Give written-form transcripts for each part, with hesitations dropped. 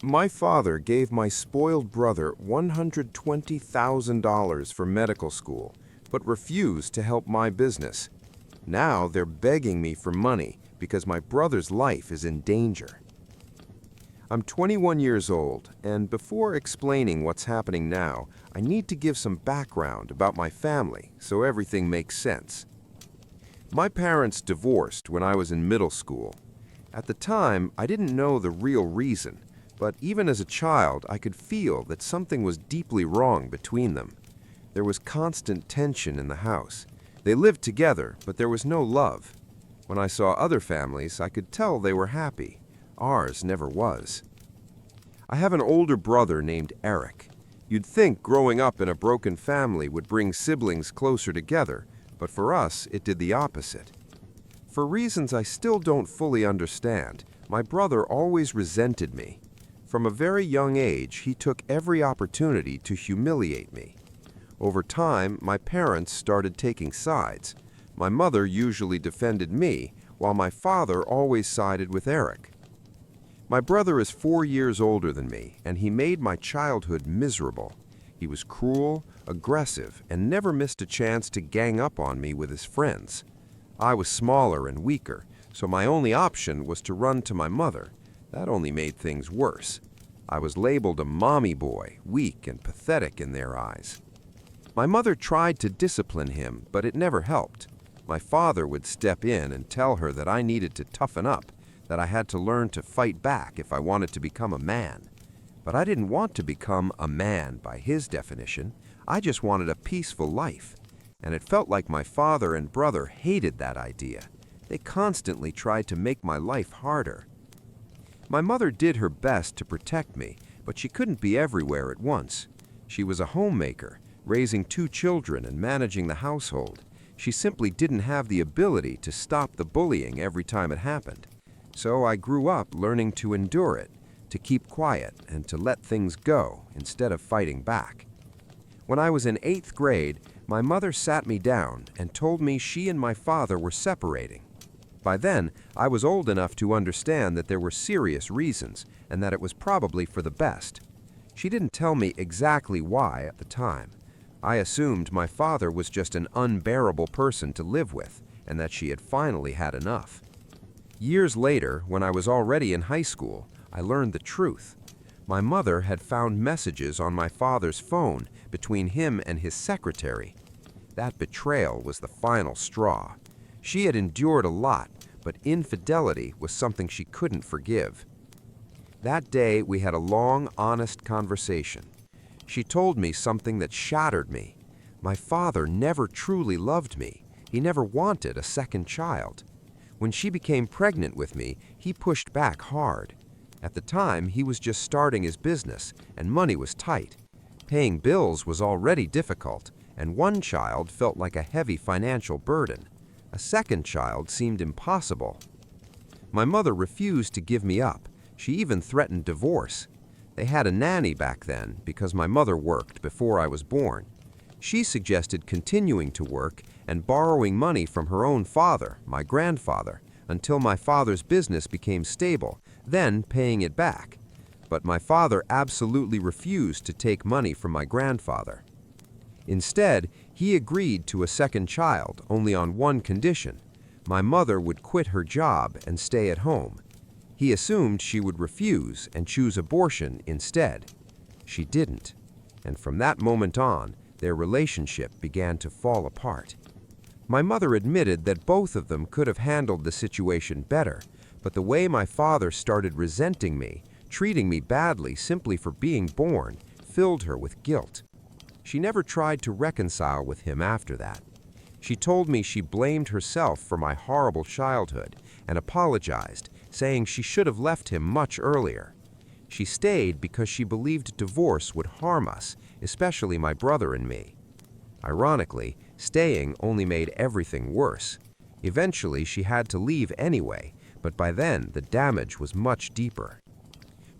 My father gave my spoiled brother $120,000 for medical school, but refused to help my business. Now they're begging me for money because my brother's life is in danger. I'm 21 years old, and before explaining what's happening now, I need to give some background about my family so everything makes sense. My parents divorced when I was in middle school. At the time, I didn't know the real reason, but even as a child, I could feel that something was deeply wrong between them. There was constant tension in the house. They lived together, but there was no love. When I saw other families, I could tell they were happy. Ours never was. I have an older brother named Eric. You'd think growing up in a broken family would bring siblings closer together, but for us, it did the opposite. For reasons I still don't fully understand, my brother always resented me. From a very young age, he took every opportunity to humiliate me. Over time, my parents started taking sides. My mother usually defended me, while my father always sided with Eric. My brother is 4 years older than me, and he made my childhood miserable. He was cruel, aggressive, and never missed a chance to gang up on me with his friends. I was smaller and weaker, so my only option was to run to my mother. That only made things worse. I was labeled a mommy boy, weak and pathetic in their eyes. My mother tried to discipline him, but it never helped. My father would step in and tell her that I needed to toughen up, that I had to learn to fight back if I wanted to become a man. But I didn't want to become a man by his definition. I just wanted a peaceful life. And it felt like my father and brother hated that idea. They constantly tried to make my life harder. My mother did her best to protect me, but she couldn't be everywhere at once. She was a homemaker, raising 2 children and managing the household. She simply didn't have the ability to stop the bullying every time it happened. So I grew up learning to endure it, to keep quiet, and to let things go instead of fighting back. When I was in 8th grade, my mother sat me down and told me she and my father were separating. By then, I was old enough to understand that there were serious reasons and that it was probably for the best. She didn't tell me exactly why at the time. I assumed my father was just an unbearable person to live with and that she had finally had enough. Years later, when I was already in high school, I learned the truth. My mother had found messages on my father's phone between him and his secretary. That betrayal was the final straw. She had endured a lot, but infidelity was something she couldn't forgive. That day, we had a long, honest conversation. She told me something that shattered me. My father never truly loved me. He never wanted a second child. When she became pregnant with me, he pushed back hard. At the time, he was just starting his business, and money was tight. Paying bills was already difficult, and one child felt like a heavy financial burden. A second child seemed impossible. My mother refused to give me up. She even threatened divorce. They had a nanny back then because my mother worked before I was born. She suggested continuing to work and borrowing money from her own father, my grandfather, until my father's business became stable, then paying it back. But my father absolutely refused to take money from my grandfather. Instead, he agreed to a second child only on one condition. My mother would quit her job and stay at home. He assumed she would refuse and choose abortion instead. She didn't, and from that moment on, their relationship began to fall apart. My mother admitted that both of them could have handled the situation better, but the way my father started resenting me, treating me badly simply for being born, filled her with guilt. She never tried to reconcile with him after that. She told me she blamed herself for my horrible childhood and apologized, saying she should have left him much earlier. She stayed because she believed divorce would harm us, especially my brother and me. Ironically, staying only made everything worse. Eventually, she had to leave anyway, but by then the damage was much deeper.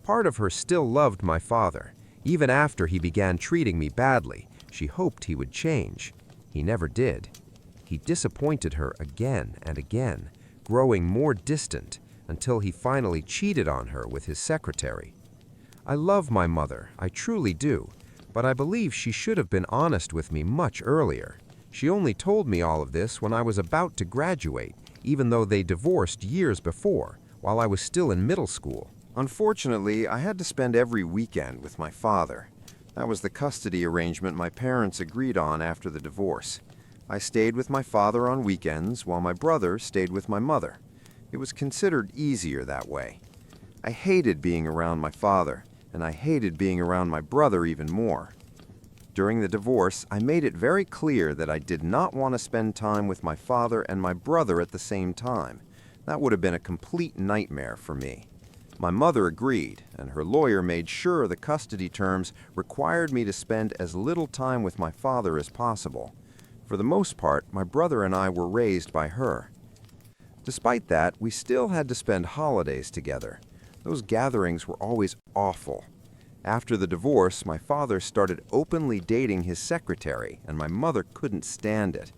Part of her still loved my father. Even after he began treating me badly, she hoped he would change. He never did. He disappointed her again and again, growing more distant until he finally cheated on her with his secretary. I love my mother, I truly do, but I believe she should have been honest with me much earlier. She only told me all of this when I was about to graduate, even though they divorced years before, while I was still in middle school. Unfortunately, I had to spend every weekend with my father. That was the custody arrangement my parents agreed on after the divorce. I stayed with my father on weekends while my brother stayed with my mother. It was considered easier that way. I hated being around my father, and I hated being around my brother even more. During the divorce, I made it very clear that I did not want to spend time with my father and my brother at the same time. That would have been a complete nightmare for me. My mother agreed, and her lawyer made sure the custody terms required me to spend as little time with my father as possible. For the most part, my brother and I were raised by her. Despite that, we still had to spend holidays together. Those gatherings were always awful. After the divorce, my father started openly dating his secretary, and my mother couldn't stand it.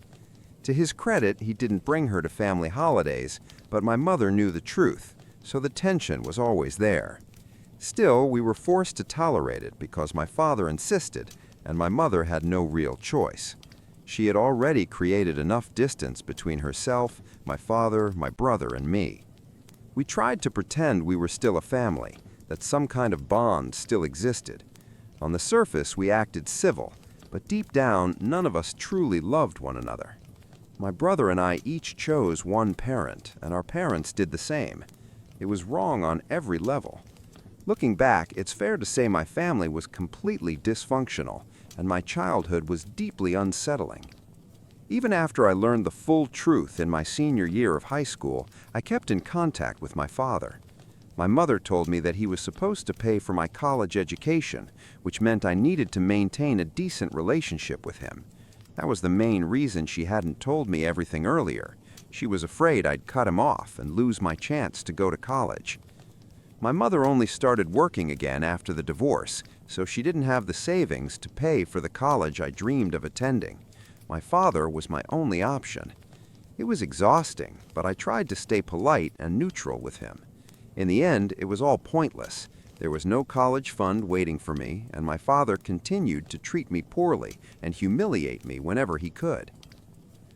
To his credit, he didn't bring her to family holidays, but my mother knew the truth, so the tension was always there. Still, we were forced to tolerate it because my father insisted, and my mother had no real choice. She had already created enough distance between herself, my father, my brother, and me. We tried to pretend we were still a family, that some kind of bond still existed. On the surface, we acted civil, but deep down, none of us truly loved one another. My brother and I each chose one parent, and our parents did the same. It was wrong on every level. Looking back, it's fair to say my family was completely dysfunctional, and my childhood was deeply unsettling. Even after I learned the full truth in my senior year of high school, I kept in contact with my father. My mother told me that he was supposed to pay for my college education, which meant I needed to maintain a decent relationship with him. That was the main reason she hadn't told me everything earlier. She was afraid I'd cut him off and lose my chance to go to college. My mother only started working again after the divorce, so she didn't have the savings to pay for the college I dreamed of attending. My father was my only option. It was exhausting, but I tried to stay polite and neutral with him. In the end, it was all pointless. There was no college fund waiting for me, and my father continued to treat me poorly and humiliate me whenever he could.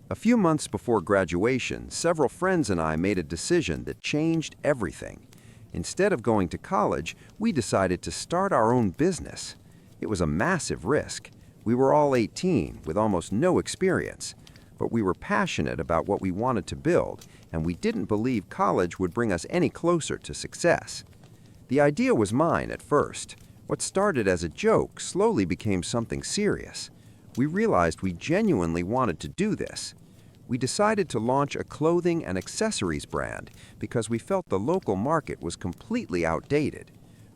A few months before graduation, several friends and I made a decision that changed everything. Instead of going to college, we decided to start our own business. It was a massive risk. We were all 18, with almost no experience, but we were passionate about what we wanted to build, and we didn't believe college would bring us any closer to success. The idea was mine at first. What started as a joke slowly became something serious. We realized we genuinely wanted to do this. We decided to launch a clothing and accessories brand because we felt the local market was completely outdated.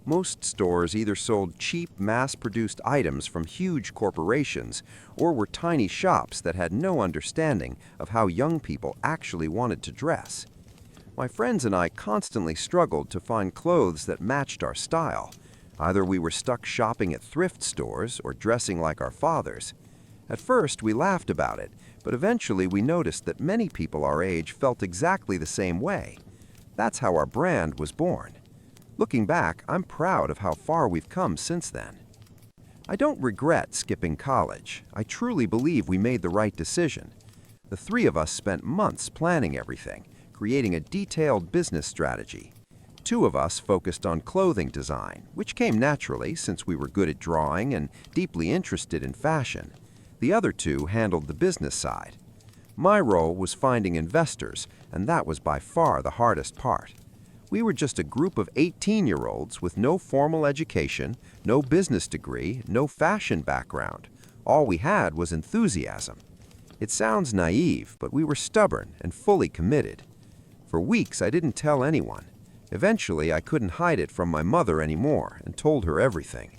Most stores either sold cheap, mass-produced items from huge corporations or were tiny shops that had no understanding of how young people actually wanted to dress. My friends and I constantly struggled to find clothes that matched our style. Either we were stuck shopping at thrift stores or dressing like our fathers. At first, we laughed about it, but eventually we noticed that many people our age felt exactly the same way. That's how our brand was born. Looking back, I'm proud of how far we've come since then. I don't regret skipping college. I truly believe we made the right decision. The three of us spent months planning everything, creating a detailed business strategy. Two of us focused on clothing design, which came naturally since we were good at drawing and deeply interested in fashion. The other two handled the business side. My role was finding investors, and that was by far the hardest part. We were just a group of 18-year-olds with no formal education, no business degree, no fashion background. All we had was enthusiasm. It sounds naive, but we were stubborn and fully committed. For weeks, I didn't tell anyone. Eventually, I couldn't hide it from my mother anymore and told her everything.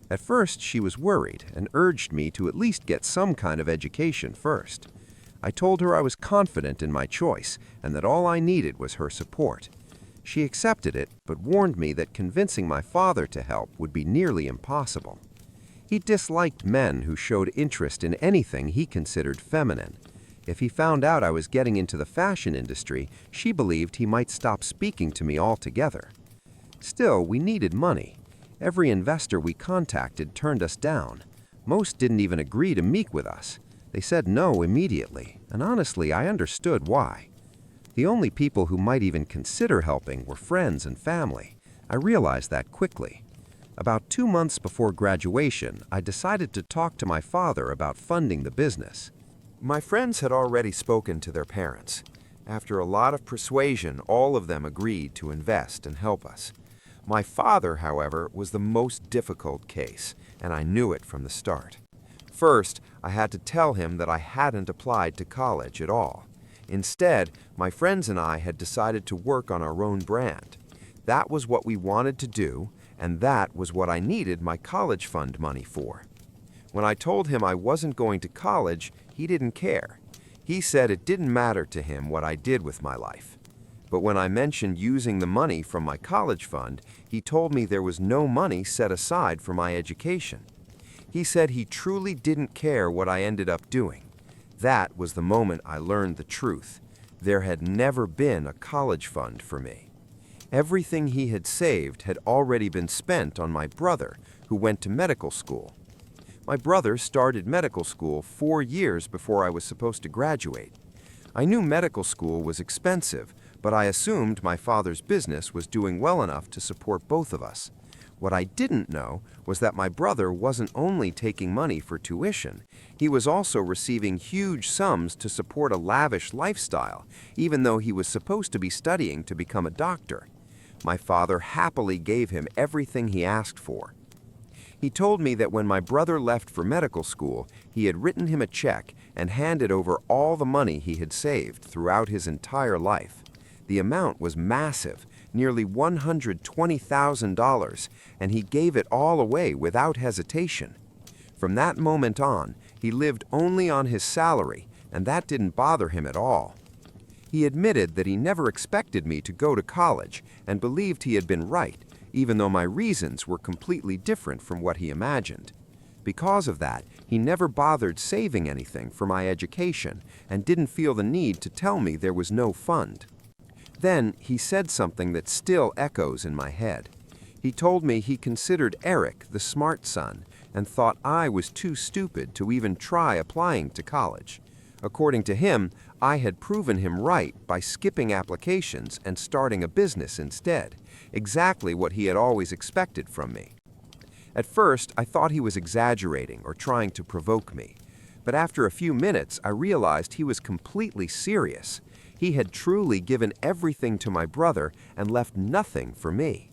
At first, she was worried and urged me to at least get some kind of education first. I told her I was confident in my choice and that all I needed was her support. She accepted it, but warned me that convincing my father to help would be nearly impossible. He disliked men who showed interest in anything he considered feminine. If he found out I was getting into the fashion industry, she believed he might stop speaking to me altogether. Still, we needed money. Every investor we contacted turned us down. Most didn't even agree to meet with us. They said no immediately, and honestly, I understood why. The only people who might even consider helping were friends and family. I realized that quickly. About 2 months before graduation, I decided to talk to my father about funding the business. My friends had already spoken to their parents. After a lot of persuasion, all of them agreed to invest and help us. My father, however, was the most difficult case, and I knew it from the start. First, I had to tell him that I hadn't applied to college at all. Instead, my friends and I had decided to work on our own brand. That was what we wanted to do, and that was what I needed my college fund money for. When I told him I wasn't going to college, he didn't care. He said it didn't matter to him what I did with my life. But when I mentioned using the money from my college fund, he told me there was no money set aside for my education. He said he truly didn't care what I ended up doing. That was the moment I learned the truth. There had never been a college fund for me. Everything he had saved had already been spent on my brother, who went to medical school. My brother started medical school 4 years before I was supposed to graduate. I knew medical school was expensive, but I assumed my father's business was doing well enough to support both of us. What I didn't know was that my brother wasn't only taking money for tuition, he was also receiving huge sums to support a lavish lifestyle, even though he was supposed to be studying to become a doctor. My father happily gave him everything he asked for. He told me that when my brother left for medical school, he had written him a check and handed over all the money he had saved throughout his entire life. The amount was massive, nearly $120,000, and he gave it all away without hesitation. From that moment on, he lived only on his salary, and that didn't bother him at all. He admitted that he never expected me to go to college and believed he had been right, even though my reasons were completely different from what he imagined. Because of that, he never bothered saving anything for my education and didn't feel the need to tell me there was no fund. Then he said something that still echoes in my head. He told me he considered Eric the smart son and thought I was too stupid to even try applying to college. According to him, I had proven him right by skipping applications and starting a business instead, exactly what he had always expected from me. At first, I thought he was exaggerating or trying to provoke me, but after a few minutes, I realized he was completely serious. He had truly given everything to my brother and left nothing for me.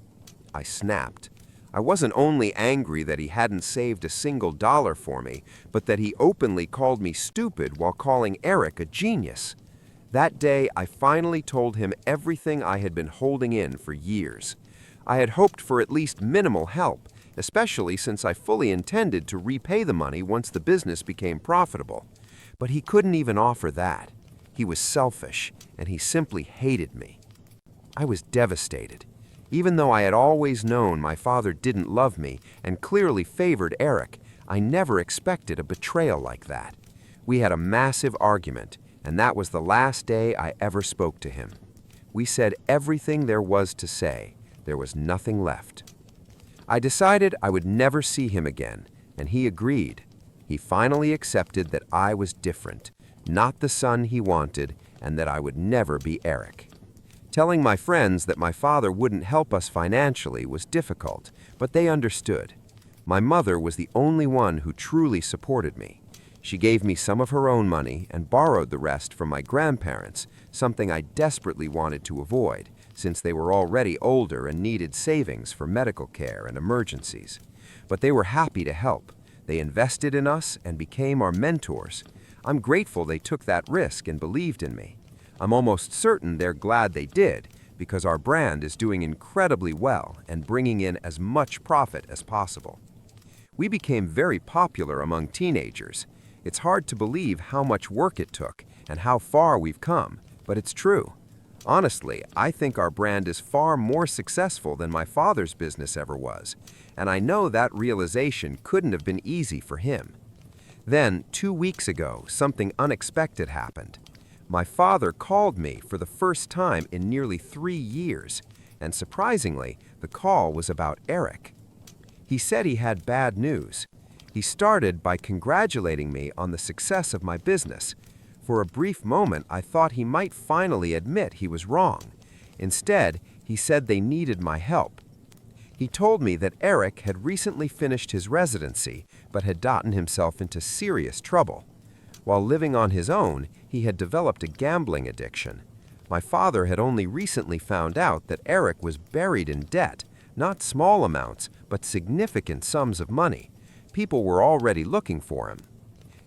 I snapped. I wasn't only angry that he hadn't saved a single dollar for me, but that he openly called me stupid while calling Eric a genius. That day, I finally told him everything I had been holding in for years. I had hoped for at least minimal help, especially since I fully intended to repay the money once the business became profitable. But he couldn't even offer that. He was selfish, and he simply hated me. I was devastated. Even though I had always known my father didn't love me and clearly favored Eric, I never expected a betrayal like that. We had a massive argument, and that was the last day I ever spoke to him. We said everything there was to say. There was nothing left. I decided I would never see him again, and he agreed. He finally accepted that I was different, not the son he wanted, and that I would never be Eric. Telling my friends that my father wouldn't help us financially was difficult, but they understood. My mother was the only one who truly supported me. She gave me some of her own money and borrowed the rest from my grandparents, something I desperately wanted to avoid, since they were already older and needed savings for medical care and emergencies. But they were happy to help. They invested in us and became our mentors. I'm grateful they took that risk and believed in me. I'm almost certain they're glad they did, because our brand is doing incredibly well and bringing in as much profit as possible. We became very popular among teenagers. It's hard to believe how much work it took and how far we've come, but it's true. Honestly, I think our brand is far more successful than my father's business ever was, and I know that realization couldn't have been easy for him. Then, 2 weeks ago, something unexpected happened. My father called me for the first time in nearly 3 years, and surprisingly, the call was about Eric. He said he had bad news. He started by congratulating me on the success of my business. For a brief moment, I thought he might finally admit he was wrong. Instead, he said they needed my help. He told me that Eric had recently finished his residency, but had gotten himself into serious trouble. While living on his own, he had developed a gambling addiction. My father had only recently found out that Eric was buried in debt, not small amounts, but significant sums of money. People were already looking for him.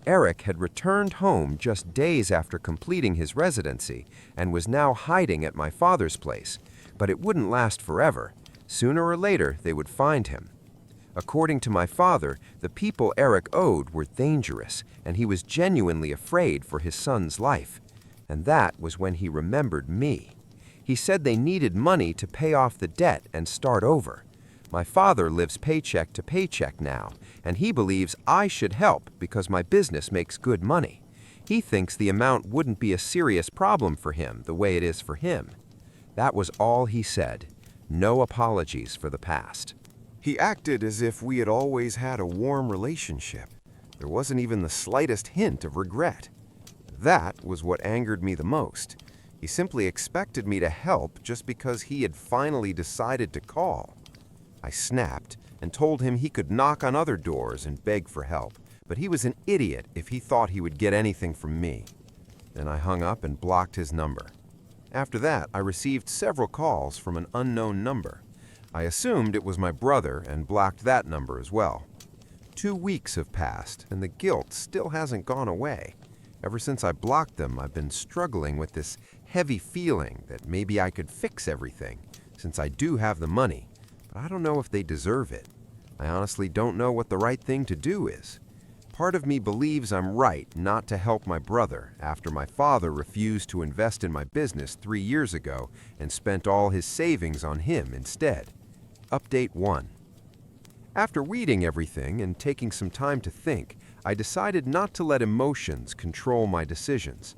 Eric had returned home just days after completing his residency and was now hiding at my father's place, but it wouldn't last forever. Sooner or later, they would find him. According to my father, the people Eric owed were dangerous, and he was genuinely afraid for his son's life. And that was when he remembered me. He said they needed money to pay off the debt and start over. My father lives paycheck to paycheck now, and he believes I should help because my business makes good money. He thinks the amount wouldn't be a serious problem for him the way it is for him. That was all he said. No apologies for the past. He acted as if we had always had a warm relationship. There wasn't even the slightest hint of regret. That was what angered me the most. He simply expected me to help just because he had finally decided to call. I snapped and told him he could knock on other doors and beg for help, but he was an idiot if he thought he would get anything from me. Then I hung up and blocked his number. After that, I received several calls from an unknown number. I assumed it was my brother and blocked that number as well. 2 weeks have passed, and the guilt still hasn't gone away. Ever since I blocked them, I've been struggling with this heavy feeling that maybe I could fix everything, since I do have the money, but I don't know if they deserve it. I honestly don't know what the right thing to do is. Part of me believes I'm right not to help my brother after my father refused to invest in my business 3 years ago and spent all his savings on him instead. Update 1. After reading everything and taking some time to think, I decided not to let emotions control my decisions.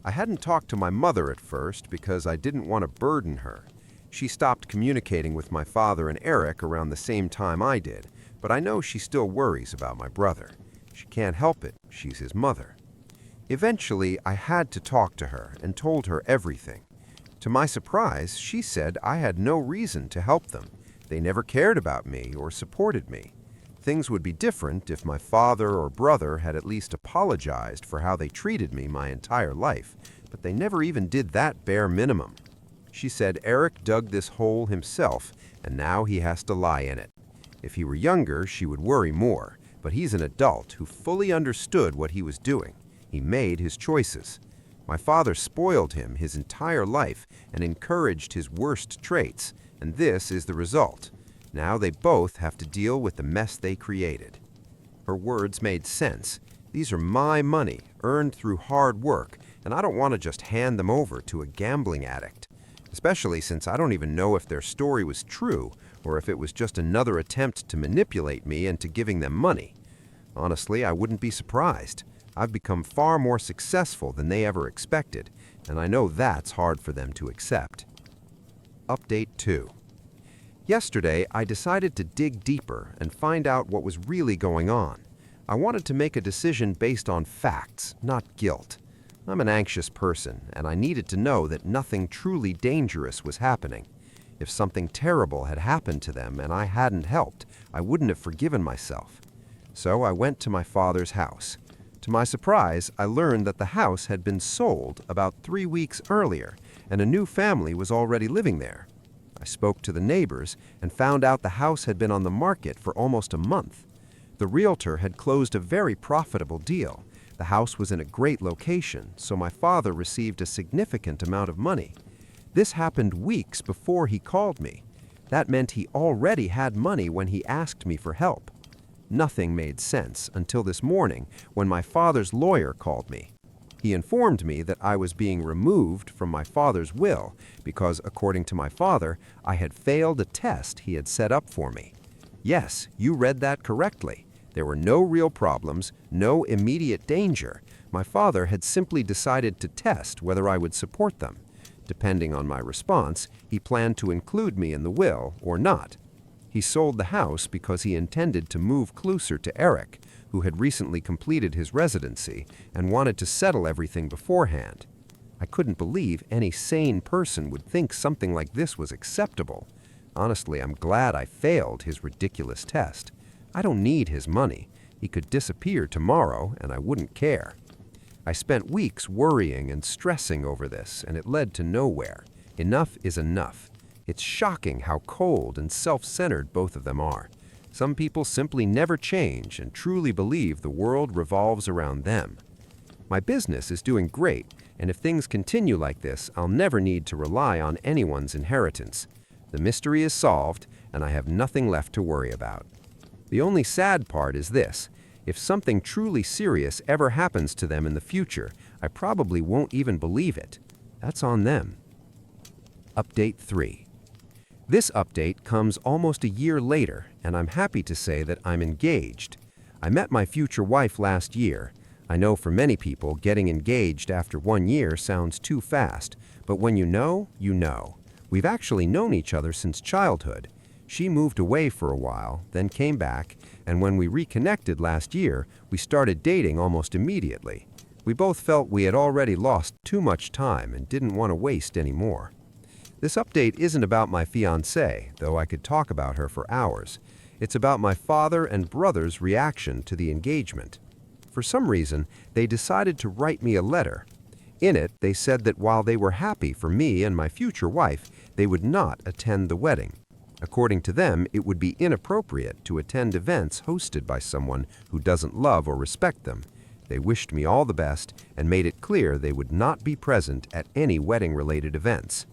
I hadn't talked to my mother at first because I didn't want to burden her. She stopped communicating with my father and Eric around the same time I did, but I know she still worries about my brother. She can't help it, she's his mother. Eventually, I had to talk to her and told her everything. To my surprise, she said I had no reason to help them. They never cared about me or supported me. Things would be different if my father or brother had at least apologized for how they treated me my entire life, but they never even did that bare minimum. She said Eric dug this hole himself, and now he has to lie in it. If he were younger, she would worry more, but he's an adult who fully understood what he was doing. He made his choices. My father spoiled him his entire life and encouraged his worst traits, and this is the result. Now they both have to deal with the mess they created. Her words made sense. These are my money, earned through hard work, and I don't want to just hand them over to a gambling addict, especially since I don't even know if their story was true or if it was just another attempt to manipulate me into giving them money. Honestly, I wouldn't be surprised. I've become far more successful than they ever expected, and I know that's hard for them to accept. Update 2. Yesterday, I decided to dig deeper and find out what was really going on. I wanted to make a decision based on facts, not guilt. I'm an anxious person, and I needed to know that nothing truly dangerous was happening. If something terrible had happened to them and I hadn't helped, I wouldn't have forgiven myself. So I went to my father's house. To my surprise, I learned that the house had been sold about 3 weeks earlier, and a new family was already living there. I spoke to the neighbors and found out the house had been on the market for almost a month. The realtor had closed a very profitable deal. The house was in a great location, so my father received a significant amount of money. This happened weeks before he called me. That meant he already had money when he asked me for help. Nothing made sense until this morning when my father's lawyer called me. He informed me that I was being removed from my father's will because, according to my father, I had failed a test he had set up for me. Yes, you read that correctly. There were no real problems, no immediate danger. My father had simply decided to test whether I would support them. Depending on my response, he planned to include me in the will or not. He sold the house because he intended to move closer to Eric, who had recently completed his residency and wanted to settle everything beforehand. I couldn't believe any sane person would think something like this was acceptable. Honestly, I'm glad I failed his ridiculous test. I don't need his money. He could disappear tomorrow and I wouldn't care. I spent weeks worrying and stressing over this, and it led to nowhere. Enough is enough. It's shocking how cold and self-centered both of them are. Some people simply never change and truly believe the world revolves around them. My business is doing great, and if things continue like this, I'll never need to rely on anyone's inheritance. The mystery is solved, and I have nothing left to worry about. The only sad part is this. If something truly serious ever happens to them in the future, I probably won't even believe it. That's on them. Update 3. This update comes almost a year later, and I'm happy to say that I'm engaged. I met my future wife last year. I know for many people, getting engaged after 1 year sounds too fast, but when you know, you know. We've actually known each other since childhood. She moved away for a while, then came back, and when we reconnected last year, we started dating almost immediately. We both felt we had already lost too much time and didn't want to waste any more. This update isn't about my fiancée, though I could talk about her for hours. It's about my father and brother's reaction to the engagement. For some reason, they decided to write me a letter. In it, they said that while they were happy for me and my future wife, they would not attend the wedding. According to them, it would be inappropriate to attend events hosted by someone who doesn't love or respect them. They wished me all the best and made it clear they would not be present at any wedding-related events.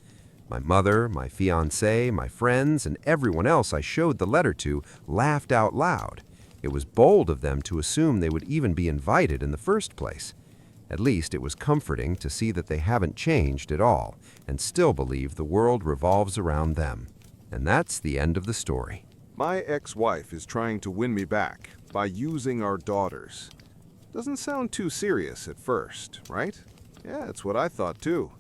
My mother, my fiancé, my friends, and everyone else I showed the letter to laughed out loud. It was bold of them to assume they would even be invited in the first place. At least it was comforting to see that they haven't changed at all and still believe the world revolves around them. And that's the end of the story. My ex-wife is trying to win me back by using our daughters. Doesn't sound too serious at first, right? Yeah, it's what I thought too.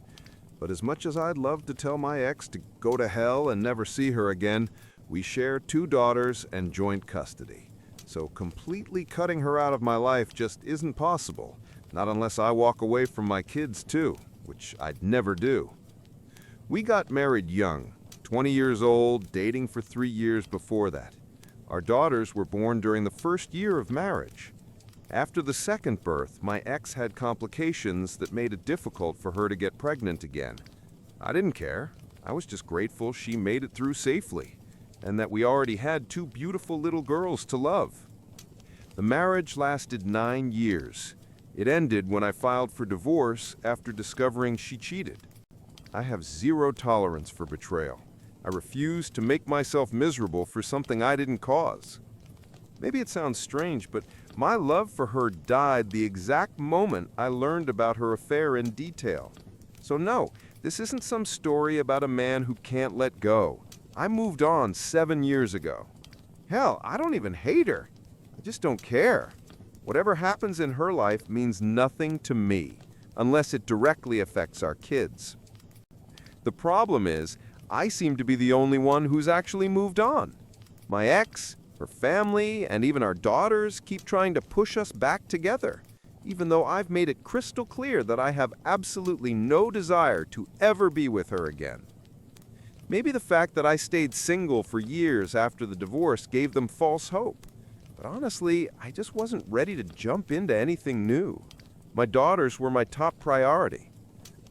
But as much as I'd love to tell my ex to go to hell and never see her again, we share 2 daughters and joint custody. So completely cutting her out of my life just isn't possible, not unless I walk away from my kids too, which I'd never do. We got married young, 20 years old, dating for 3 years before that. Our daughters were born during the first year of marriage. After the second birth, my ex had complications that made it difficult for her to get pregnant again. I didn't care. I was just grateful she made it through safely, and that we already had 2 beautiful little girls to love. The marriage lasted 9 years. It ended when I filed for divorce after discovering she cheated. I have 0 tolerance for betrayal. I refuse to make myself miserable for something I didn't cause. Maybe it sounds strange, but my love for her died the exact moment I learned about her affair in detail. So no, this isn't some story about a man who can't let go. I moved on 7 years ago. Hell, I don't even hate her. I just don't care. Whatever happens in her life means nothing to me, unless it directly affects our kids. The problem is, I seem to be the only one who's actually moved on. My ex, her family, and even our daughters keep trying to push us back together, even though I've made it crystal clear that I have absolutely no desire to ever be with her again. Maybe the fact that I stayed single for years after the divorce gave them false hope. But honestly, I just wasn't ready to jump into anything new. My daughters were my top priority.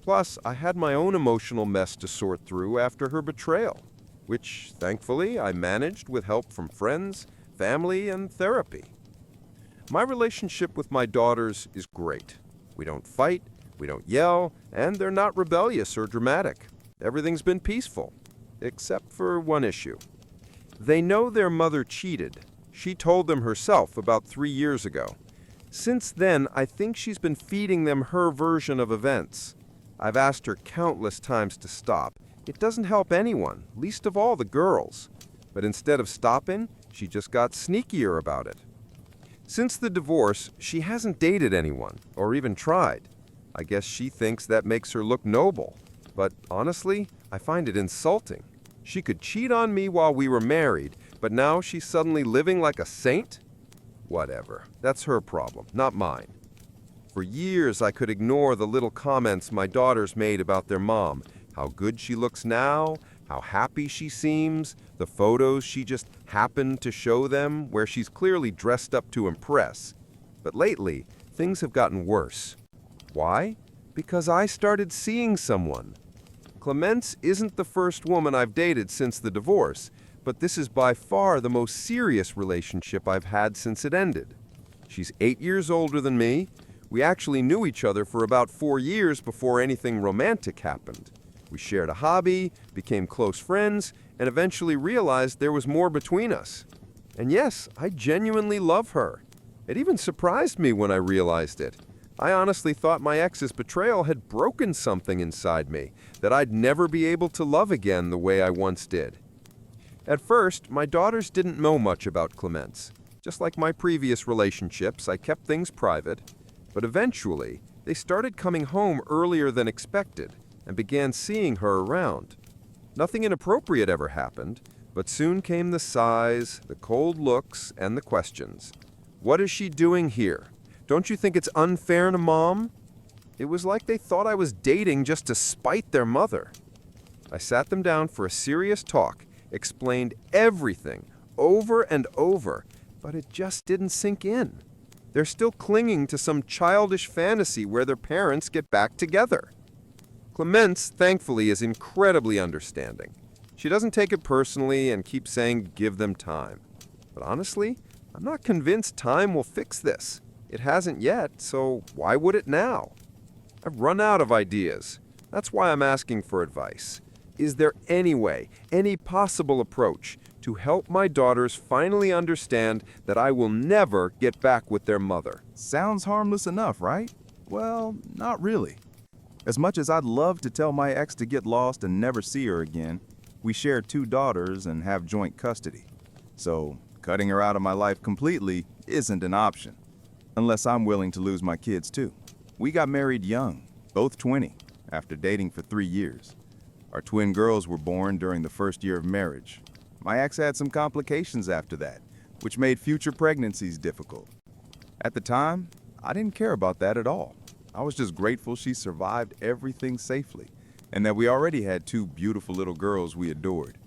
Plus, I had my own emotional mess to sort through after her betrayal, which, thankfully, I managed with help from friends, family, and therapy. My relationship with my daughters is great. We don't fight, we don't yell, and they're not rebellious or dramatic. Everything's been peaceful, except for one issue. They know their mother cheated. She told them herself about 3 years ago. Since then, I think she's been feeding them her version of events. I've asked her countless times to stop. It doesn't help anyone, least of all the girls. But instead of stopping, she just got sneakier about it. Since the divorce, she hasn't dated anyone, or even tried. I guess she thinks that makes her look noble. But honestly, I find it insulting. She could cheat on me while we were married, But now she's suddenly living like a saint? Whatever. That's her problem, not mine. For years, I could ignore the little comments my daughters made about their mom. How good she looks now, how happy she seems, the photos she just happened to show them where she's clearly dressed up to impress. But lately, things have gotten worse. Why? Because I started seeing someone. Clemence isn't the first woman I've dated since the divorce, but this is by far the most serious relationship I've had since it ended. She's 8 years older than me. We actually knew each other for about 4 years before anything romantic happened. We shared a hobby, became close friends, and eventually realized there was more between us. And yes, I genuinely love her. It even surprised me when I realized it. I honestly thought my ex's betrayal had broken something inside me, that I'd never be able to love again the way I once did. At first, my daughters didn't know much about Clemence. Just like my previous relationships, I kept things private. But eventually, they started coming home earlier than expected and began seeing her around. Nothing inappropriate ever happened, but soon came the sighs, the cold looks, and the questions. What is she doing here? Don't you think it's unfair to Mom? It was like they thought I was dating just to spite their mother. I sat them down for a serious talk, explained everything over and over, but it just didn't sink in. They're still clinging to some childish fantasy where their parents get back together. Clemence, thankfully, is incredibly understanding. She doesn't take it personally and keeps saying, give them time. But honestly, I'm not convinced time will fix this. It hasn't yet, so why would it now? I've run out of ideas. That's why I'm asking for advice. Is there any way, any possible approach to help my daughters finally understand that I will never get back with their mother? Sounds harmless enough, right? Well, not really. As much as I'd love to tell my ex to get lost and never see her again, we share 2 daughters and have joint custody. So, cutting her out of my life completely isn't an option, unless I'm willing to lose my kids too. We got married young, both 20, after dating for 3 years. Our twin girls were born during the first year of marriage. My ex had some complications after that, which made future pregnancies difficult. At the time, I didn't care about that at all. I was just grateful she survived everything safely, and that we already had 2 beautiful little girls we adored.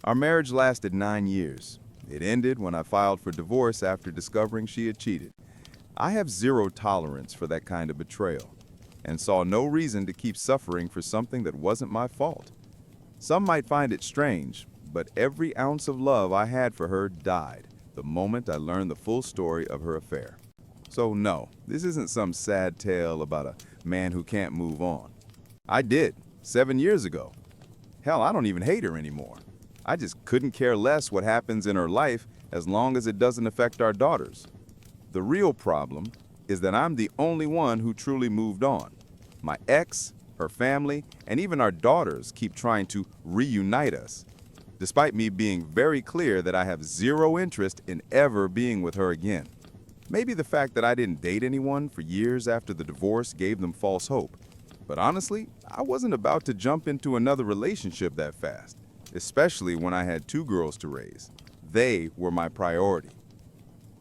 Our marriage lasted 9 years. It ended when I filed for divorce after discovering she had cheated. I have zero tolerance for that kind of betrayal, and saw no reason to keep suffering for something that wasn't my fault. Some might find it strange, but every ounce of love I had for her died the moment I learned the full story of her affair. So no, this isn't some sad tale about a man who can't move on. I did, 7 years ago. Hell, I don't even hate her anymore. I just couldn't care less what happens in her life as long as it doesn't affect our daughters. The real problem is that I'm the only one who truly moved on. My ex, her family, and even our daughters keep trying to reunite us, despite me being very clear that I have zero interest in ever being with her again. Maybe the fact that I didn't date anyone for years after the divorce gave them false hope. But honestly, I wasn't about to jump into another relationship that fast, especially when I had 2 girls to raise. They were my priority.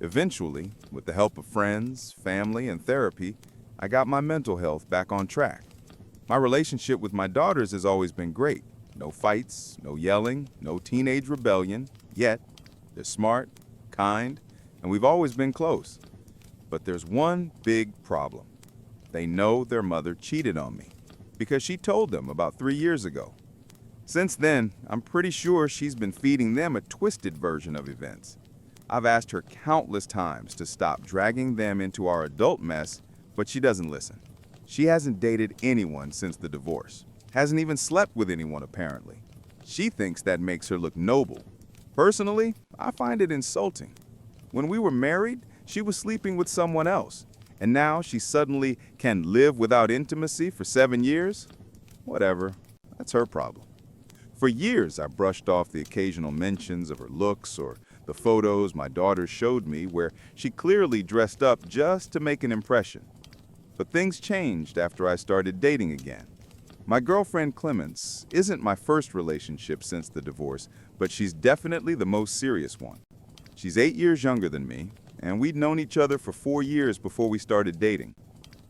Eventually, with the help of friends, family, and therapy, I got my mental health back on track. My relationship with my daughters has always been great. No fights, no yelling, no teenage rebellion. Yet, they're smart, kind, and we've always been close. But there's one big problem. They know their mother cheated on me because she told them about 3 years ago. Since then, I'm pretty sure she's been feeding them a twisted version of events. I've asked her countless times to stop dragging them into our adult mess, but she doesn't listen. She hasn't dated anyone since the divorce. Hasn't even slept with anyone, apparently. She thinks that makes her look noble. Personally, I find it insulting. When we were married, she was sleeping with someone else, and now she suddenly can live without intimacy for 7 years? Whatever, that's her problem. For years, I brushed off the occasional mentions of her looks or the photos my daughter showed me where she clearly dressed up just to make an impression. But things changed after I started dating again. My girlfriend Clemence isn't my first relationship since the divorce, but she's definitely the most serious one. She's 8 years younger than me, and we'd known each other for 4 years before we started dating.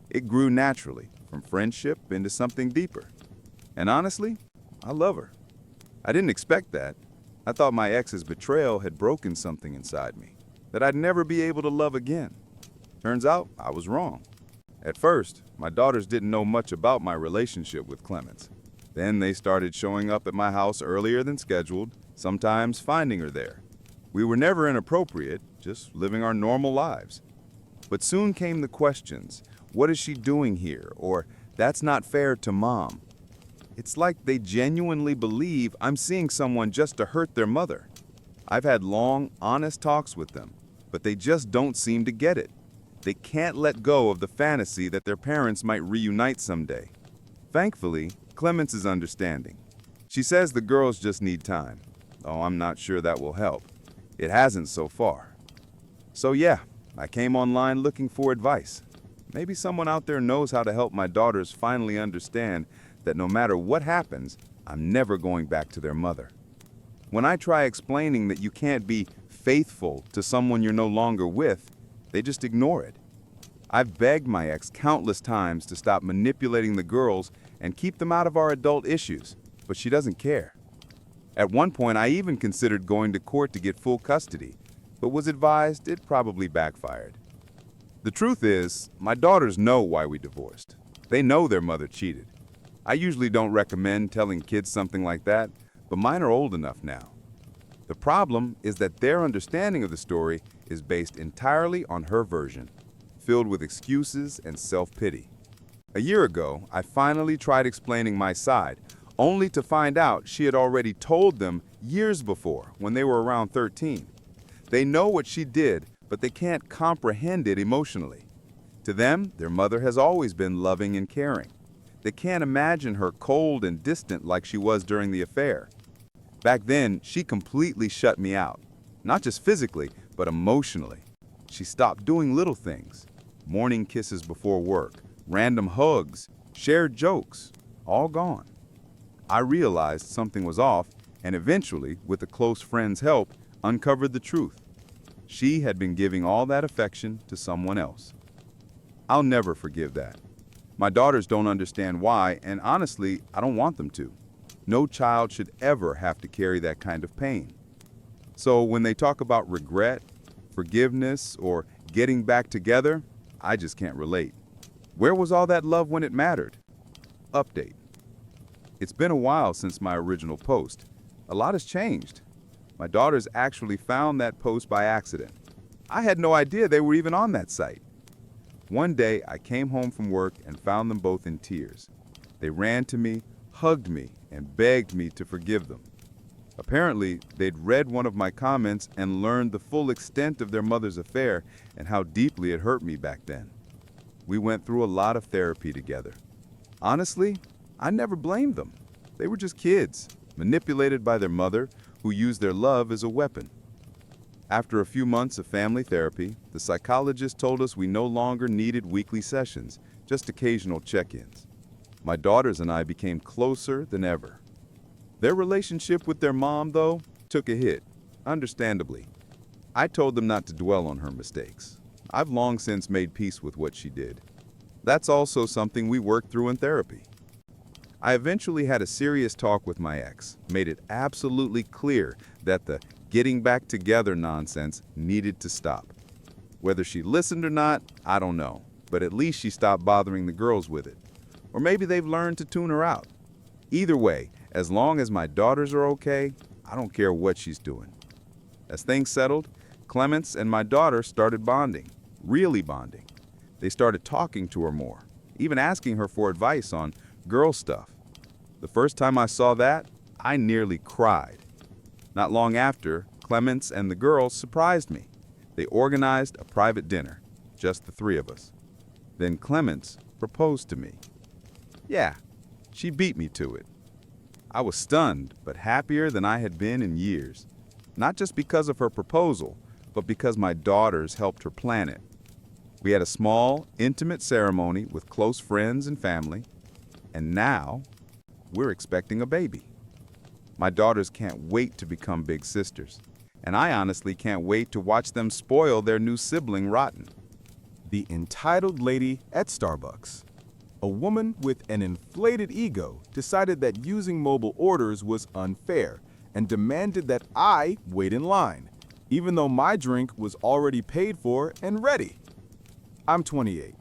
It grew naturally, from friendship into something deeper. And honestly, I love her. I didn't expect that. I thought my ex's betrayal had broken something inside me, that I'd never be able to love again. Turns out I was wrong. At first, my daughters didn't know much about my relationship with Clemens. Then they started showing up at my house earlier than scheduled, sometimes finding her there. We were never inappropriate, just living our normal lives. But soon came the questions, what is she doing here? Or, that's not fair to Mom. It's like they genuinely believe I'm seeing someone just to hurt their mother. I've had long, honest talks with them, but they just don't seem to get it. They can't let go of the fantasy that their parents might reunite someday. Thankfully, Clemens is understanding. She says the girls just need time, though I'm not sure that will help. It hasn't so far. So yeah, I came online looking for advice. Maybe someone out there knows how to help my daughters finally understand that no matter what happens, I'm never going back to their mother. When I try explaining that you can't be faithful to someone you're no longer with, they just ignore it. I've begged my ex countless times to stop manipulating the girls and keep them out of our adult issues, but she doesn't care. At one point, I even considered going to court to get full custody, but was advised it probably backfired. The truth is, my daughters know why we divorced. They know their mother cheated. I usually don't recommend telling kids something like that, but mine are old enough now. The problem is that their understanding of the story is based entirely on her version, filled with excuses and self-pity. A year ago, I finally tried explaining my side, only to find out she had already told them years before, when they were around 13. They know what she did, but they can't comprehend it emotionally. To them, their mother has always been loving and caring. They can't imagine her cold and distant like she was during the affair. Back then, she completely shut me out. Not just physically, but emotionally. She stopped doing little things. Morning kisses before work, random hugs, shared jokes, all gone. I realized something was off and eventually, with a close friend's help, uncovered the truth. She had been giving all that affection to someone else. I'll never forgive that. My daughters don't understand why, and honestly, I don't want them to. No child should ever have to carry that kind of pain. So when they talk about regret, forgiveness, or getting back together, I just can't relate. Where was all that love when it mattered? Update. It's been a while since my original post. A lot has changed. My daughters actually found that post by accident. I had no idea they were even on that site. One day, I came home from work and found them both in tears. They ran to me, hugged me, and begged me to forgive them. Apparently, they'd read one of my comments and learned the full extent of their mother's affair and how deeply it hurt me back then. We went through a lot of therapy together. Honestly, I never blamed them. They were just kids, manipulated by their mother, who used their love as a weapon. After a few months of family therapy, the psychologist told us we no longer needed weekly sessions, just occasional check-ins. My daughters and I became closer than ever. Their relationship with their mom, though, took a hit, understandably. I told them not to dwell on her mistakes. I've long since made peace with what she did. That's also something we worked through in therapy. I eventually had a serious talk with my ex, made it absolutely clear that the getting back together nonsense needed to stop. Whether she listened or not, I don't know, but at least she stopped bothering the girls with it. Or maybe they've learned to tune her out. Either way, as long as my daughters are okay, I don't care what she's doing. As things settled, Clemens and my daughter started bonding, really bonding. They started talking to her more, even asking her for advice on girl stuff. The first time I saw that, I nearly cried. Not long after, Clemens and the girls surprised me. They organized a private dinner, just the three of us. Then Clemens proposed to me. Yeah, she beat me to it. I was stunned, but happier than I had been in years. Not just because of her proposal, but because my daughters helped her plan it. We had a small, intimate ceremony with close friends and family, and now we're expecting a baby. My daughters can't wait to become big sisters. And I honestly can't wait to watch them spoil their new sibling rotten. The entitled lady at Starbucks. A woman with an inflated ego decided that using mobile orders was unfair and demanded that I wait in line, even though my drink was already paid for and ready. I'm 28.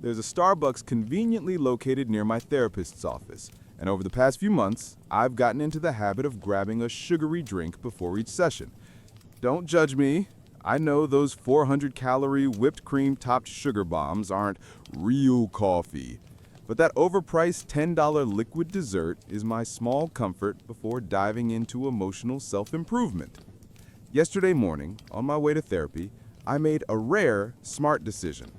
There's a Starbucks conveniently located near my therapist's office, and over the past few months, I've gotten into the habit of grabbing a sugary drink before each session. Don't judge me. I know those 400-calorie whipped cream-topped sugar bombs aren't real coffee. But that overpriced $10 liquid dessert is my small comfort before diving into emotional self-improvement. Yesterday morning, on my way to therapy, I made a rare, smart decision.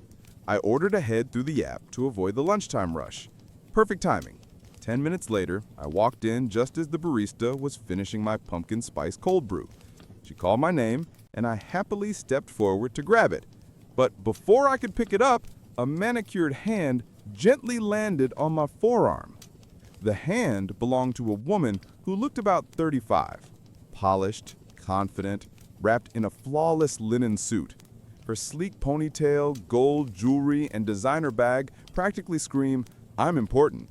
I ordered ahead through the app to avoid the lunchtime rush. Perfect timing. 10 minutes later, I walked in just as the barista was finishing my pumpkin spice cold brew. She called my name, and I happily stepped forward to grab it. But before I could pick it up, a manicured hand gently landed on my forearm. The hand belonged to a woman who looked about 35, polished, confident, wrapped in a flawless linen suit. Her sleek ponytail, gold jewelry, and designer bag practically scream, "I'm important."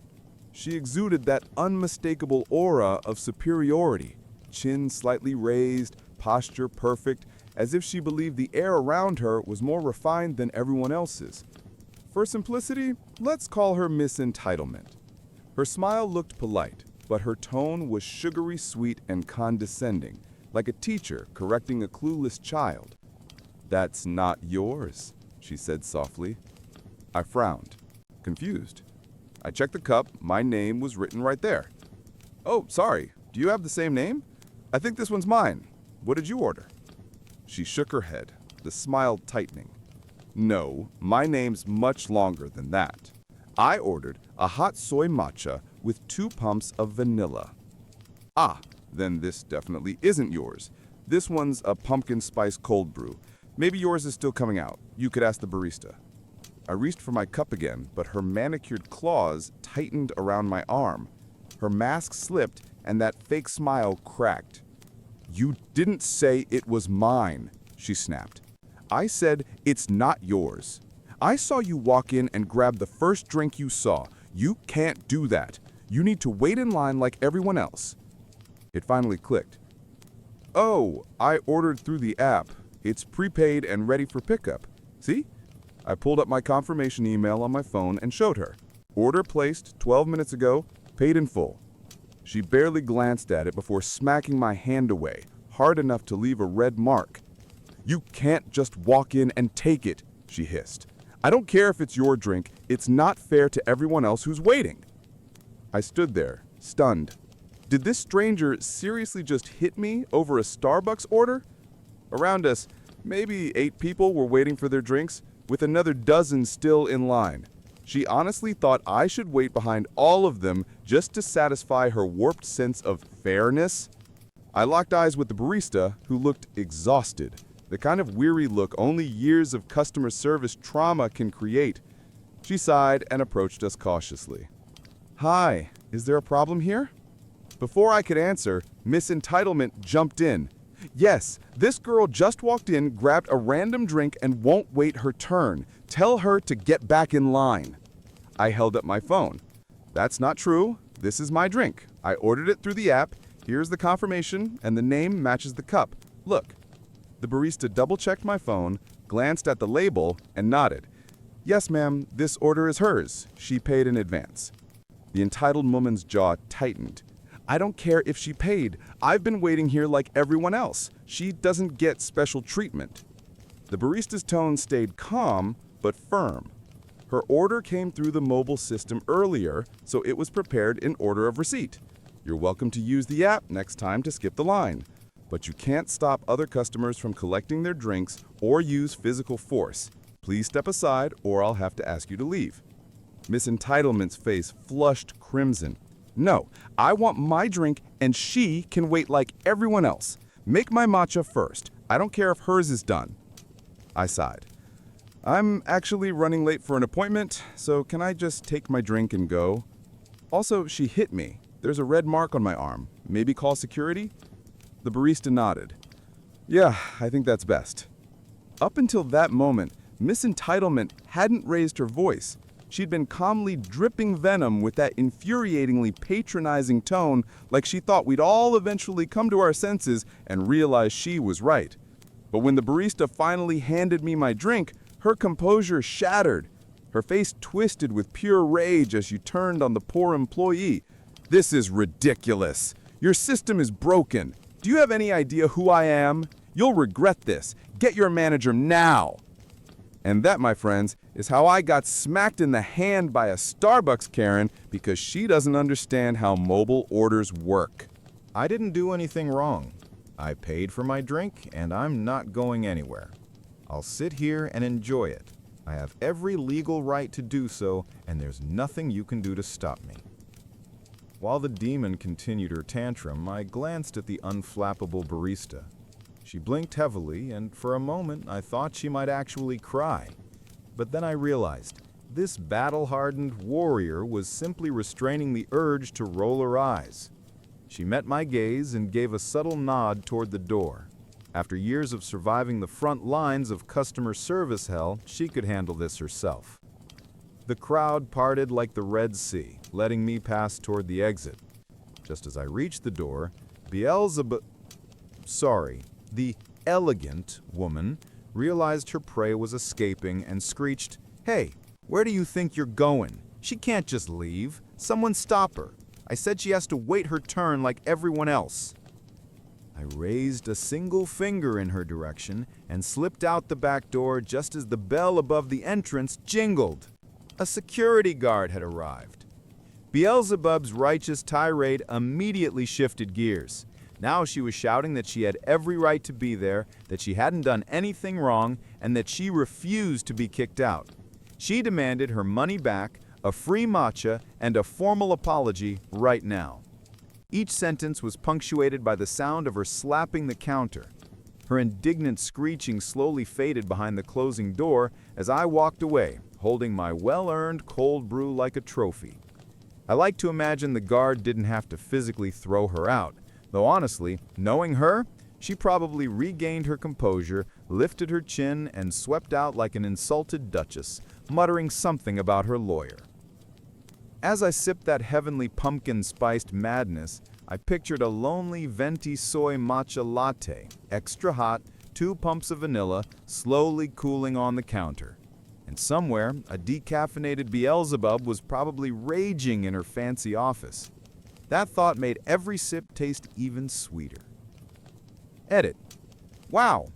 She exuded that unmistakable aura of superiority, chin slightly raised, posture perfect, as if she believed the air around her was more refined than everyone else's. For simplicity, let's call her Miss Entitlement. Her smile looked polite, but her tone was sugary sweet and condescending, like a teacher correcting a clueless child. "That's not yours," she said softly. I frowned, confused. I checked the cup. My name was written right there. "Oh, sorry. Do you have the same name? I think this one's mine. What did you order?" She shook her head, the smile tightening. "No, my name's much longer than that. I ordered a hot soy matcha with 2 pumps of vanilla." "Ah, then this definitely isn't yours. This one's a pumpkin spice cold brew. Maybe yours is still coming out. You could ask the barista." I reached for my cup again, but her manicured claws tightened around my arm. Her mask slipped, and that fake smile cracked. "You didn't say it was mine," she snapped. "I said it's not yours. I saw you walk in and grab the first drink you saw. You can't do that. You need to wait in line like everyone else." It finally clicked. "Oh, I ordered through the app. It's prepaid and ready for pickup. See?" I pulled up my confirmation email on my phone and showed her. "Order placed 12 minutes ago, paid in full." She barely glanced at it before smacking my hand away, hard enough to leave a red mark. "You can't just walk in and take it," she hissed. "I don't care if it's your drink. It's not fair to everyone else who's waiting." I stood there, stunned. Did this stranger seriously just hit me over a Starbucks order? Around us, maybe 8 people were waiting for their drinks, with another dozen still in line. She honestly thought I should wait behind all of them just to satisfy her warped sense of fairness? I locked eyes with the barista, who looked exhausted, the kind of weary look only years of customer service trauma can create. She sighed and approached us cautiously. "Hi, is there a problem here?" Before I could answer, Miss Entitlement jumped in. "Yes, this girl just walked in, grabbed a random drink, and won't wait her turn. Tell her to get back in line." I held up my phone. "That's not true. This is my drink. I ordered it through the app. Here's the confirmation, and the name matches the cup. Look." The barista double-checked my phone, glanced at the label, and nodded. "Yes, ma'am, this order is hers. She paid in advance." The entitled woman's jaw tightened. "I don't care if she paid. I've been waiting here like everyone else. She doesn't get special treatment." The barista's tone stayed calm, but firm. Her order came through the mobile system earlier, so it was prepared in order of receipt. You're welcome to use the app next time to skip the line. But you can't stop other customers from collecting their drinks or use physical force. Please step aside or I'll have to ask you to leave. Miss Entitlement's face flushed crimson. "No, I want my drink and she can wait like everyone else. Make my matcha first. I don't care if hers is done." I sighed. "I'm actually running late for an appointment, so can I just take my drink and go?" Also, she hit me. There's a red mark on my arm. Maybe call security? The barista nodded. Yeah, I think that's best. Up until that moment, Miss Entitlement hadn't raised her voice. She'd been calmly dripping venom with that infuriatingly patronizing tone, like she thought we'd all eventually come to our senses and realize she was right. But when the barista finally handed me my drink, her composure shattered. Her face twisted with pure rage as she turned on the poor employee. This is ridiculous. Your system is broken. Do you have any idea who I am? You'll regret this. Get your manager now. And that, my friends, is how I got smacked in the hand by a Starbucks Karen because she doesn't understand how mobile orders work. I didn't do anything wrong. I paid for my drink, and I'm not going anywhere. I'll sit here and enjoy it. I have every legal right to do so, and there's nothing you can do to stop me. While the demon continued her tantrum, I glanced at the unflappable barista. She blinked heavily, and for a moment I thought she might actually cry. But then I realized this battle-hardened warrior was simply restraining the urge to roll her eyes. She met my gaze and gave a subtle nod toward the door. After years of surviving the front lines of customer service hell, she could handle this herself. The crowd parted like the Red Sea, letting me pass toward the exit. Just as I reached the door, the elegant woman realized her prey was escaping and screeched, "Hey, where do you think you're going? She can't just leave. Someone stop her. I said she has to wait her turn like everyone else." I raised a single finger in her direction and slipped out the back door just as the bell above the entrance jingled. A security guard had arrived. Beelzebub's righteous tirade immediately shifted gears. Now she was shouting that she had every right to be there, that she hadn't done anything wrong, and that she refused to be kicked out. She demanded her money back, a free matcha, and a formal apology right now. Each sentence was punctuated by the sound of her slapping the counter. Her indignant screeching slowly faded behind the closing door as I walked away, holding my well-earned cold brew like a trophy. I like to imagine the guard didn't have to physically throw her out, though honestly, knowing her, she probably regained her composure, lifted her chin, and swept out like an insulted duchess, muttering something about her lawyer. As I sipped that heavenly pumpkin-spiced madness, I pictured a lonely venti soy matcha latte, extra hot, 2 pumps of vanilla, slowly cooling on the counter. And somewhere, a decaffeinated Beelzebub was probably raging in her fancy office. That thought made every sip taste even sweeter. Edit. Wow,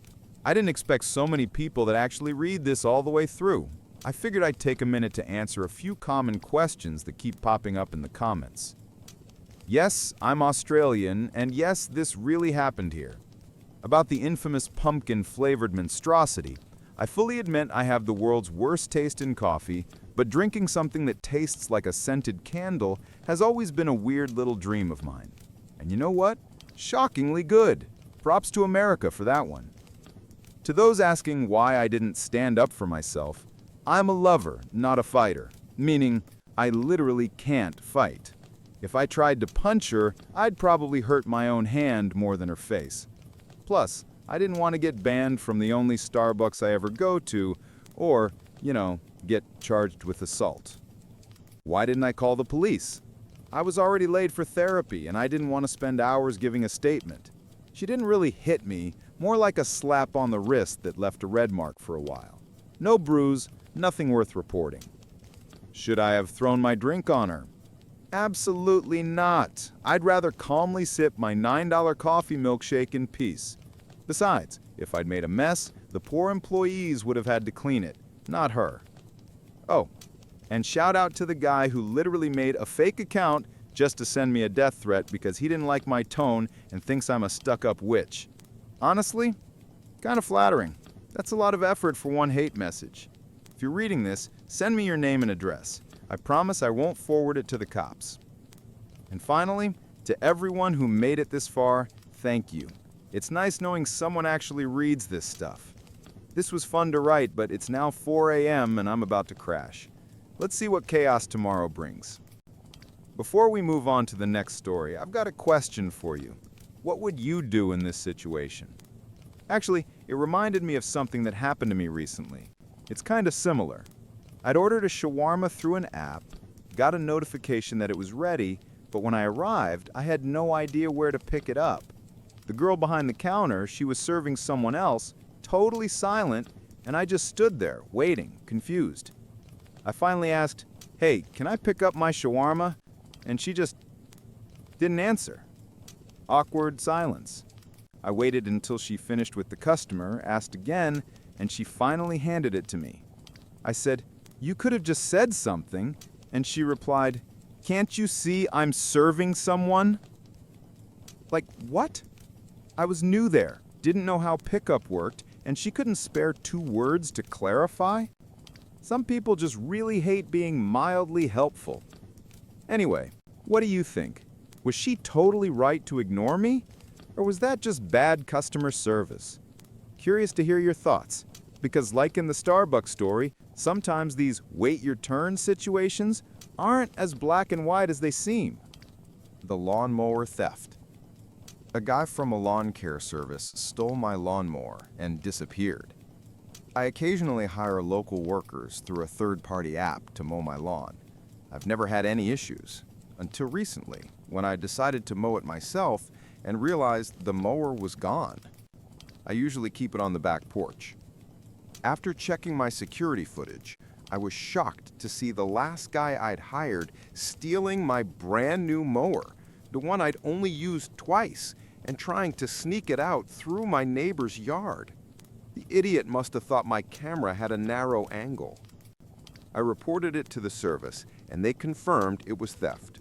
I didn't expect so many people that actually read this all the way through. I figured I'd take a minute to answer a few common questions that keep popping up in the comments. Yes, I'm Australian, and yes, this really happened here. About the infamous pumpkin-flavored monstrosity, I fully admit I have the world's worst taste in coffee, but drinking something that tastes like a scented candle has always been a weird little dream of mine. And you know what? Shockingly good. Props to America for that one. To those asking why I didn't stand up for myself, I'm a lover, not a fighter, meaning I literally can't fight. If I tried to punch her, I'd probably hurt my own hand more than her face. Plus, I didn't want to get banned from the only Starbucks I ever go to, or, get charged with assault. Why didn't I call the police? I was already late for therapy, and I didn't want to spend hours giving a statement. She didn't really hit me, more like a slap on the wrist that left a red mark for a while. No bruise, nothing worth reporting. Should I have thrown my drink on her? Absolutely not. I'd rather calmly sip my $9 coffee milkshake in peace. Besides, if I'd made a mess, the poor employees would have had to clean it, not her. Oh, and shout out to the guy who literally made a fake account just to send me a death threat because he didn't like my tone and thinks I'm a stuck-up witch. Honestly, kind of flattering. That's a lot of effort for one hate message. If you're reading this, send me your name and address. I promise I won't forward it to the cops. And finally, to everyone who made it this far, thank you. It's nice knowing someone actually reads this stuff. This was fun to write, but it's now 4 a.m. and I'm about to crash. Let's see what chaos tomorrow brings. Before we move on to the next story, I've got a question for you. What would you do in this situation? Actually, it reminded me of something that happened to me recently. It's kind of similar. I'd ordered a shawarma through an app, got a notification that it was ready, but when I arrived, I had no idea where to pick it up. The girl behind the counter, she was serving someone else, totally silent, and I just stood there, waiting, confused. I finally asked, "Hey, can I pick up my shawarma?" And she just didn't answer. Awkward silence. I waited until she finished with the customer, asked again, and she finally handed it to me. I said, "You could have just said something," and she replied, "Can't you see I'm serving someone?" Like, what? I was new there, didn't know how pickup worked, and she couldn't spare 2 words to clarify? Some people just really hate being mildly helpful. Anyway, what do you think? Was she totally right to ignore me? Or was that just bad customer service? Curious to hear your thoughts, because like in the Starbucks story, sometimes these wait your turn situations aren't as black and white as they seem. The lawnmower theft. A guy from a lawn care service stole my lawnmower and disappeared. I occasionally hire local workers through a third-party app to mow my lawn. I've never had any issues, until recently, when I decided to mow it myself and realized the mower was gone. I usually keep it on the back porch. After checking my security footage, I was shocked to see the last guy I'd hired stealing my brand new mower, the one I'd only used twice, and trying to sneak it out through my neighbor's yard. The idiot must have thought my camera had a narrow angle. I reported it to the service, and they confirmed it was theft.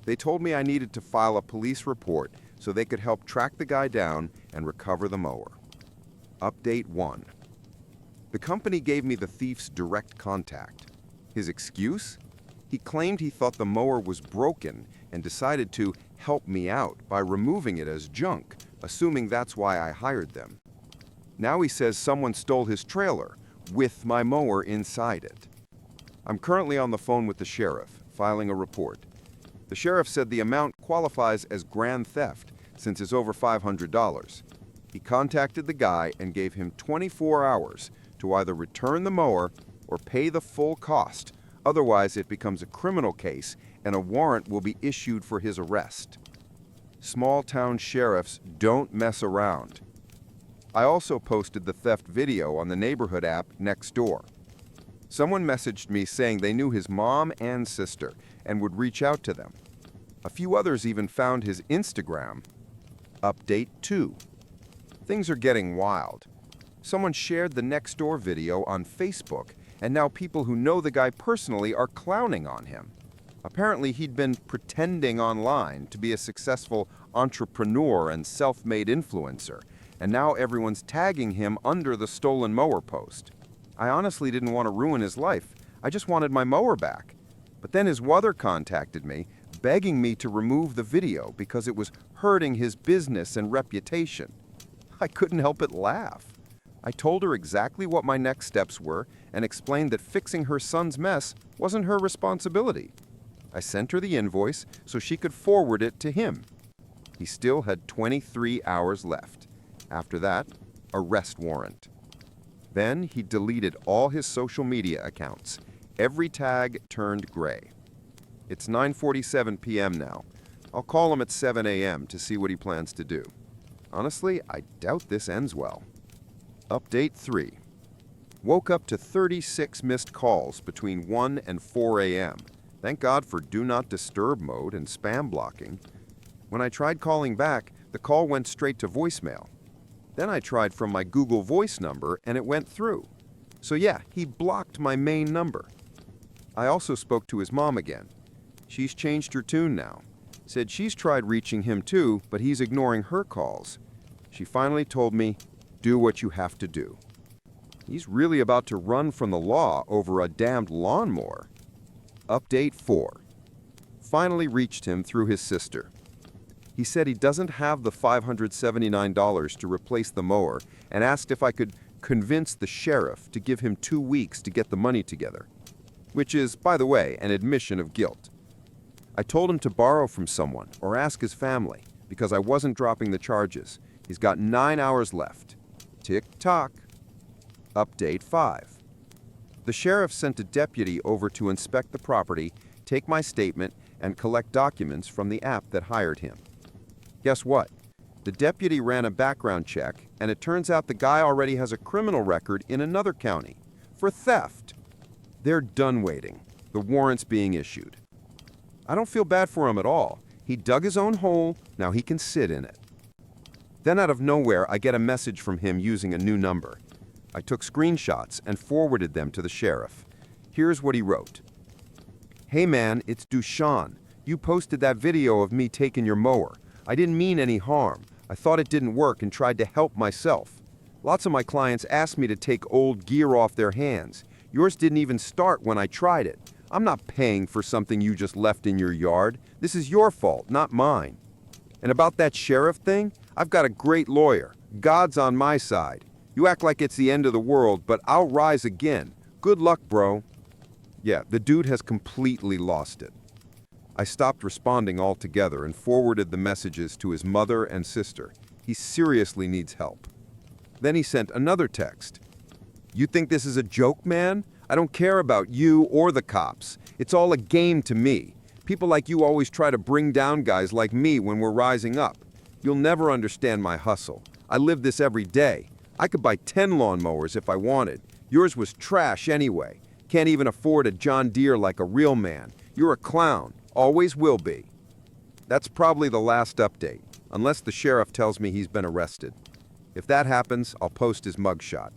They told me I needed to file a police report so they could help track the guy down and recover the mower. Update 1. The company gave me the thief's direct contact. His excuse? He claimed he thought the mower was broken and decided to help me out by removing it as junk, assuming that's why I hired them. Now he says someone stole his trailer with my mower inside it. I'm currently on the phone with the sheriff, filing a report. The sheriff said the amount qualifies as grand theft since it's over $500. He contacted the guy and gave him 24 hours to either return the mower or pay the full cost. Otherwise, it becomes a criminal case and a warrant will be issued for his arrest. Small-town sheriffs don't mess around. I also posted the theft video on the neighborhood app next door. Someone messaged me saying they knew his mom and sister and would reach out to them. A few others even found his Instagram. Update 2. Things are getting wild. Someone shared the next door video on Facebook, and now people who know the guy personally are clowning on him. Apparently, he'd been pretending online to be a successful entrepreneur and self-made influencer, and now everyone's tagging him under the stolen mower post. I honestly didn't want to ruin his life. I just wanted my mower back. But then his mother contacted me, begging me to remove the video because it was hurting his business and reputation. I couldn't help but laugh. I told her exactly what my next steps were and explained that fixing her son's mess wasn't her responsibility. I sent her the invoice so she could forward it to him. He still had 23 hours left. After that, arrest warrant. Then he deleted all his social media accounts. Every tag turned gray. It's 9:47 p.m. now. I'll call him at 7 a.m. to see what he plans to do. Honestly, I doubt this ends well. Update 3. Woke up to 36 missed calls between 1 and 4 a.m. Thank God for Do Not Disturb mode and spam blocking. When I tried calling back, the call went straight to voicemail. Then I tried from my Google Voice number and it went through. So yeah, he blocked my main number. I also spoke to his mom again. She's changed her tune now. Said she's tried reaching him too, but he's ignoring her calls. She finally told me, do what you have to do. He's really about to run from the law over a damned lawnmower. Update 4. Finally reached him through his sister. He said he doesn't have the $579 to replace the mower and asked if I could convince the sheriff to give him 2 weeks to get the money together. Which is, by the way, an admission of guilt. I told him to borrow from someone or ask his family because I wasn't dropping the charges. He's got 9 hours left. Tick-tock. Update 5. The sheriff sent a deputy over to inspect the property, take my statement, and collect documents from the app that hired him. Guess what? The deputy ran a background check, and it turns out the guy already has a criminal record in another county for theft. They're done waiting. The warrant's being issued. I don't feel bad for him at all. He dug his own hole, now he can sit in it. Then out of nowhere, I get a message from him using a new number. I took screenshots and forwarded them to the sheriff. Here's what he wrote. Hey man, it's Dushan. You posted that video of me taking your mower. I didn't mean any harm. I thought it didn't work and tried to help myself. Lots of my clients asked me to take old gear off their hands. Yours didn't even start when I tried it. I'm not paying for something you just left in your yard. This is your fault, not mine. And about that sheriff thing, I've got a great lawyer. God's on my side. You act like it's the end of the world, but I'll rise again. Good luck, bro. Yeah, the dude has completely lost it. I stopped responding altogether and forwarded the messages to his mother and sister. He seriously needs help. Then he sent another text. You think this is a joke, man? I don't care about you or the cops. It's all a game to me. People like you always try to bring down guys like me when we're rising up. You'll never understand my hustle. I live this every day. I could buy 10 lawnmowers if I wanted. Yours was trash anyway. Can't even afford a John Deere like a real man. You're a clown. Always will be. That's probably the last update, unless the sheriff tells me he's been arrested. If that happens, I'll post his mugshot.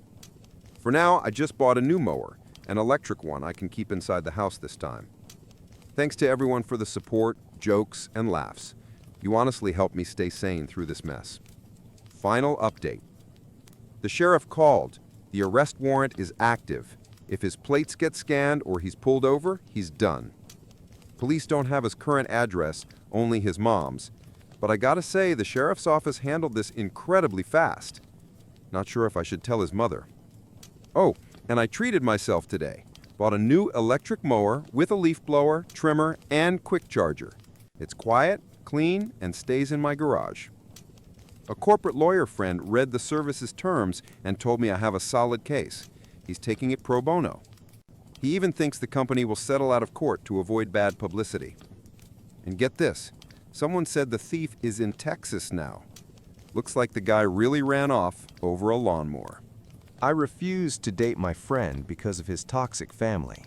For now, I just bought a new mower, an electric one I can keep inside the house this time. Thanks to everyone for the support, jokes, and laughs. You honestly helped me stay sane through this mess. Final update. The sheriff called. The arrest warrant is active. If his plates get scanned or he's pulled over, he's done. Police don't have his current address, only his mom's. But I gotta say, the sheriff's office handled this incredibly fast. Not sure if I should tell his mother. Oh, and I treated myself today. Bought a new electric mower with a leaf blower, trimmer, and quick charger. It's quiet, clean, and stays in my garage. A corporate lawyer friend read the service's terms and told me I have a solid case. He's taking it pro bono. He even thinks the company will settle out of court to avoid bad publicity. And get this, someone said the thief is in Texas now. Looks like the guy really ran off over a lawnmower. I refused to date my friend because of his toxic family.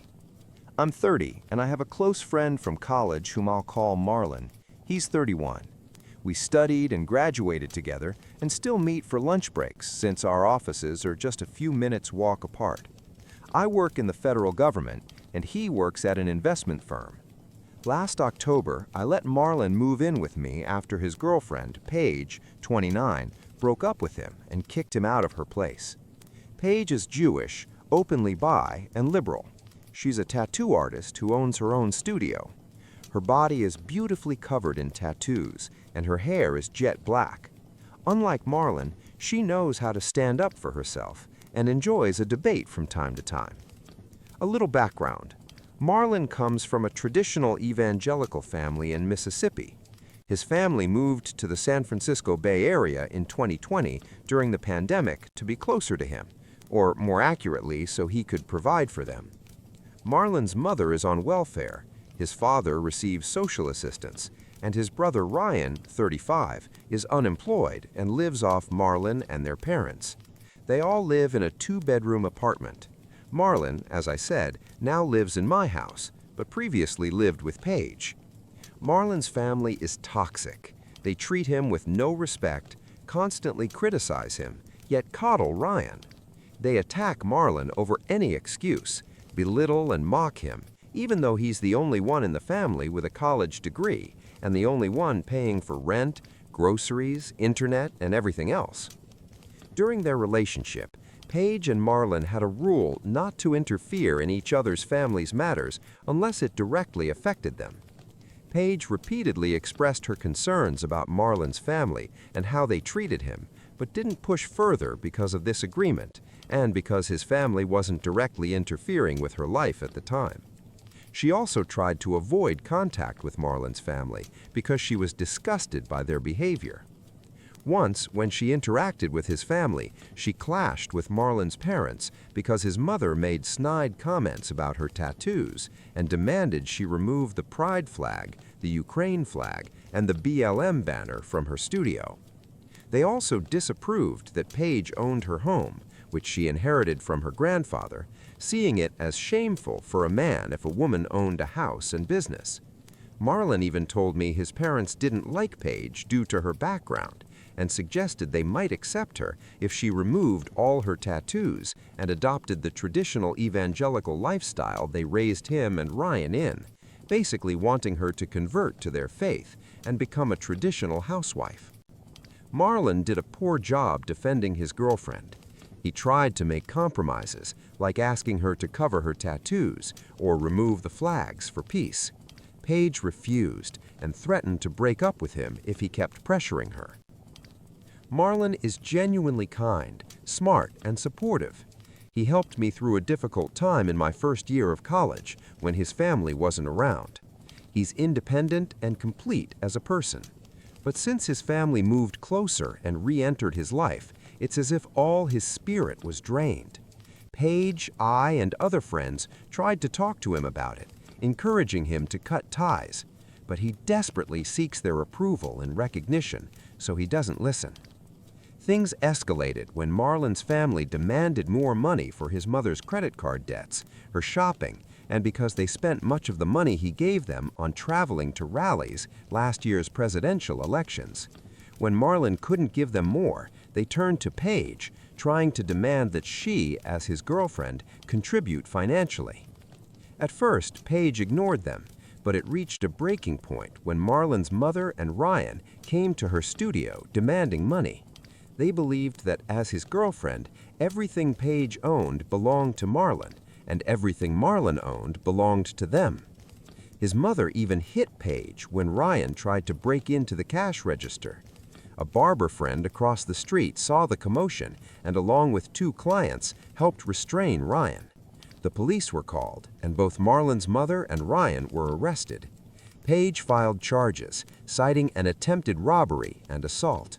I'm 30, and I have a close friend from college whom I'll call Marlon. He's 31. We studied and graduated together and still meet for lunch breaks since our offices are just a few minutes walk apart. I work in the federal government, and he works at an investment firm. Last October, I let Marlon move in with me after his girlfriend, Paige, 29, broke up with him and kicked him out of her place. Paige is Jewish, openly bi, and liberal. She's a tattoo artist who owns her own studio. Her body is beautifully covered in tattoos, and her hair is jet black. Unlike Marlon, she knows how to stand up for herself and enjoys a debate from time to time. A little background. Marlon comes from a traditional evangelical family in Mississippi. His family moved to the San Francisco Bay Area in 2020 during the pandemic to be closer to him, or more accurately, so he could provide for them. Marlon's mother is on welfare, his father receives social assistance, and his brother Ryan, 35, is unemployed and lives off Marlon and their parents. They all live in a 2-bedroom apartment. Marlon, as I said, now lives in my house, but previously lived with Paige. Marlon's family is toxic. They treat him with no respect, constantly criticize him, yet coddle Ryan. They attack Marlon over any excuse, belittle and mock him, even though he's the only one in the family with a college degree and the only one paying for rent, groceries, internet, and everything else. During their relationship, Paige and Marlon had a rule not to interfere in each other's family's matters unless it directly affected them. Paige repeatedly expressed her concerns about Marlon's family and how they treated him, but didn't push further because of this agreement and because his family wasn't directly interfering with her life at the time. She also tried to avoid contact with Marlon's family because she was disgusted by their behavior. Once, when she interacted with his family, she clashed with Marlon's parents because his mother made snide comments about her tattoos and demanded she remove the pride flag, the Ukraine flag, and the BLM banner from her studio. They also disapproved that Paige owned her home, which she inherited from her grandfather, seeing it as shameful for a man if a woman owned a house and business. Marlon even told me his parents didn't like Paige due to her background and suggested they might accept her if she removed all her tattoos and adopted the traditional evangelical lifestyle they raised him and Ryan in, basically wanting her to convert to their faith and become a traditional housewife. Marlon did a poor job defending his girlfriend. He tried to make compromises, like asking her to cover her tattoos or remove the flags for peace. Paige refused and threatened to break up with him if he kept pressuring her. Marlon is genuinely kind, smart, and supportive. He helped me through a difficult time in my first year of college when his family wasn't around. He's independent and complete as a person. But since his family moved closer and re-entered his life, it's as if all his spirit was drained. Paige, I, and other friends tried to talk to him about it, encouraging him to cut ties, but he desperately seeks their approval and recognition, so he doesn't listen. Things escalated when Marlon's family demanded more money for his mother's credit card debts, her shopping, and because they spent much of the money he gave them on traveling to rallies last year's presidential elections. When Marlon couldn't give them more, they turned to Paige, trying to demand that she, as his girlfriend, contribute financially. At first, Paige ignored them, but it reached a breaking point when Marlon's mother and Ryan came to her studio demanding money. They believed that as his girlfriend, everything Paige owned belonged to Marlon, and everything Marlon owned belonged to them. His mother even hit Paige when Ryan tried to break into the cash register. A barber friend across the street saw the commotion and, along with 2 clients, helped restrain Ryan. The police were called, and both Marlon's mother and Ryan were arrested. Paige filed charges, citing an attempted robbery and assault.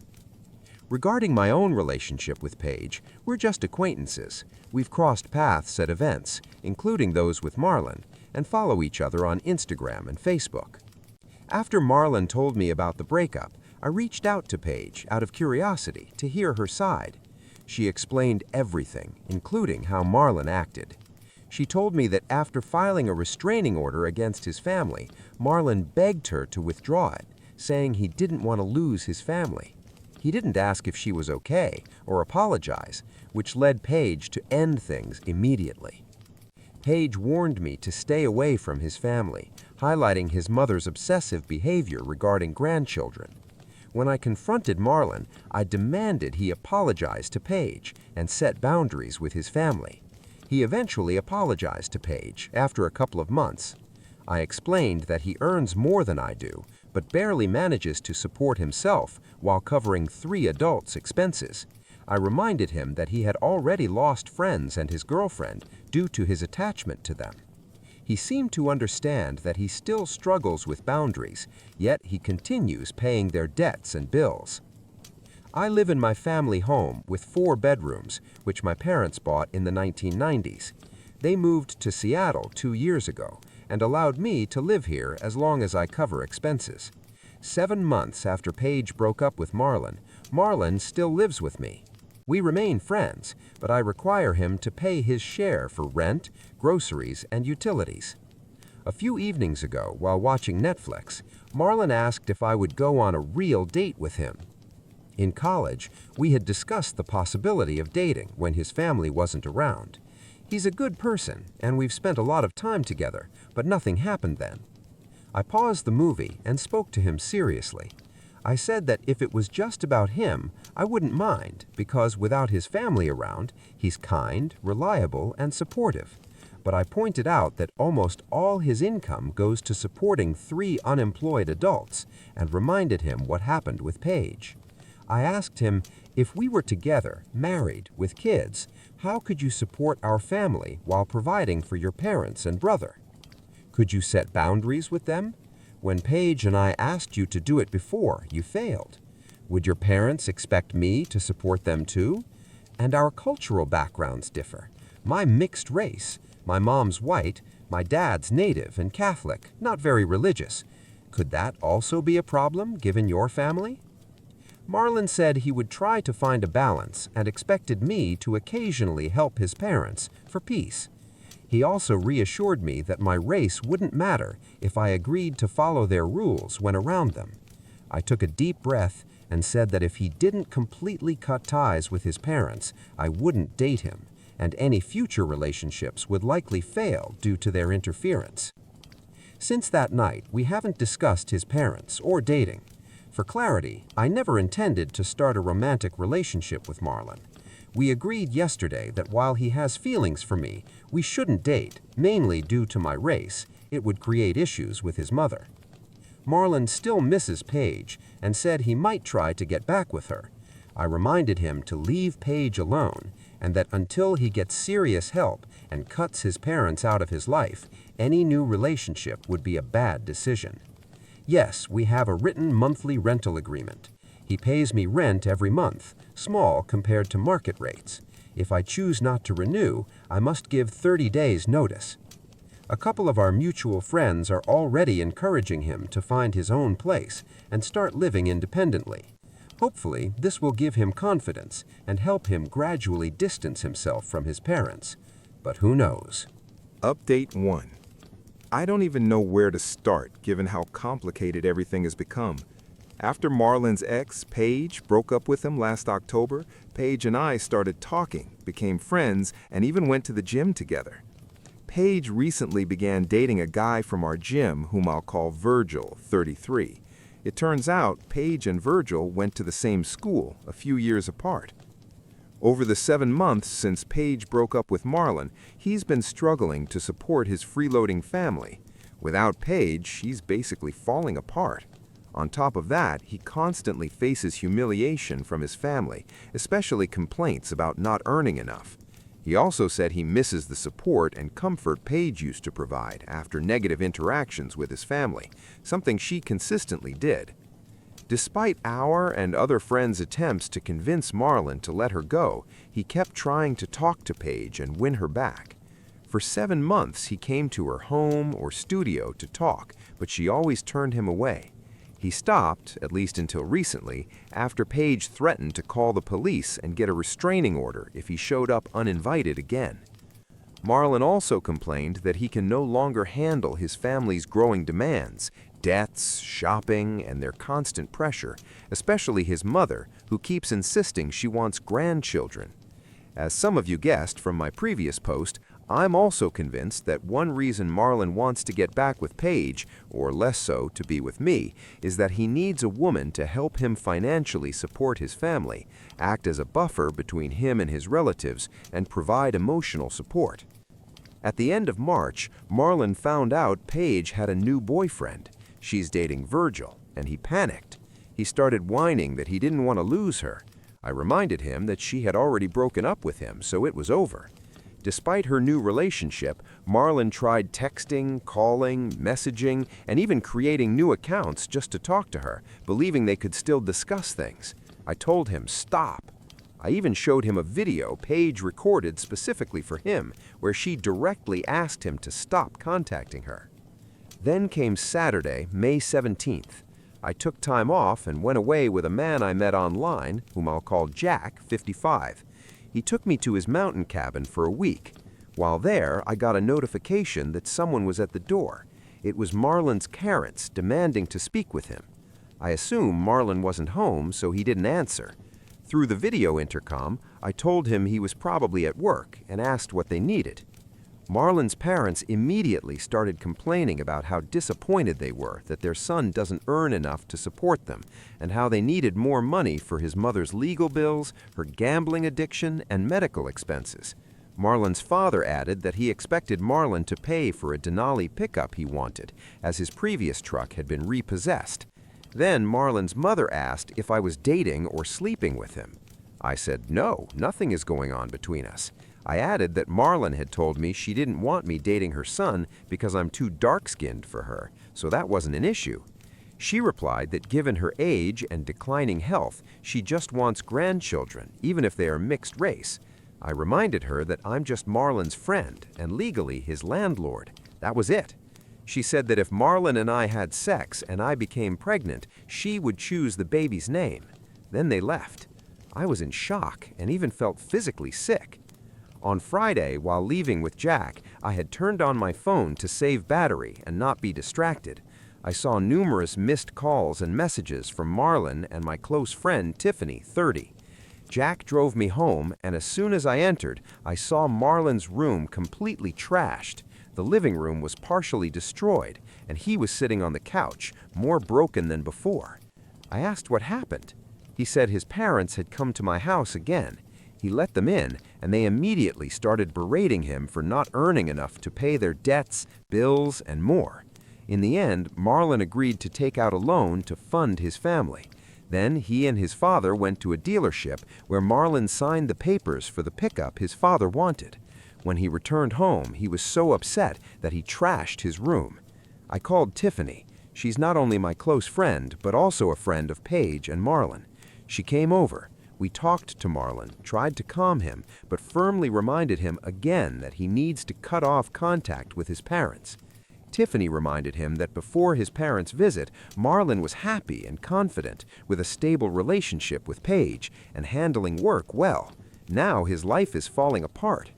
Regarding my own relationship with Paige, we're just acquaintances. We've crossed paths at events, including those with Marlon, and follow each other on Instagram and Facebook. After Marlon told me about the breakup, I reached out to Paige out of curiosity to hear her side. She explained everything, including how Marlon acted. She told me that after filing a restraining order against his family, Marlon begged her to withdraw it, saying he didn't want to lose his family. He didn't ask if she was okay or apologize, which led Paige to end things immediately. Paige warned me to stay away from his family, highlighting his mother's obsessive behavior regarding grandchildren. When I confronted Marlon, I demanded he apologize to Paige and set boundaries with his family. He eventually apologized to Paige after a couple of months. I explained that he earns more than I do, but barely manages to support himself while covering 3 adults' expenses. I reminded him that he had already lost friends and his girlfriend due to his attachment to them. He seemed to understand that he still struggles with boundaries, yet he continues paying their debts and bills. I live in my family home with 4 bedrooms, which my parents bought in the 1990s. They moved to Seattle 2 years ago and allowed me to live here as long as I cover expenses. 7 months after Paige broke up with Marlon, Marlon still lives with me. We remain friends, but I require him to pay his share for rent, groceries, and utilities. A few evenings ago, while watching Netflix, Marlon asked if I would go on a real date with him. In college, we had discussed the possibility of dating when his family wasn't around. He's a good person, and we've spent a lot of time together, but nothing happened then. I paused the movie and spoke to him seriously. I said that if it was just about him, I wouldn't mind, because without his family around, he's kind, reliable, and supportive. But I pointed out that almost all his income goes to supporting 3 unemployed adults, and reminded him what happened with Paige. I asked him, if we were together, married, with kids, how could you support our family while providing for your parents and brother? Could you set boundaries with them? When Paige and I asked you to do it before, you failed. Would your parents expect me to support them too? And our cultural backgrounds differ. My mixed race. My mom's white, my dad's native and Catholic, not very religious. Could that also be a problem given your family? Marlon said he would try to find a balance and expected me to occasionally help his parents for peace. He also reassured me that my race wouldn't matter if I agreed to follow their rules when around them. I took a deep breath and said that if he didn't completely cut ties with his parents, I wouldn't date him, and any future relationships would likely fail due to their interference. Since that night, we haven't discussed his parents or dating. For clarity, I never intended to start a romantic relationship with Marlon. We agreed yesterday that while he has feelings for me, we shouldn't date, mainly due to my race. It would create issues with his mother. Marlon still misses Paige and said he might try to get back with her. I reminded him to leave Paige alone and that until he gets serious help and cuts his parents out of his life, any new relationship would be a bad decision. Yes, we have a written monthly rental agreement. He pays me rent every month, small compared to market rates. If I choose not to renew, I must give 30 days notice. A couple of our mutual friends are already encouraging him to find his own place and start living independently. Hopefully, this will give him confidence and help him gradually distance himself from his parents. But who knows? Update 1. I don't even know where to start given how complicated everything has become. After Marlon's ex, Paige, broke up with him last October, Paige and I started talking, became friends, and even went to the gym together. Paige recently began dating a guy from our gym whom I'll call Virgil, 33. It turns out Paige and Virgil went to the same school, a few years apart. Over the 7 months since Paige broke up with Marlon, he's been struggling to support his freeloading family. Without Paige, he's basically falling apart. On top of that, he constantly faces humiliation from his family, especially complaints about not earning enough. He also said he misses the support and comfort Paige used to provide after negative interactions with his family, something she consistently did. Despite our and other friends' attempts to convince Marlon to let her go, he kept trying to talk to Paige and win her back. For 7 months, he came to her home or studio to talk, but she always turned him away. He stopped, at least until recently, after Paige threatened to call the police and get a restraining order if he showed up uninvited again. Marlon also complained that he can no longer handle his family's growing demands, debts, shopping, and their constant pressure, especially his mother, who keeps insisting she wants grandchildren. As some of you guessed from my previous post, I'm also convinced that one reason Marlon wants to get back with Paige, or less so to be with me, is that he needs a woman to help him financially support his family, act as a buffer between him and his relatives, and provide emotional support. At the end of March, Marlon found out Paige had a new boyfriend. She's dating Virgil, and he panicked. He started whining that he didn't want to lose her. I reminded him that she had already broken up with him, so it was over. Despite her new relationship, Marlon tried texting, calling, messaging, and even creating new accounts just to talk to her, believing they could still discuss things. I told him, stop. I even showed him a video Paige recorded specifically for him, where she directly asked him to stop contacting her. Then came Saturday, May 17th. I took time off and went away with a man I met online, whom I'll call Jack, 55. He took me to his mountain cabin for a week. While there, I got a notification that someone was at the door. It was Marlon's parents demanding to speak with him. I assumed Marlon wasn't home, so he didn't answer. Through the video intercom, I told him he was probably at work and asked what they needed. Marlon's parents immediately started complaining about how disappointed they were that their son doesn't earn enough to support them, and how they needed more money for his mother's legal bills, her gambling addiction, and medical expenses. Marlon's father added that he expected Marlon to pay for a Denali pickup he wanted, as his previous truck had been repossessed. Then Marlon's mother asked if I was dating or sleeping with him. I said, no, nothing is going on between us. I added that Marlon had told me she didn't want me dating her son because I'm too dark-skinned for her, so that wasn't an issue. She replied that given her age and declining health, she just wants grandchildren, even if they are mixed race. I reminded her that I'm just Marlon's friend and legally his landlord. That was it. She said that if Marlon and I had sex and I became pregnant, she would choose the baby's name. Then they left. I was in shock and even felt physically sick. On Friday, while leaving with Jack, I had turned on my phone to save battery and not be distracted. I saw numerous missed calls and messages from Marlon and my close friend Tiffany, 30. Jack drove me home, and as soon as I entered, I saw Marlon's room completely trashed. The living room was partially destroyed, and he was sitting on the couch, more broken than before. I asked what happened. He said his parents had come to my house again. He let them in, and they immediately started berating him for not earning enough to pay their debts, bills, and more. In the end, Marlon agreed to take out a loan to fund his family. Then he and his father went to a dealership where Marlon signed the papers for the pickup his father wanted. When he returned home, he was so upset that he trashed his room. I called Tiffany. She's not only my close friend, but also a friend of Paige and Marlon. She came over. We talked to Marlon, tried to calm him, but firmly reminded him again that he needs to cut off contact with his parents. Tiffany reminded him that before his parents' visit, Marlon was happy and confident, with a stable relationship with Paige and handling work well. Now his life is falling apart.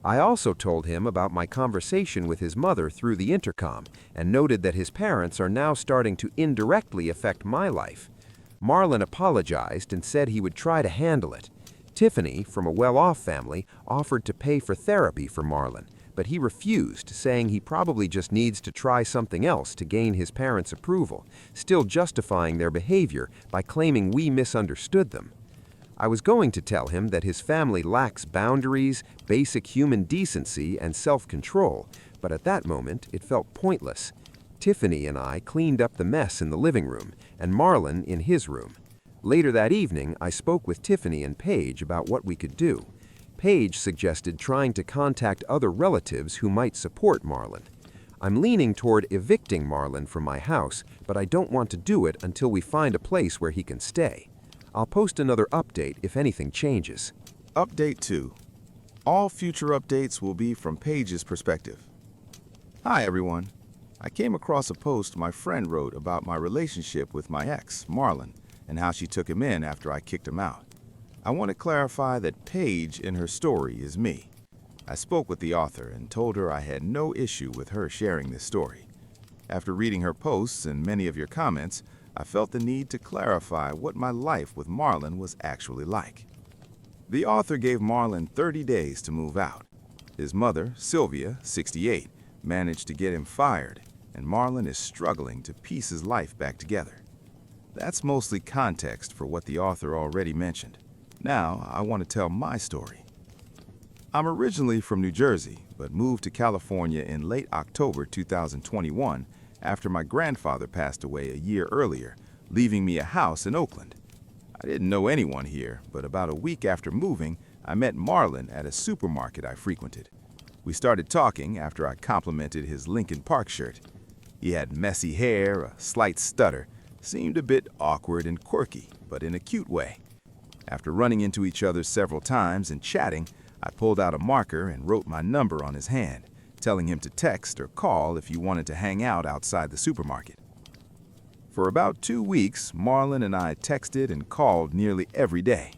I also told him about my conversation with his mother through the intercom and noted that his parents are now starting to indirectly affect my life. Marlon apologized and said he would try to handle it. Tiffany, from a well-off family, offered to pay for therapy for Marlon, but he refused, saying he probably just needs to try something else to gain his parents' approval, still justifying their behavior by claiming we misunderstood them. I was going to tell him that his family lacks boundaries, basic human decency, and self-control, but at that moment it felt pointless. Tiffany and I cleaned up the mess in the living room, and Marlon in his room. Later that evening, I spoke with Tiffany and Paige about what we could do. Paige suggested trying to contact other relatives who might support Marlon. I'm leaning toward evicting Marlon from my house, but I don't want to do it until we find a place where he can stay. I'll post another update if anything changes. Update 2. All future updates will be from Paige's perspective. Hi, everyone. I came across a post my friend wrote about my relationship with my ex, Marlon, and how she took him in after I kicked him out. I want to clarify that Paige in her story is me. I spoke with the author and told her I had no issue with her sharing this story. After reading her posts and many of your comments, I felt the need to clarify what my life with Marlon was actually like. The author gave Marlon 30 days to move out. His mother, Sylvia, 68, managed to get him fired, and Marlon is struggling to piece his life back together. That's mostly context for what the author already mentioned. Now, I want to tell my story. I'm originally from New Jersey, but moved to California in late October 2021 after my grandfather passed away a year earlier, leaving me a house in Oakland. I didn't know anyone here, but about a week after moving, I met Marlon at a supermarket I frequented. We started talking after I complimented his Lincoln Park shirt. He had messy hair, a slight stutter, seemed a bit awkward and quirky, but in a cute way. After running into each other several times and chatting, I pulled out a marker and wrote my number on his hand, telling him to text or call if you wanted to hang out outside the supermarket. For about 2 weeks, Marlon and I texted and called nearly every day.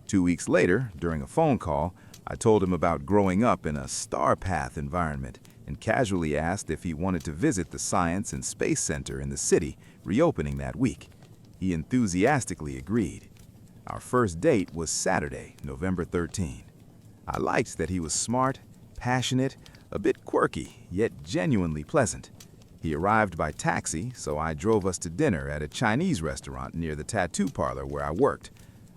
2 weeks later, during a phone call, I told him about growing up in a Star Path environment and casually asked if he wanted to visit the Science and Space Center in the city, reopening that week. He enthusiastically agreed. Our first date was Saturday, November 13. I liked that he was smart, passionate, a bit quirky, yet genuinely pleasant. He arrived by taxi, so I drove us to dinner at a Chinese restaurant near the tattoo parlor where I worked.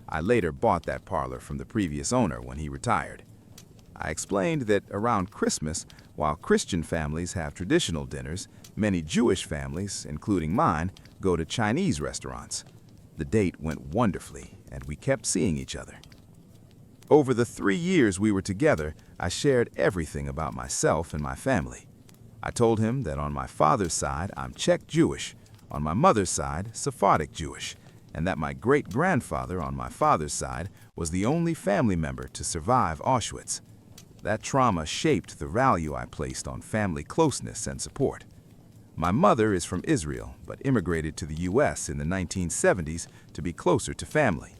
I later bought that parlor from the previous owner when he retired. I explained that around Christmas, while Christian families have traditional dinners, many Jewish families, including mine, go to Chinese restaurants. The date went wonderfully, and we kept seeing each other. Over the 3 years we were together, I shared everything about myself and my family. I told him that on my father's side, I'm Czech Jewish, on my mother's side, Sephardic Jewish, and that my great-grandfather on my father's side was the only family member to survive Auschwitz. That trauma shaped the value I placed on family closeness and support. My mother is from Israel, but immigrated to the U.S. in the 1970s to be closer to family.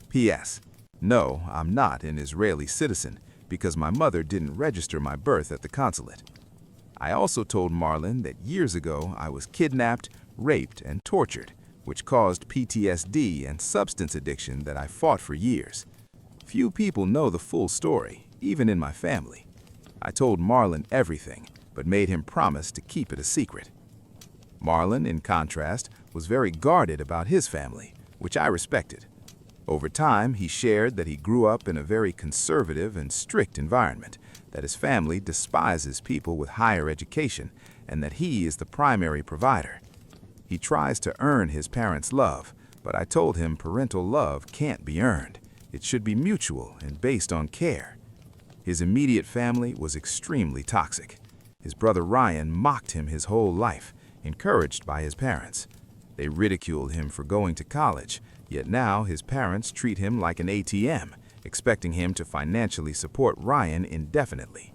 P.S. No, I'm not an Israeli citizen because my mother didn't register my birth at the consulate. I also told Marlon that years ago I was kidnapped, raped, and tortured, which caused PTSD and substance addiction that I fought for years. Few people know the full story, even in my family. I told Marlon everything, but made him promise to keep it a secret. Marlon, in contrast, was very guarded about his family, which I respected. Over time, he shared that he grew up in a very conservative and strict environment, that his family despises people with higher education, and that he is the primary provider. He tries to earn his parents' love, but I told him parental love can't be earned. It should be mutual and based on care. His immediate family was extremely toxic. His brother Ryan mocked him his whole life, encouraged by his parents. They ridiculed him for going to college, yet now his parents treat him like an ATM, expecting him to financially support Ryan indefinitely.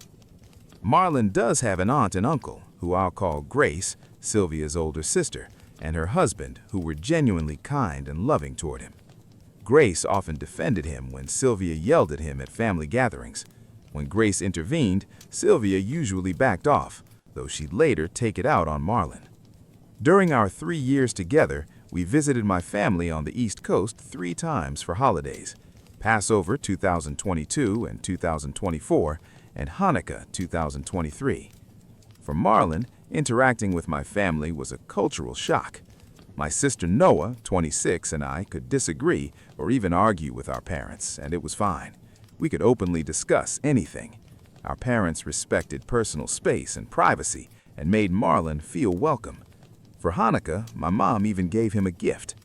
Marlon does have an aunt and uncle, who I'll call Grace, Sylvia's older sister, and her husband, who were genuinely kind and loving toward him. Grace often defended him when Sylvia yelled at him at family gatherings. When Grace intervened, Sylvia usually backed off, though she'd later take it out on Marlon. During our 3 years together, we visited my family on the East Coast 3 times for holidays: Passover 2022 and 2024, and Hanukkah 2023. For Marlon, interacting with my family was a cultural shock. My sister Noah, 26, and I could disagree or even argue with our parents, and it was fine. We could openly discuss anything. Our parents respected personal space and privacy and made Marlon feel welcome. For Hanukkah, my mom even gave him a gift.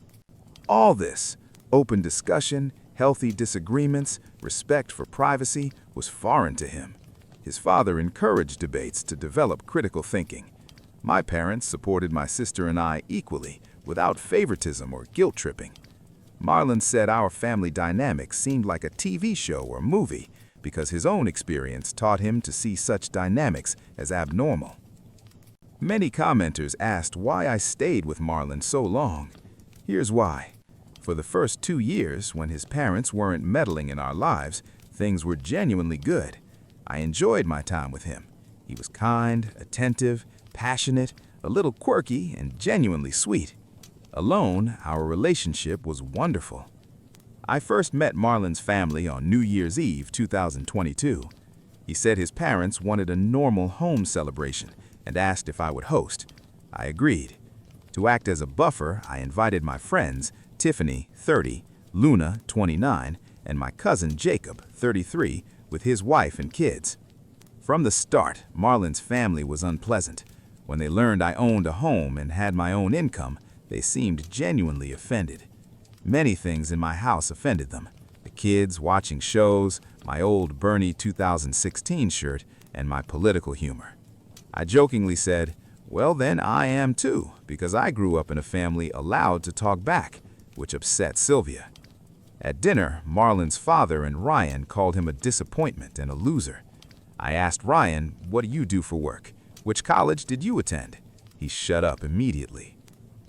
All this, open discussion, healthy disagreements, respect for privacy, was foreign to him. His father encouraged debates to develop critical thinking. My parents supported my sister and I equally, without favoritism or guilt-tripping. Marlon said our family dynamic seemed like a TV show or movie because his own experience taught him to see such dynamics as abnormal. Many commenters asked why I stayed with Marlon so long. Here's why. For the first 2 years, when his parents weren't meddling in our lives, things were genuinely good. I enjoyed my time with him. He was kind, attentive, passionate, a little quirky, and genuinely sweet. Alone, our relationship was wonderful. I first met Marlon's family on New Year's Eve 2022. He said his parents wanted a normal home celebration and asked if I would host. I agreed. To act as a buffer, I invited my friends, Tiffany, 30, Luna, 29, and my cousin Jacob, 33, with his wife and kids. From the start, Marlon's family was unpleasant. When they learned I owned a home and had my own income, they seemed genuinely offended. Many things in my house offended them: the kids watching shows, my old Bernie 2016 shirt, and my political humor. I jokingly said, "Well then, I am too, because I grew up in a family allowed to talk back," which upset Sylvia. At dinner, Marlon's father and Ryan called him a disappointment and a loser. I asked Ryan, "What do you do for work? Which college did you attend?" He shut up immediately.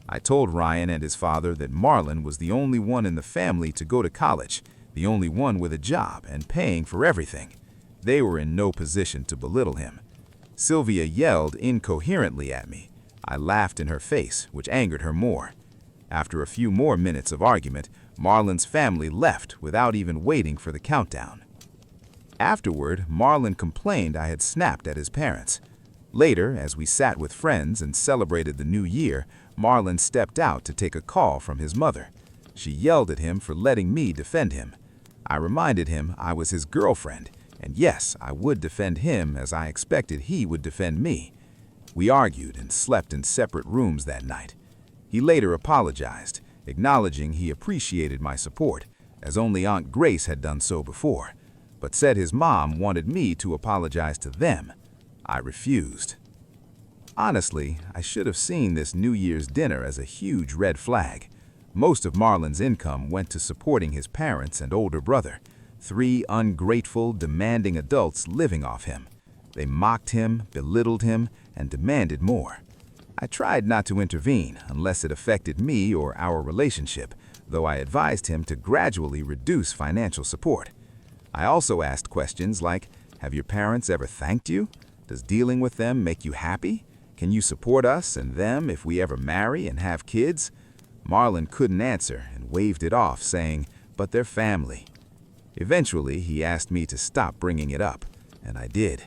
I told Ryan and his father that Marlon was the only one in the family to go to college, the only one with a job and paying for everything. They were in no position to belittle him. Sylvia yelled incoherently at me. I laughed in her face, which angered her more. After a few more minutes of argument, Marlon's family left without even waiting for the countdown. Afterward, Marlon complained I had snapped at his parents. Later, as we sat with friends and celebrated the new year, Marlon stepped out to take a call from his mother. She yelled at him for letting me defend him. I reminded him I was his girlfriend, and yes, I would defend him as I expected he would defend me. We argued and slept in separate rooms that night. He later apologized, acknowledging he appreciated my support, as only Aunt Grace had done so before, but said his mom wanted me to apologize to them. I refused. Honestly, I should have seen this New Year's dinner as a huge red flag. Most of Marlon's income went to supporting his parents and older brother, 3 ungrateful, demanding adults living off him. They mocked him, belittled him, and demanded more. I tried not to intervene unless it affected me or our relationship, though I advised him to gradually reduce financial support. I also asked questions like, have your parents ever thanked you? Does dealing with them make you happy? Can you support us and them if we ever marry and have kids? Marlon couldn't answer and waved it off, saying, but they're family. Eventually, he asked me to stop bringing it up, and I did.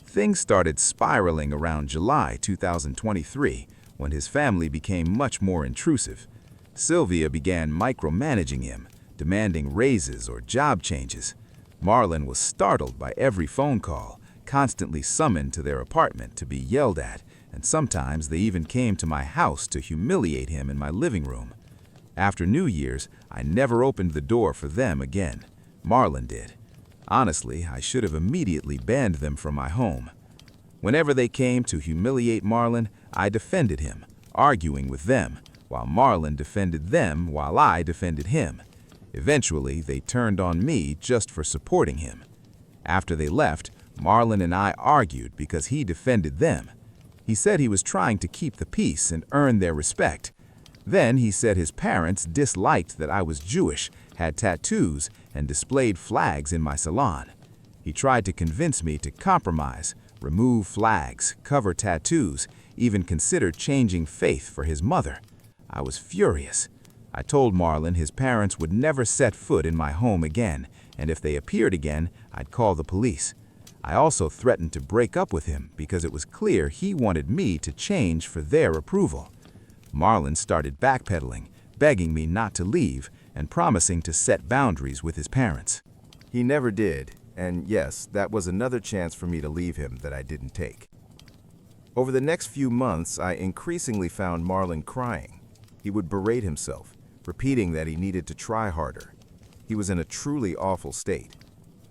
Things started spiraling around July 2023, when his family became much more intrusive. Sylvia began micromanaging him, demanding raises or job changes. Marlon was startled by every phone call, constantly summoned to their apartment to be yelled at, and sometimes they even came to my house to humiliate him in my living room. After New Year's, I never opened the door for them again. Marlon did. Honestly, I should have immediately banned them from my home. Whenever they came to humiliate Marlon, I defended him, arguing with them, while Marlon defended them while I defended him. Eventually, they turned on me just for supporting him. After they left, Marlon and I argued because he defended them. He said he was trying to keep the peace and earn their respect. Then he said his parents disliked that I was Jewish, had tattoos, and displayed flags in my salon. He tried to convince me to compromise, remove flags, cover tattoos, even consider changing faith for his mother. I was furious. I told Marlon his parents would never set foot in my home again, and if they appeared again, I'd call the police. I also threatened to break up with him because it was clear he wanted me to change for their approval. Marlon started backpedaling, begging me not to leave and promising to set boundaries with his parents. He never did, and yes, that was another chance for me to leave him that I didn't take. Over the next few months, I increasingly found Marlon crying. He would berate himself, repeating that he needed to try harder. He was in a truly awful state.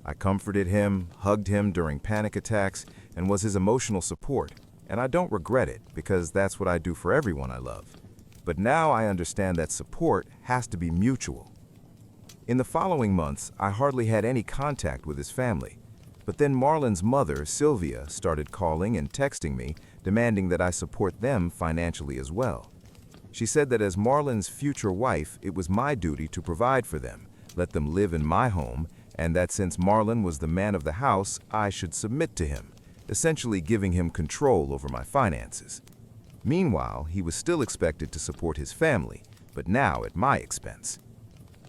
I comforted him, hugged him during panic attacks, and was his emotional support, and I don't regret it because that's what I do for everyone I love. But now I understand that support has to be mutual. In the following months, I hardly had any contact with his family, but then Marlon's mother, Sylvia, started calling and texting me, demanding that I support them financially as well. She said that as Marlon's future wife, it was my duty to provide for them, let them live in my home, and that since Marlon was the man of the house, I should submit to him, essentially giving him control over my finances. Meanwhile, he was still expected to support his family, but now at my expense.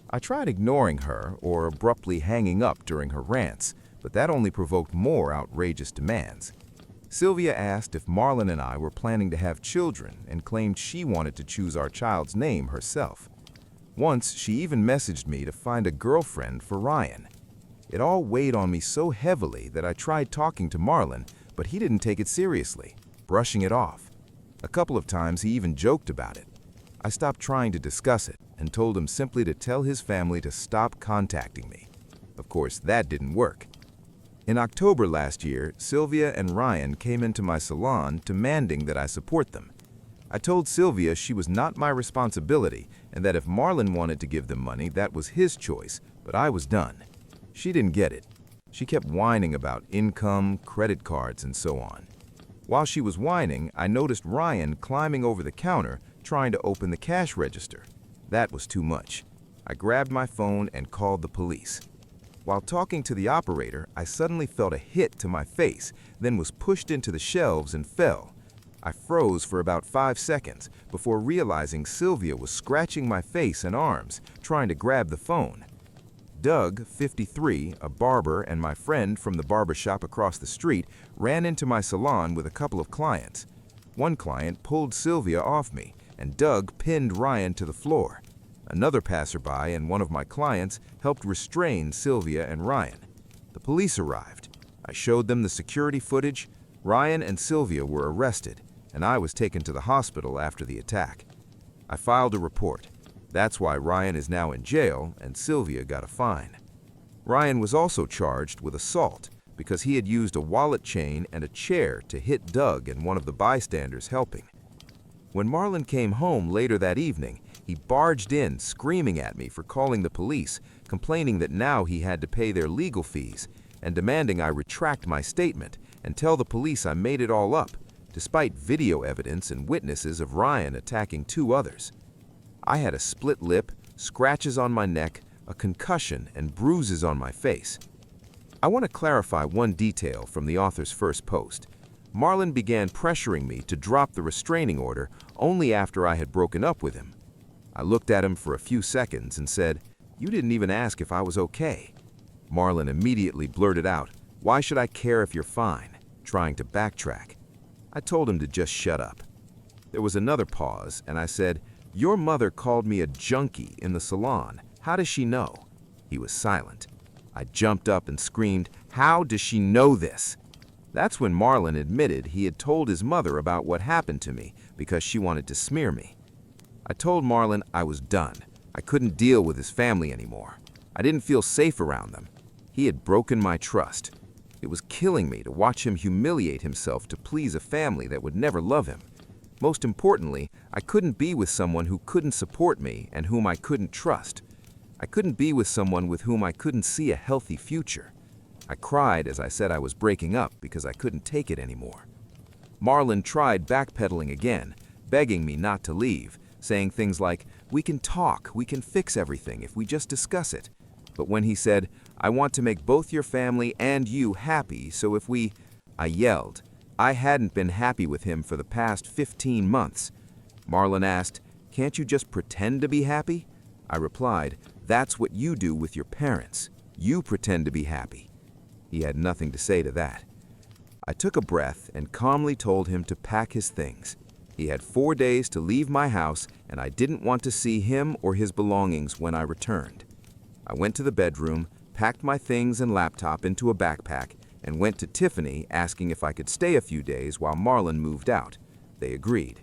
I tried ignoring her or abruptly hanging up during her rants, but that only provoked more outrageous demands. Sylvia asked if Marlon and I were planning to have children and claimed she wanted to choose our child's name herself. Once, she even messaged me to find a girlfriend for Ryan. It all weighed on me so heavily that I tried talking to Marlon, but he didn't take it seriously, brushing it off. A couple of times he even joked about it. I stopped trying to discuss it and told him simply to tell his family to stop contacting me. Of course, that didn't work. In October last year, Sylvia and Ryan came into my salon demanding that I support them. I told Sylvia she was not my responsibility and that if Marlon wanted to give them money, that was his choice, but I was done. She didn't get it. She kept whining about income, credit cards, and so on. While she was whining, I noticed Ryan climbing over the counter, trying to open the cash register. That was too much. I grabbed my phone and called the police. While talking to the operator, I suddenly felt a hit to my face, then was pushed into the shelves and fell. I froze for about 5 seconds before realizing Sylvia was scratching my face and arms, trying to grab the phone. Doug, 53, a barber, and my friend from the barber shop across the street ran into my salon with a couple of clients. One client pulled Sylvia off me, and Doug pinned Ryan to the floor. Another passerby and one of my clients helped restrain Sylvia and Ryan. The police arrived. I showed them the security footage. Ryan and Sylvia were arrested, and I was taken to the hospital after the attack. I filed a report. That's why Ryan is now in jail and Sylvia got a fine. Ryan was also charged with assault because he had used a wallet chain and a chair to hit Doug and one of the bystanders helping. When Marlon came home later that evening, he barged in screaming at me for calling the police, complaining that now he had to pay their legal fees and demanding I retract my statement and tell the police I made it all up, despite video evidence and witnesses of Ryan attacking 2 others. I had a split lip, scratches on my neck, a concussion, and bruises on my face. I want to clarify one detail from the author's first post. Marlon began pressuring me to drop the restraining order only after I had broken up with him. I looked at him for a few seconds and said, "You didn't even ask if I was okay." Marlon immediately blurted out, "Why should I care if you're fine?" trying to backtrack. I told him to just shut up. There was another pause, and I said, "Your mother called me a junkie in the salon. How does she know?" He was silent. I jumped up and screamed, "How does she know this?" That's when Marlon admitted he had told his mother about what happened to me because she wanted to smear me. I told Marlon I was done. I couldn't deal with his family anymore. I didn't feel safe around them. He had broken my trust. It was killing me to watch him humiliate himself to please a family that would never love him. Most importantly, I couldn't be with someone who couldn't support me and whom I couldn't trust. I couldn't be with someone with whom I couldn't see a healthy future. I cried as I said I was breaking up because I couldn't take it anymore. Marlon tried backpedaling again, begging me not to leave, saying things like, "We can talk, we can fix everything if we just discuss it." But when he said, "I want to make both your family and you happy, so if we..." I yelled. I hadn't been happy with him for the past 15 months. Marlon asked, "Can't you just pretend to be happy?" I replied, "That's what you do with your parents. You pretend to be happy." He had nothing to say to that. I took a breath and calmly told him to pack his things. He had 4 days to leave my house, and I didn't want to see him or his belongings when I returned. I went to the bedroom, packed my things and laptop into a backpack, and went to Tiffany asking if I could stay a few days while Marlon moved out. They agreed.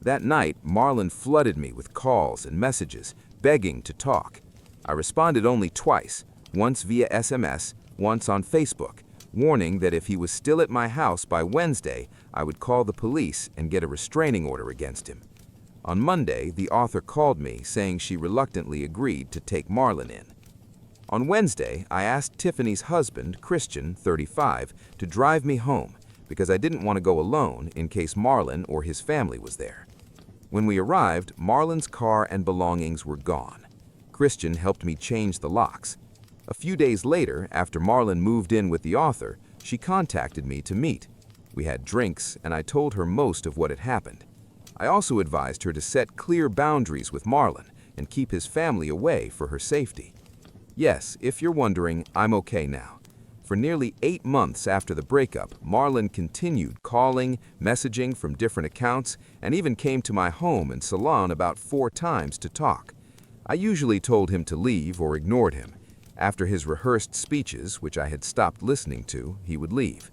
That night, Marlon flooded me with calls and messages, begging to talk. I responded only twice, once via SMS, once on Facebook, warning that if he was still at my house by Wednesday, I would call the police and get a restraining order against him. On Monday, the author called me, saying she reluctantly agreed to take Marlon in. On Wednesday, I asked Tiffany's husband, Christian, 35, to drive me home because I didn't want to go alone in case Marlon or his family was there. When we arrived, Marlon's car and belongings were gone. Christian helped me change the locks. A few days later, after Marlon moved in with the author, she contacted me to meet. We had drinks, and I told her most of what had happened. I also advised her to set clear boundaries with Marlon and keep his family away for her safety. Yes, if you're wondering, I'm okay now. For nearly 8 months after the breakup, Marlon continued calling, messaging from different accounts, and even came to my home and salon about 4 times to talk. I usually told him to leave or ignored him. After his rehearsed speeches, which I had stopped listening to, he would leave.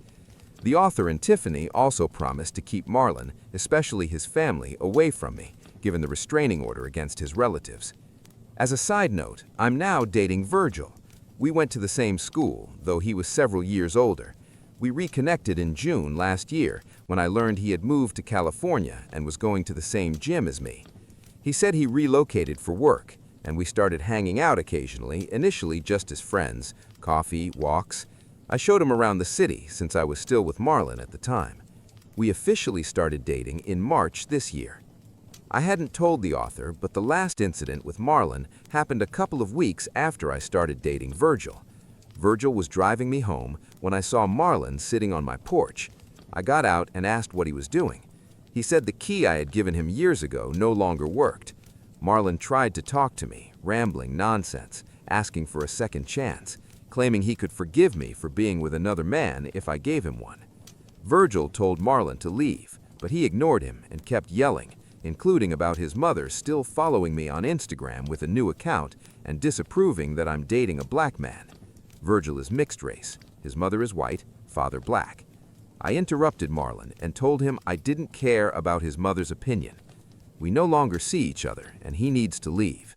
The author and Tiffany also promised to keep Marlon, especially his family, away from me, given the restraining order against his relatives. As a side note, I'm now dating Virgil. We went to the same school, though he was several years older. We reconnected in June last year when I learned he had moved to California and was going to the same gym as me. He said he relocated for work, and we started hanging out occasionally, initially just as friends, coffee, walks. I showed him around the city since I was still with Marlon at the time. We officially started dating in March this year. I hadn't told the author, but the last incident with Marlon happened a couple of weeks after I started dating Virgil. Virgil was driving me home when I saw Marlon sitting on my porch. I got out and asked what he was doing. He said the key I had given him years ago no longer worked. Marlon tried to talk to me, rambling nonsense, asking for a second chance, claiming he could forgive me for being with another man if I gave him one. Virgil told Marlon to leave, but he ignored him and kept yelling, including about his mother still following me on Instagram with a new account and disapproving that I'm dating a black man. Virgil is mixed race. His mother is white, father black. I interrupted Marlon and told him I didn't care about his mother's opinion. We no longer see each other, and he needs to leave.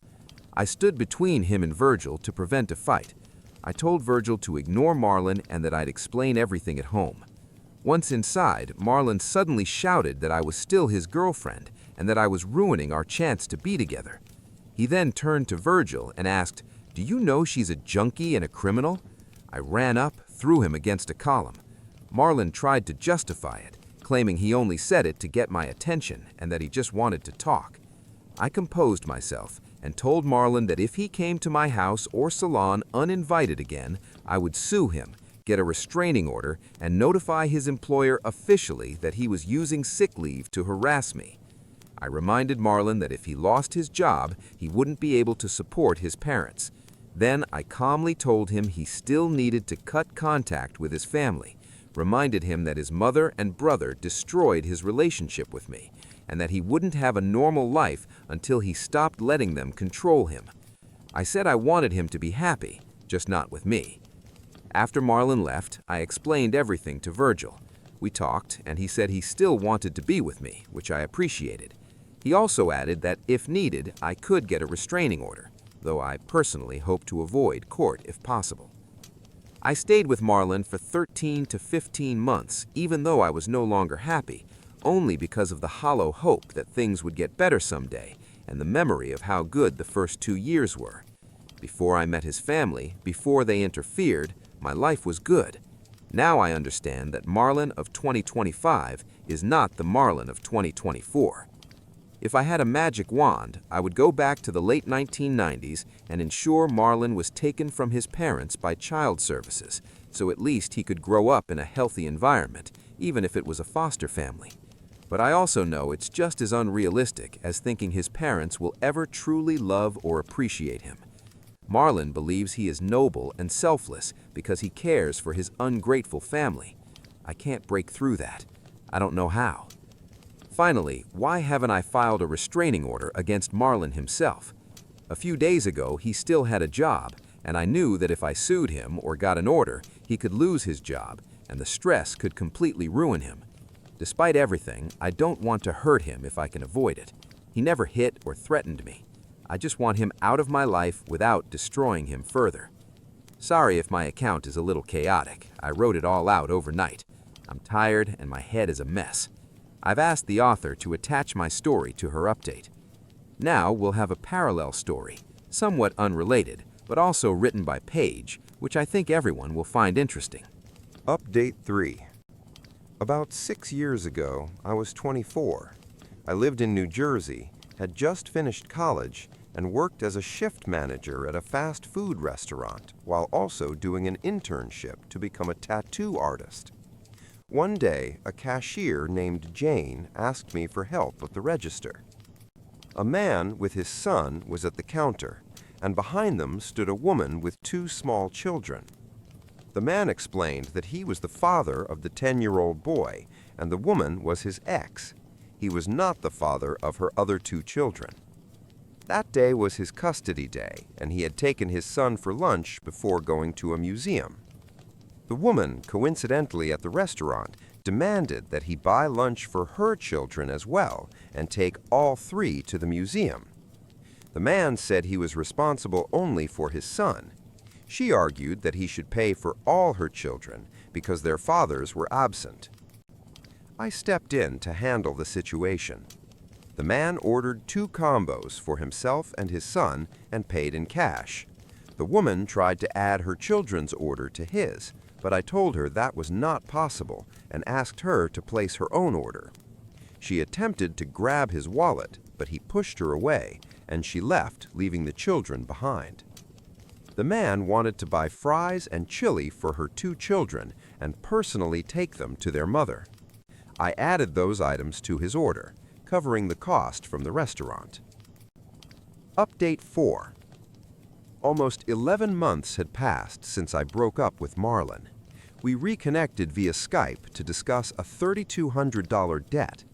I stood between him and Virgil to prevent a fight. I told Virgil to ignore Marlon and that I'd explain everything at home. Once inside, Marlon suddenly shouted that I was still his girlfriend and that I was ruining our chance to be together. He then turned to Virgil and asked, "Do you know she's a junkie and a criminal?" I ran up, threw him against a column. Marlon tried to justify it, claiming he only said it to get my attention and that he just wanted to talk. I composed myself and told Marlon that if he came to my house or salon uninvited again, I would sue him, get a restraining order, and notify his employer officially that he was using sick leave to harass me. I reminded Marlon that if he lost his job, he wouldn't be able to support his parents. Then I calmly told him he still needed to cut contact with his family, reminded him that his mother and brother destroyed his relationship with me, and that he wouldn't have a normal life until he stopped letting them control him. I said I wanted him to be happy, just not with me. After Marlon left, I explained everything to Virgil. We talked, and he said he still wanted to be with me, which I appreciated. He also added that if needed, I could get a restraining order, though I personally hope to avoid court if possible. I stayed with Marlon for 13 to 15 months, even though I was no longer happy, only because of the hollow hope that things would get better someday and the memory of how good the first 2 years were. Before I met his family, before they interfered, my life was good. Now I understand that Marlon of 2025 is not the Marlon of 2024. If I had a magic wand, I would go back to the late 1990s and ensure Marlon was taken from his parents by child services, so at least he could grow up in a healthy environment, even if it was a foster family. But I also know it's just as unrealistic as thinking his parents will ever truly love or appreciate him. Marlon believes he is noble and selfless because he cares for his ungrateful family. I can't break through that. I don't know how. Finally, why haven't I filed a restraining order against Marlon himself? A few days ago, he still had a job, and I knew that if I sued him or got an order, he could lose his job, and the stress could completely ruin him. Despite everything, I don't want to hurt him if I can avoid it. He never hit or threatened me. I just want him out of my life without destroying him further. Sorry if my account is a little chaotic. I wrote it all out overnight. I'm tired and my head is a mess. I've asked the author to attach my story to her update. Now we'll have a parallel story, somewhat unrelated, but also written by Paige, which I think everyone will find interesting. Update 3. About 6 years ago, I was 24. I lived in New Jersey, had just finished college, and worked as a shift manager at a fast food restaurant while also doing an internship to become a tattoo artist. One day, a cashier named Jane asked me for help at the register. A man with his son was at the counter, and behind them stood a woman with 2 small children. The man explained that he was the father of the 10-year-old boy, and the woman was his ex. He was not the father of her other 2 children. That day was his custody day, and he had taken his son for lunch before going to a museum. The woman, coincidentally at the restaurant, demanded that he buy lunch for her children as well and take all 3 to the museum. The man said he was responsible only for his son. She argued that he should pay for all her children because their fathers were absent. I stepped in to handle the situation. The man ordered 2 combos for himself and his son and paid in cash. The woman tried to add her children's order to his, but I told her that was not possible and asked her to place her own order. She attempted to grab his wallet, but he pushed her away, and she left, leaving the children behind. The man wanted to buy fries and chili for her 2 children and personally take them to their mother. I added those items to his order, covering the cost from the restaurant. Update 4. Almost 11 months had passed since I broke up with Marlon. We reconnected via Skype to discuss a $3,200 debt.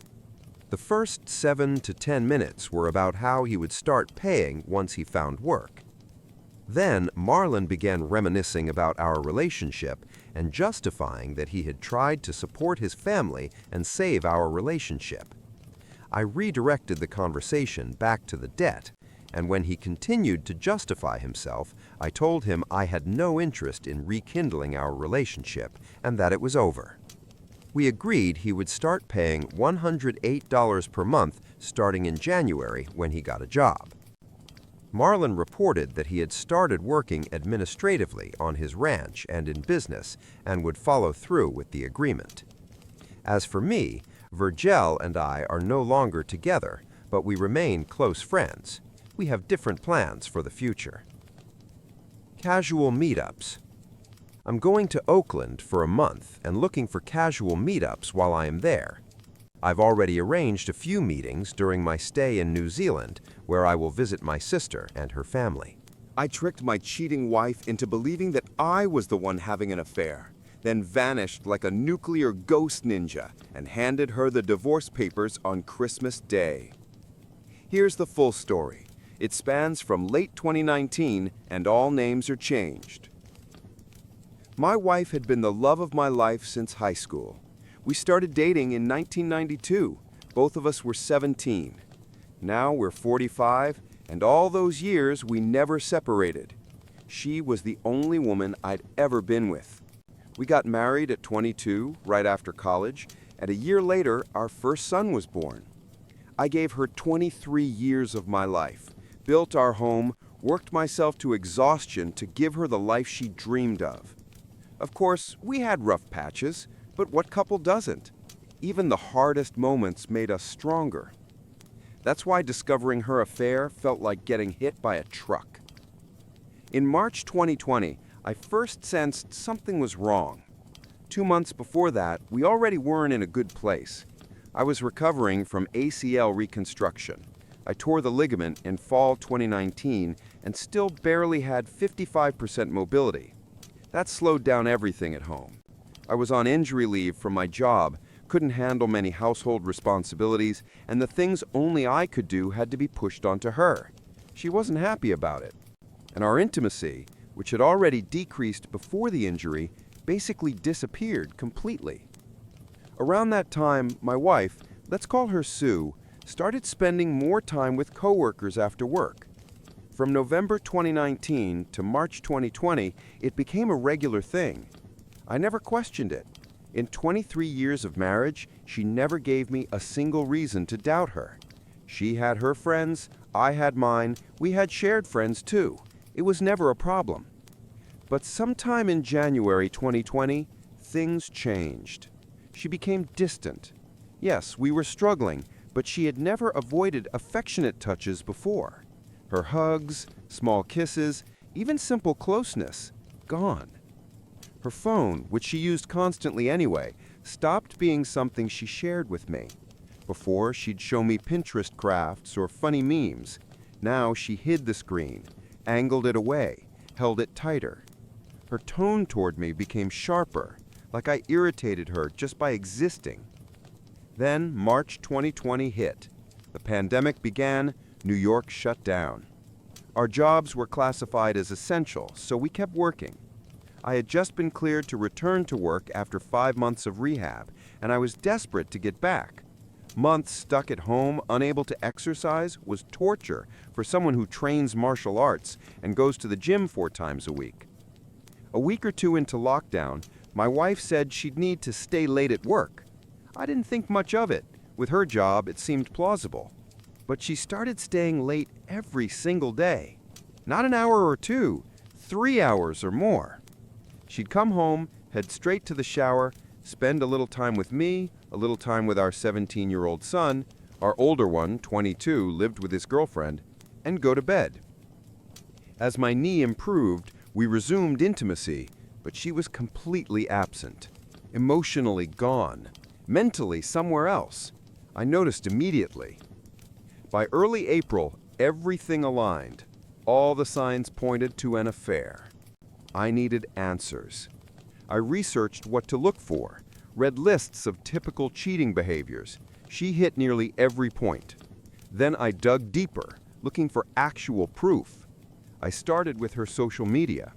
The first 7 to 10 minutes were about how he would start paying once he found work. Then Marlon began reminiscing about our relationship and justifying that he had tried to support his family and save our relationship. I redirected the conversation back to the debt, and when he continued to justify himself, I told him I had no interest in rekindling our relationship and that it was over. We agreed he would start paying $108 per month starting in January when he got a job. Marlon reported that he had started working administratively on his ranch and in business and would follow through with the agreement. As for me, Virgil and I are no longer together, but we remain close friends. We have different plans for the future. Casual meetups. I'm going to Oakland for a month and looking for casual meetups while I am there. I've already arranged a few meetings during my stay in New Zealand, where I will visit my sister and her family. I tricked my cheating wife into believing that I was the one having an affair, then vanished like a nuclear ghost ninja and handed her the divorce papers on Christmas Day. Here's the full story. It spans from late 2019 and all names are changed. My wife had been the love of my life since high school. We started dating in 1992. Both of us were 17. Now we're 45, and all those years we never separated. She was the only woman I'd ever been with. We got married at 22, right after college, and a year later, our first son was born. I gave her 23 years of my life, built our home, worked myself to exhaustion to give her the life she dreamed of. Of course, we had rough patches, but what couple doesn't? Even the hardest moments made us stronger. That's why discovering her affair felt like getting hit by a truck. In March 2020, I first sensed something was wrong. 2 months before that, we already weren't in a good place. I was recovering from ACL reconstruction. I tore the ligament in fall 2019 and still barely had 55% mobility. That slowed down everything at home. I was on injury leave from my job, couldn't handle many household responsibilities, and the things only I could do had to be pushed onto her. She wasn't happy about it. And our intimacy, which had already decreased before the injury, basically disappeared completely. Around that time, my wife, let's call her Sue, started spending more time with coworkers after work. From November 2019 to March 2020, it became a regular thing. I never questioned it. In 23 years of marriage, she never gave me a single reason to doubt her. She had her friends, I had mine, we had shared friends too. It was never a problem. But sometime in January 2020, things changed. She became distant. Yes, we were struggling, but she had never avoided affectionate touches before. Her hugs, small kisses, even simple closeness, gone. Her phone, which she used constantly anyway, stopped being something she shared with me. Before, she'd show me Pinterest crafts or funny memes. Now she hid the screen, angled it away, held it tighter. Her tone toward me became sharper, like I irritated her just by existing. Then March 2020 hit. The pandemic began, New York shut down. Our jobs were classified as essential, so we kept working. I had just been cleared to return to work after 5 months of rehab, and I was desperate to get back. Months stuck at home, unable to exercise, was torture for someone who trains martial arts and goes to the gym 4 times a week. A week or 2 into lockdown, my wife said she'd need to stay late at work. I didn't think much of it. With her job, it seemed plausible. But she started staying late every single day. Not an hour or 2, 3 hours or more. She'd come home, head straight to the shower, spend a little time with me, a little time with our 17-year-old son, our older one, 22, lived with his girlfriend, and go to bed. As my knee improved, we resumed intimacy, but she was completely absent, emotionally gone, mentally somewhere else. I noticed immediately. By early April, everything aligned. All the signs pointed to an affair. I needed answers. I researched what to look for, read lists of typical cheating behaviors. She hit nearly every point. Then I dug deeper, looking for actual proof. I started with her social media.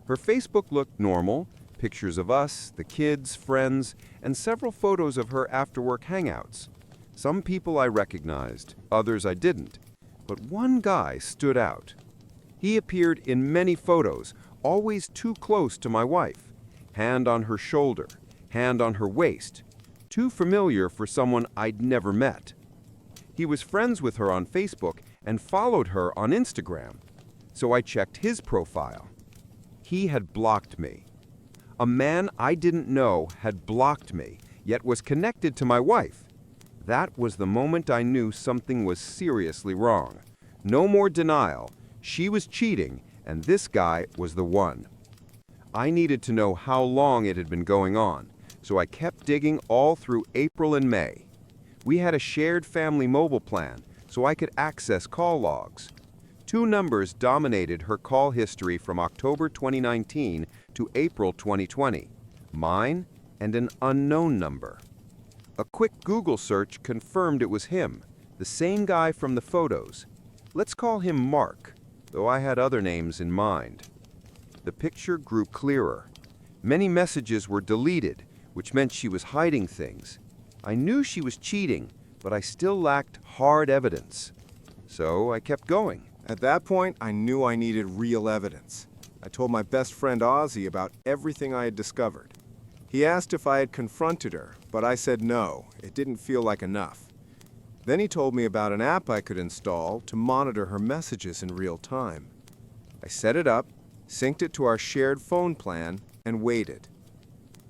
Her Facebook looked normal, pictures of us, the kids, friends, and several photos of her after-work hangouts. Some people I recognized, others I didn't. But one guy stood out. He appeared in many photos, always too close to my wife. Hand on her shoulder, hand on her waist. Too familiar for someone I'd never met. He was friends with her on Facebook and followed her on Instagram. So I checked his profile. He had blocked me. A man I didn't know had blocked me, yet was connected to my wife. That was the moment I knew something was seriously wrong. No more denial. She was cheating, and this guy was the one. I needed to know how long it had been going on, so I kept digging all through April and May. We had a shared family mobile plan, so I could access call logs. Two numbers dominated her call history from October 2019 to April 2020, mine and an unknown number. A quick Google search confirmed it was him, the same guy from the photos. Let's call him Mark, though I had other names in mind. The picture grew clearer. Many messages were deleted, which meant she was hiding things. I knew she was cheating, but I still lacked hard evidence. So I kept going. At that point, I knew I needed real evidence. I told my best friend Ozzy about everything I had discovered. He asked if I had confronted her, but I said no, it didn't feel like enough. Then he told me about an app I could install to monitor her messages in real time. I set it up, synced it to our shared phone plan, and waited.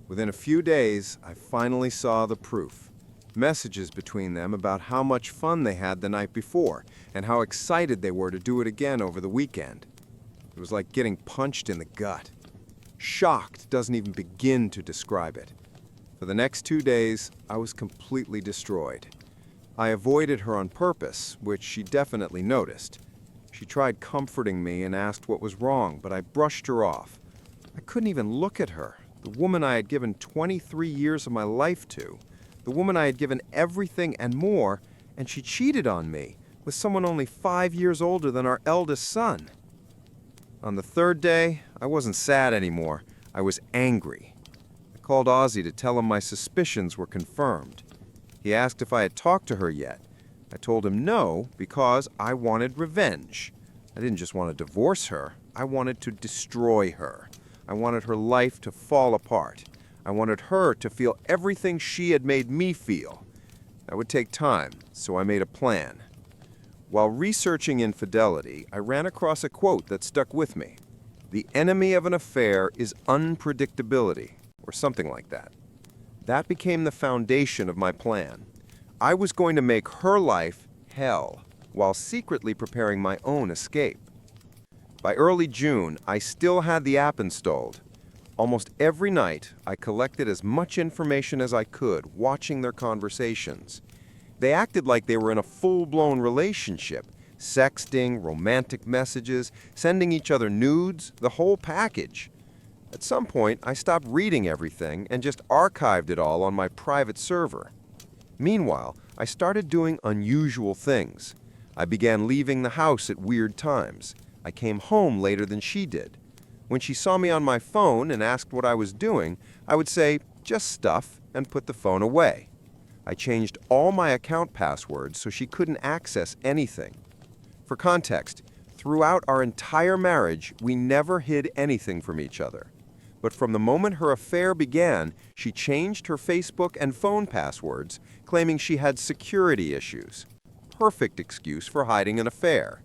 Within a few days, I finally saw the proof. Messages between them about how much fun they had the night before and how excited they were to do it again over the weekend. It was like getting punched in the gut. Shocked doesn't even begin to describe it. For the next 2 days, I was completely destroyed. I avoided her on purpose, which she definitely noticed. She tried comforting me and asked what was wrong, but I brushed her off. I couldn't even look at her, the woman I had given 23 years of my life to, the woman I had given everything and more, and she cheated on me with someone only 5 years older than our eldest son. On the third day, I wasn't sad anymore. I was angry. I called Ozzy to tell him my suspicions were confirmed. He asked if I had talked to her yet. I told him no, because I wanted revenge. I didn't just want to divorce her. I wanted to destroy her. I wanted her life to fall apart. I wanted her to feel everything she had made me feel. That would take time, so I made a plan. While researching infidelity, I ran across a quote that stuck with me. The enemy of an affair is unpredictability, or something like that. That became the foundation of my plan. I was going to make her life hell, while secretly preparing my own escape. By early June, I still had the app installed. Almost every night, I collected as much information as I could, watching their conversations. They acted like they were in a full-blown relationship, sexting, romantic messages, sending each other nudes, the whole package. At some point, I stopped reading everything and just archived it all on my private server. Meanwhile, I started doing unusual things. I began leaving the house at weird times. I came home later than she did. When she saw me on my phone and asked what I was doing, I would say, just stuff, and put the phone away. I changed all my account passwords so she couldn't access anything. For context, throughout our entire marriage, we never hid anything from each other. But from the moment her affair began, she changed her Facebook and phone passwords, claiming she had security issues. Perfect excuse for hiding an affair.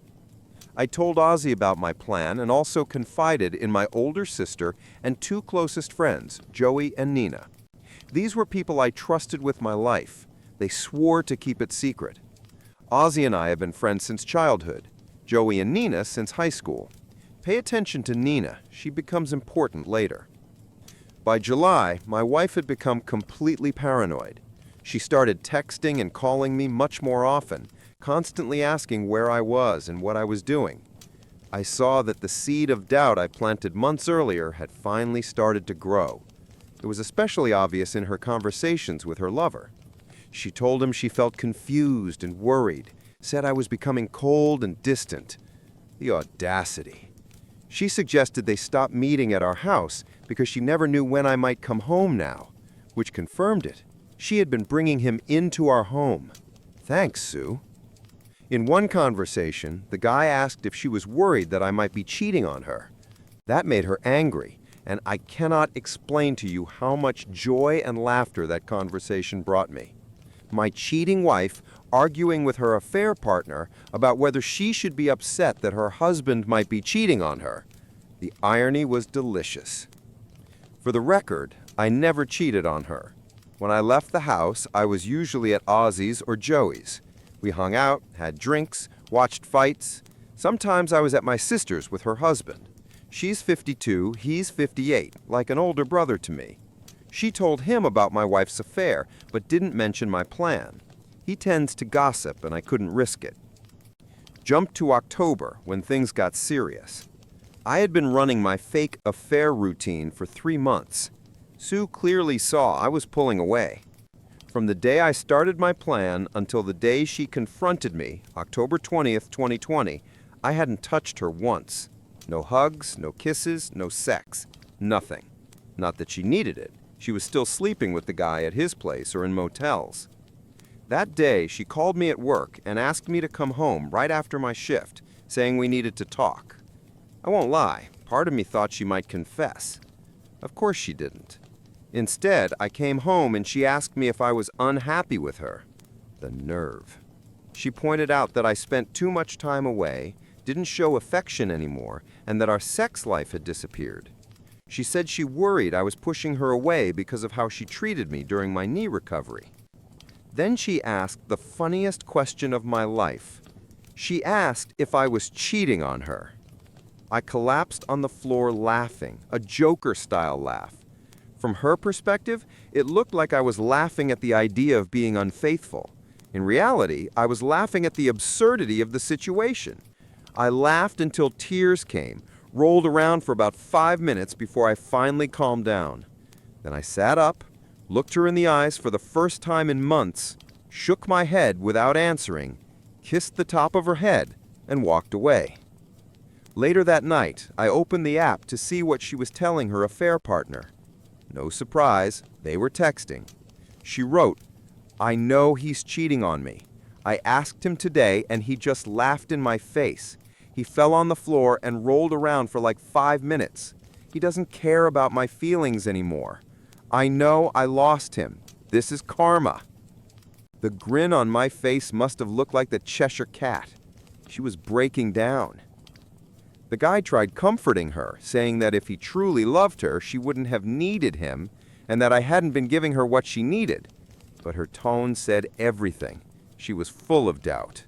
I told Ozzy about my plan and also confided in my older sister and two closest friends, Joey and Nina. These were people I trusted with my life. They swore to keep it secret. Ozzy and I have been friends since childhood, Joey and Nina since high school. Pay attention to Nina, she becomes important later. By July, my wife had become completely paranoid. She started texting and calling me much more often, constantly asking where I was and what I was doing. I saw that the seed of doubt I planted months earlier had finally started to grow. It was especially obvious in her conversations with her lover. She told him she felt confused and worried, said I was becoming cold and distant. The audacity. She suggested they stop meeting at our house because she never knew when I might come home now, which confirmed it. She had been bringing him into our home. Thanks, Sue. In one conversation, the guy asked if she was worried that I might be cheating on her. That made her angry, and I cannot explain to you how much joy and laughter that conversation brought me. My cheating wife arguing with her affair partner about whether she should be upset that her husband might be cheating on her. The irony was delicious. For the record, I never cheated on her. When I left the house, I was usually at Ozzy's or Joey's. We hung out, had drinks, watched fights. Sometimes I was at my sister's with her husband. She's 52, he's 58, like an older brother to me. She told him about my wife's affair, but didn't mention my plan. He tends to gossip, and I couldn't risk it. Jump to October, when things got serious. I had been running my fake affair routine for 3 months. Sue clearly saw I was pulling away. From the day I started my plan until the day she confronted me, October 20th, 2020, I hadn't touched her once. No hugs, no kisses, no sex. Nothing. Not that she needed it. She was still sleeping with the guy at his place or in motels. That day, she called me at work and asked me to come home right after my shift, saying we needed to talk. I won't lie, part of me thought she might confess. Of course she didn't. Instead, I came home and she asked me if I was unhappy with her. The nerve. She pointed out that I spent too much time away, didn't show affection anymore, and that our sex life had disappeared. She said she worried I was pushing her away because of how she treated me during my knee recovery. Then she asked the funniest question of my life. She asked if I was cheating on her. I collapsed on the floor laughing, a Joker-style laugh. From her perspective, it looked like I was laughing at the idea of being unfaithful. In reality, I was laughing at the absurdity of the situation. I laughed until tears came, rolled around for about 5 minutes before I finally calmed down. Then I sat up, looked her in the eyes for the first time in months, shook my head without answering, kissed the top of her head, and walked away. Later that night, I opened the app to see what she was telling her affair partner. No surprise, they were texting. She wrote, "I know he's cheating on me. I asked him today and he just laughed in my face. He fell on the floor and rolled around for like 5 minutes. He doesn't care about my feelings anymore. I know I lost him. This is karma." The grin on my face must have looked like the Cheshire Cat. She was breaking down. The guy tried comforting her, saying that if he truly loved her, she wouldn't have needed him, and that I hadn't been giving her what she needed. But her tone said everything. She was full of doubt.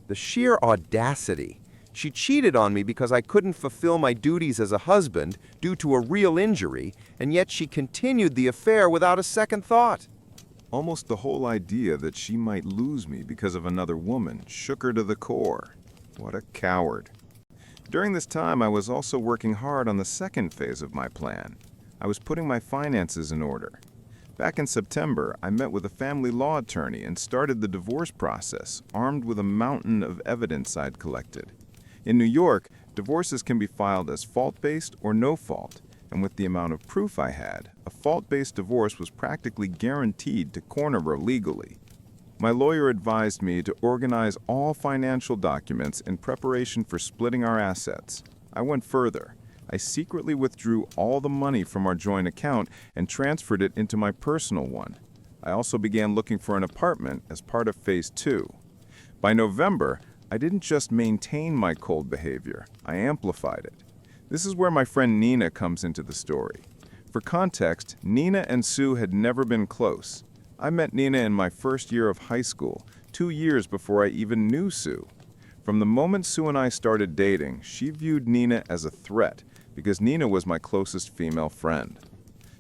The sheer audacity. She cheated on me because I couldn't fulfill my duties as a husband due to a real injury, and yet she continued the affair without a second thought. Almost the whole idea that she might lose me because of another woman shook her to the core. What a coward. During this time, I was also working hard on the second phase of my plan. I was putting my finances in order. Back in September, I met with a family law attorney and started the divorce process, armed with a mountain of evidence I'd collected. In New York, divorces can be filed as fault-based or no fault, and with the amount of proof I had, a fault-based divorce was practically guaranteed to corner her legally. My lawyer advised me to organize all financial documents in preparation for splitting our assets. I went further. I secretly withdrew all the money from our joint account and transferred it into my personal one. I also began looking for an apartment as part of Phase 2. By November, I didn't just maintain my cold behavior, I amplified it. This is where my friend Nina comes into the story. For context, Nina and Sue had never been close. I met Nina in my first year of high school, 2 years before I even knew Sue. From the moment Sue and I started dating, she viewed Nina as a threat because Nina was my closest female friend.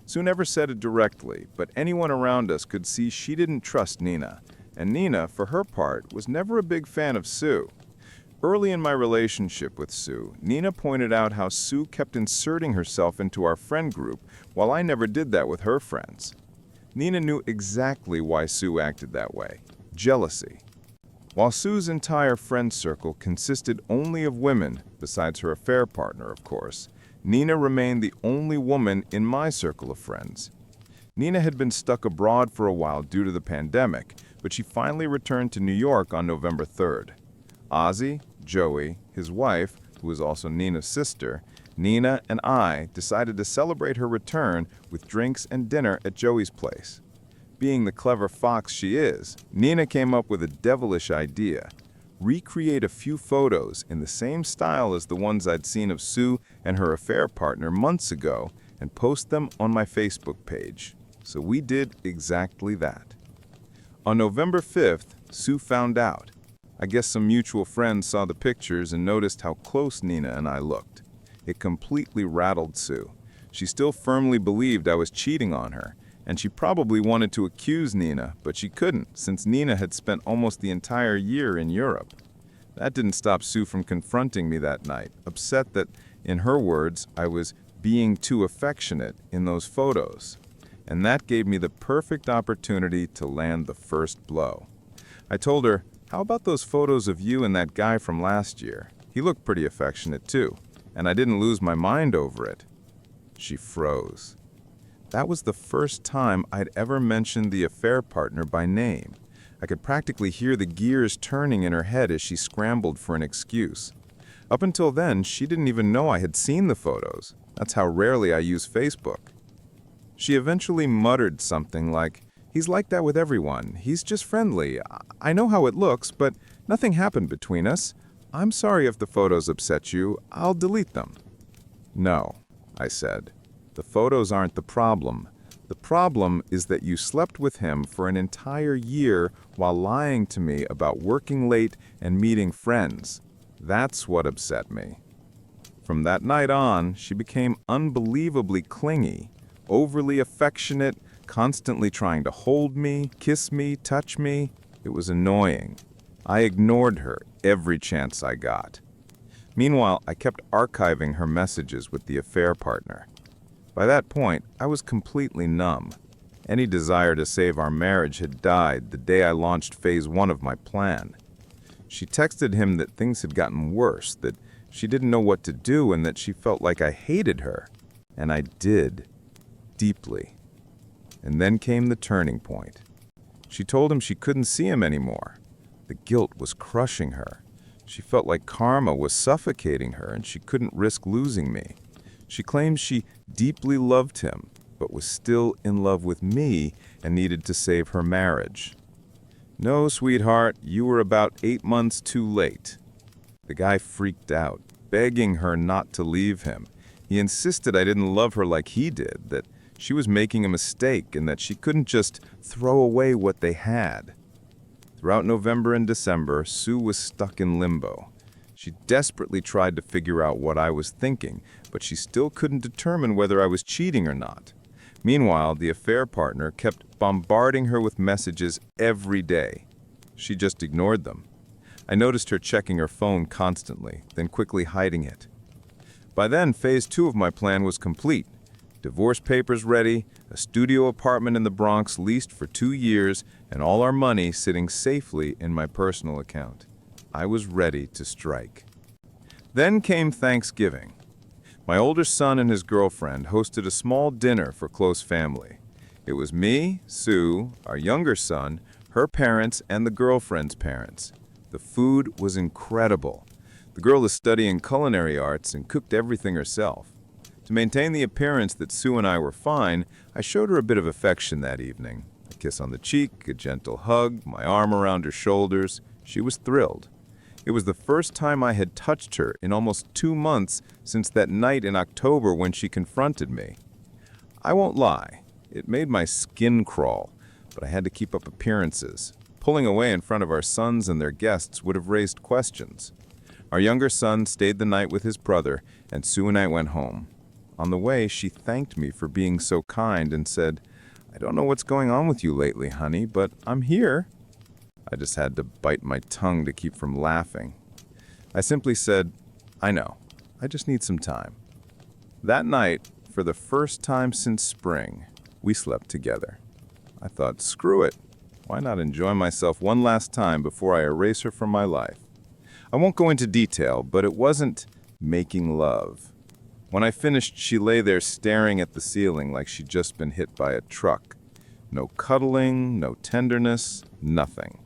Sue never said it directly, but anyone around us could see she didn't trust Nina, and Nina, for her part, was never a big fan of Sue. Early in my relationship with Sue, Nina pointed out how Sue kept inserting herself into our friend group while I never did that with her friends. Nina knew exactly why Sue acted that way: jealousy. While Sue's entire friend circle consisted only of women, besides her affair partner, of course, Nina remained the only woman in my circle of friends. Nina had been stuck abroad for a while due to the pandemic, but she finally returned to New York on November 3rd. Ozzy, Joey, his wife, who was also Nina's sister, Nina and I decided to celebrate her return with drinks and dinner at Joey's place. Being the clever fox she is, Nina came up with a devilish idea: recreate a few photos in the same style as the ones I'd seen of Sue and her affair partner months ago and post them on my Facebook page. So we did exactly that. On November 5th, Sue found out. I guess some mutual friends saw the pictures and noticed how close Nina and I looked. It completely rattled Sue. She still firmly believed I was cheating on her, and she probably wanted to accuse Nina, but she couldn't, since Nina had spent almost the entire year in Europe. That didn't stop Sue from confronting me that night, upset that, in her words, I was being too affectionate in those photos. And that gave me the perfect opportunity to land the first blow. I told her, "How about those photos of you and that guy from last year? He looked pretty affectionate too, and I didn't lose my mind over it." She froze. That was the first time I'd ever mentioned the affair partner by name. I could practically hear the gears turning in her head as she scrambled for an excuse. Up until then, she didn't even know I had seen the photos. That's how rarely I use Facebook. She eventually muttered something like, "He's like that with everyone. He's just friendly. I know how it looks, but nothing happened between us. I'm sorry if the photos upset you. I'll delete them." "No," I said. "The photos aren't the problem. The problem is that you slept with him for an entire year while lying to me about working late and meeting friends. That's what upset me." From that night on, she became unbelievably clingy, overly affectionate, constantly trying to hold me, kiss me, touch me. It was annoying. I ignored her every chance I got. Meanwhile, I kept archiving her messages with the affair partner. By that point, I was completely numb. Any desire to save our marriage had died the day I launched phase 1 of my plan. She texted him that things had gotten worse, that she didn't know what to do, and that she felt like I hated her. And I did. Deeply. And then came the turning point. She told him she couldn't see him anymore. The guilt was crushing her. She felt like karma was suffocating her, and she couldn't risk losing me. She claimed she deeply loved him, but was still in love with me and needed to save her marriage. "No, sweetheart, you were about 8 months too late." The guy freaked out, begging her not to leave him. He insisted I didn't love her like he did, that she was making a mistake and that she couldn't just throw away what they had. Throughout November and December, Sue was stuck in limbo. She desperately tried to figure out what I was thinking, but she still couldn't determine whether I was cheating or not. Meanwhile, the affair partner kept bombarding her with messages every day. She just ignored them. I noticed her checking her phone constantly, then quickly hiding it. By then, phase 2 of my plan was complete. Divorce papers ready, a studio apartment in the Bronx leased for 2 years, and all our money sitting safely in my personal account. I was ready to strike. Then came Thanksgiving. My older son and his girlfriend hosted a small dinner for close family. It was me, Sue, our younger son, her parents, and the girlfriend's parents. The food was incredible. The girl is studying culinary arts and cooked everything herself. To maintain the appearance that Sue and I were fine, I showed her a bit of affection that evening. A kiss on the cheek, a gentle hug, my arm around her shoulders. She was thrilled. It was the first time I had touched her in almost 2 months since that night in October when she confronted me. I won't lie, it made my skin crawl, but I had to keep up appearances. Pulling away in front of our sons and their guests would have raised questions. Our younger son stayed the night with his brother, and Sue and I went home. On the way, she thanked me for being so kind and said, "I don't know what's going on with you lately, honey, but I'm here." I just had to bite my tongue to keep from laughing. I simply said, "I know. I just need some time." That night, for the first time since spring, we slept together. I thought, screw it. Why not enjoy myself one last time before I erase her from my life? I won't go into detail, but it wasn't making love. When I finished, she lay there staring at the ceiling like she'd just been hit by a truck. No cuddling, no tenderness, nothing.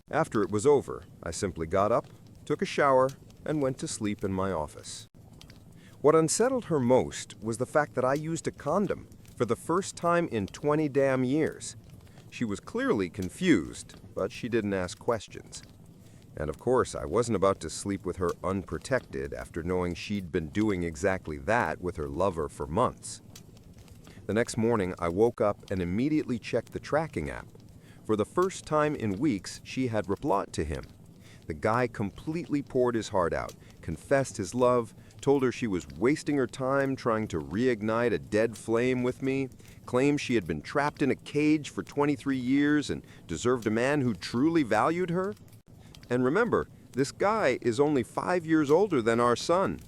After it was over, I simply got up, took a shower, and went to sleep in my office. What unsettled her most was the fact that I used a condom for the first time in 20 damn years. She was clearly confused, but she didn't ask questions. And of course, I wasn't about to sleep with her unprotected after knowing she'd been doing exactly that with her lover for months. The next morning, I woke up and immediately checked the tracking app. For the first time in weeks, she had replied to him. The guy completely poured his heart out, confessed his love, told her she was wasting her time trying to reignite a dead flame with me, claimed she had been trapped in a cage for 23 years and deserved a man who truly valued her. And remember, this guy is only 5 years older than our son.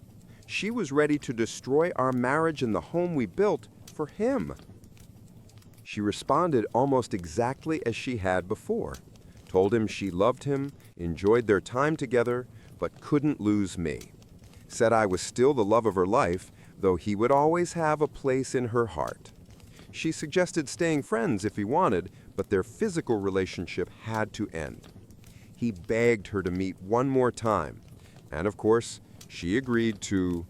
She was ready to destroy our marriage and the home we built for him. She responded almost exactly as she had before. Told him she loved him, enjoyed their time together, but couldn't lose me. Said I was still the love of her life, though he would always have a place in her heart. She suggested staying friends if he wanted, but their physical relationship had to end. He begged her to meet one more time, and of course, she agreed to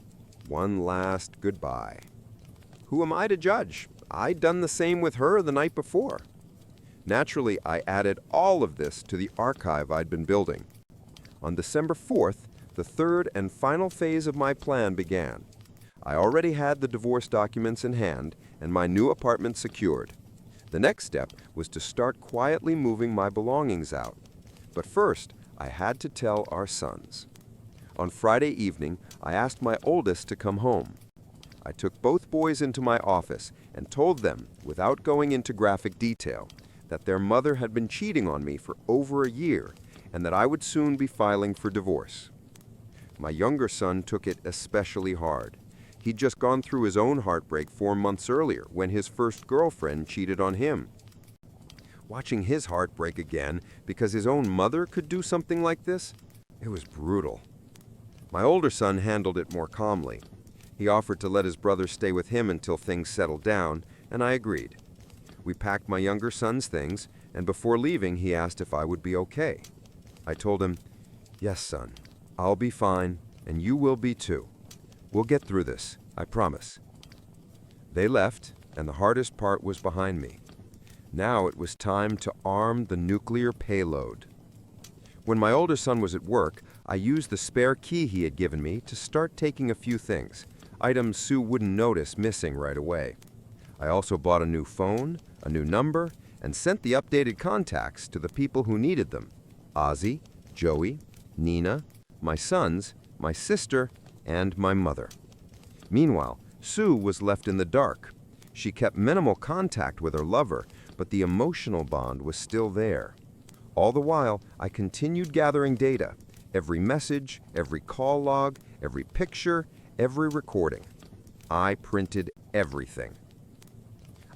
one last goodbye. Who am I to judge? I'd done the same with her the night before. Naturally, I added all of this to the archive I'd been building. On December 4th, the third and final phase of my plan began. I already had the divorce documents in hand and my new apartment secured. The next step was to start quietly moving my belongings out. But first, I had to tell our sons. On Friday evening, I asked my oldest to come home. I took both boys into my office and told them, without going into graphic detail, that their mother had been cheating on me for over a year and that I would soon be filing for divorce. My younger son took it especially hard. He'd just gone through his own heartbreak 4 months earlier when his first girlfriend cheated on him. Watching his heart break again because his own mother could do something like this, it was brutal. My older son handled it more calmly. He offered to let his brother stay with him until things settled down, and I agreed. We packed my younger son's things, and before leaving, he asked if I would be okay. I told him, "Yes, son, I'll be fine, and you will be too. We'll get through this, I promise." They left, and the hardest part was behind me. Now it was time to arm the nuclear payload. When my older son was at work, I used the spare key he had given me to start taking a few things, items Sue wouldn't notice missing right away. I also bought a new phone, a new number, and sent the updated contacts to the people who needed them: Ozzy, Joey, Nina, my sons, my sister, and my mother. Meanwhile, Sue was left in the dark. She kept minimal contact with her lover, but the emotional bond was still there. All the while, I continued gathering data: every message, every call log, every picture, every recording. I printed everything.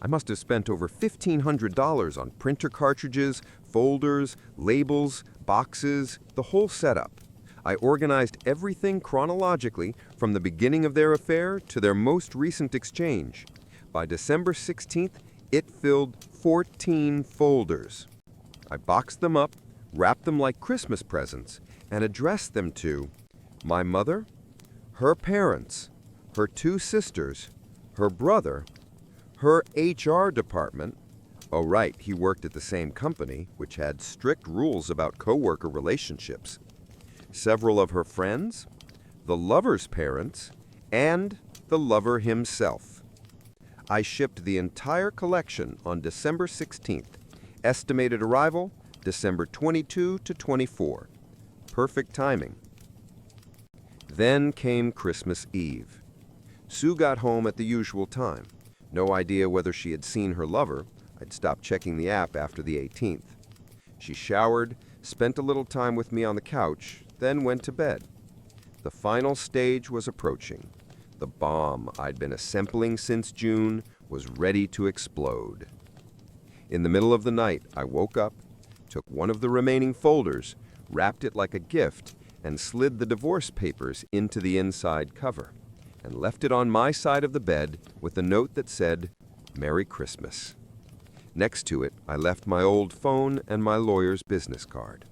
I must have spent over $1,500 on printer cartridges, folders, labels, boxes, the whole setup. I organized everything chronologically from the beginning of their affair to their most recent exchange. By December 16th, it filled 14 folders. I boxed them up, wrapped them like Christmas presents, and addressed them to my mother, her parents, her 2 sisters, her brother, her HR department. Oh right, he worked at the same company, which had strict rules about coworker relationships. Several of her friends, the lover's parents, and the lover himself. I shipped the entire collection on December 16th. Estimated arrival, December 22 to 24. Perfect timing. Then came Christmas Eve. Sue got home at the usual time. No idea whether she had seen her lover. I'd stopped checking the app after the 18th. She showered, spent a little time with me on the couch, then went to bed. The final stage was approaching. The bomb I'd been assembling since June was ready to explode. In the middle of the night, I woke up, took one of the remaining folders, wrapped it like a gift, and slid the divorce papers into the inside cover. and left it on my side of the bed with a note that said, "Merry Christmas." Next to it, I left my old phone and my lawyer's business card.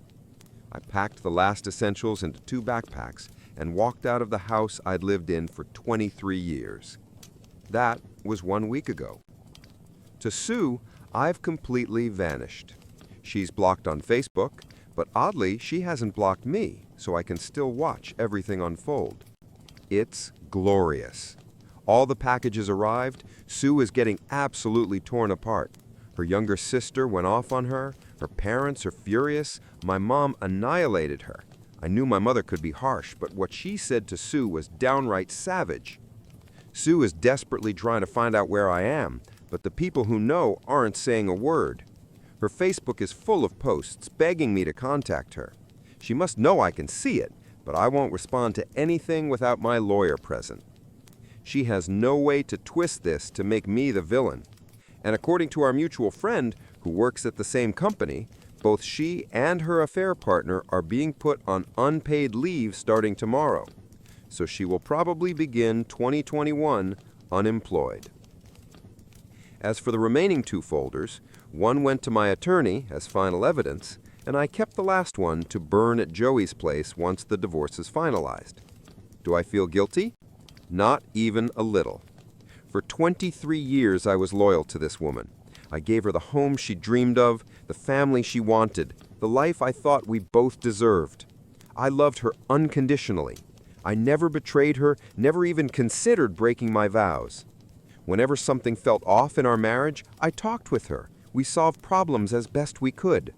I packed the last essentials into 2 backpacks and walked out of the house I'd lived in for 23 years. That was 1 week ago. To Sue, I've completely vanished. She's blocked on Facebook, but oddly, she hasn't blocked me, so I can still watch everything unfold. It's glorious. All the packages arrived. Sue is getting absolutely torn apart. Her younger sister went off on her. Her parents are furious. My mom annihilated her. I knew my mother could be harsh, but what she said to Sue was downright savage. Sue is desperately trying to find out where I am, but the people who know aren't saying a word. Her Facebook is full of posts begging me to contact her. She must know I can see it, but I won't respond to anything without my lawyer present. She has no way to twist this to make me the villain. And according to our mutual friend, who works at the same company, both she and her affair partner are being put on unpaid leave starting tomorrow. So she will probably begin 2021 unemployed. As for the remaining 2 folders, one went to my attorney as final evidence, and I kept the last one to burn at Joey's place once the divorce is finalized. Do I feel guilty? Not even a little. For 23 years I was loyal to this woman. I gave her the home she dreamed of, the family she wanted, the life I thought we both deserved. I loved her unconditionally. I never betrayed her, never even considered breaking my vows. Whenever something felt off in our marriage, I talked with her. We solved problems as best we could.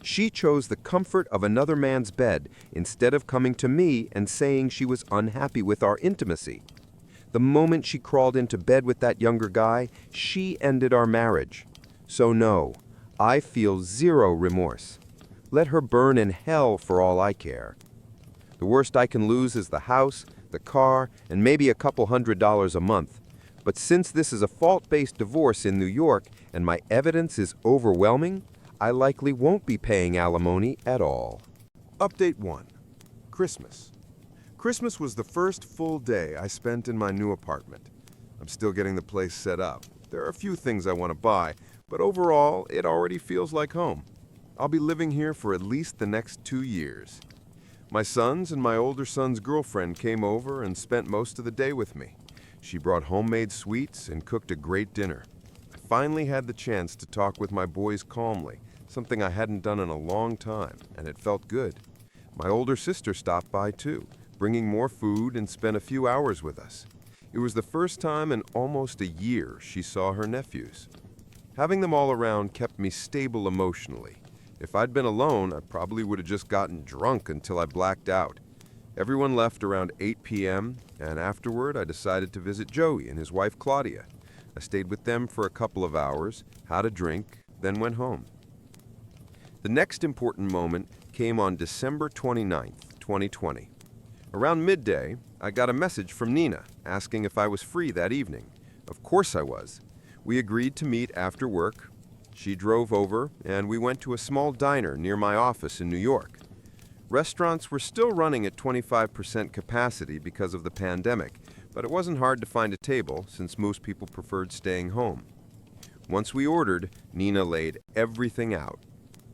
She chose the comfort of another man's bed instead of coming to me and saying she was unhappy with our intimacy. The moment she crawled into bed with that younger guy, she ended our marriage. So no, I feel 0 remorse. Let her burn in hell for all I care. The worst I can lose is the house, the car, and maybe a couple $100s a month. But since this is a fault-based divorce in New York and my evidence is overwhelming, I likely won't be paying alimony at all. Update 1. Christmas. Christmas was the first full day I spent in my new apartment. I'm still getting the place set up. There are a few things I want to buy, but overall, it already feels like home. I'll be living here for at least the next 2 years. My sons and my older son's girlfriend came over and spent most of the day with me. She brought homemade sweets and cooked a great dinner. I finally had the chance to talk with my boys calmly, something I hadn't done in a long time, and it felt good. My older sister stopped by too, bringing more food and spent a few hours with us. It was the first time in almost a year she saw her nephews. Having them all around kept me stable emotionally. If I'd been alone, I probably would have just gotten drunk until I blacked out. Everyone left around 8 p.m., and afterward I decided to visit Joey and his wife Claudia. I stayed with them for a couple of hours, had a drink, then went home. The next important moment came on December 29th, 2020. Around midday, I got a message from Nina asking if I was free that evening. Of course I was. We agreed to meet after work. She drove over, and we went to a small diner near my office in New York. Restaurants were still running at 25% capacity because of the pandemic, but it wasn't hard to find a table since most people preferred staying home. Once we ordered, Nina laid everything out.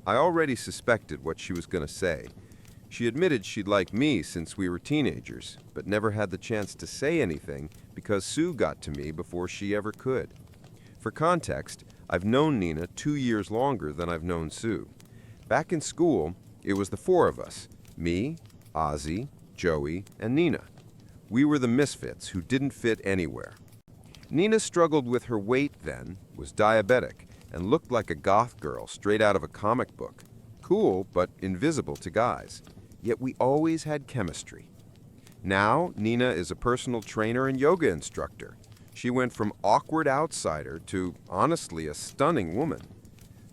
I already suspected what she was going to say. She admitted she'd like me since we were teenagers, but never had the chance to say anything because Sue got to me before she ever could. For context, I've known Nina 2 years longer than I've known Sue. Back in school, it was the 4 of us, me, Ozzy, Joey, and Nina. We were the misfits who didn't fit anywhere. Nina struggled with her weight then, was diabetic, and looked like a goth girl straight out of a comic book. Cool, but invisible to guys. Yet we always had chemistry. Now, Nina is a personal trainer and yoga instructor. She went from awkward outsider to, honestly, a stunning woman.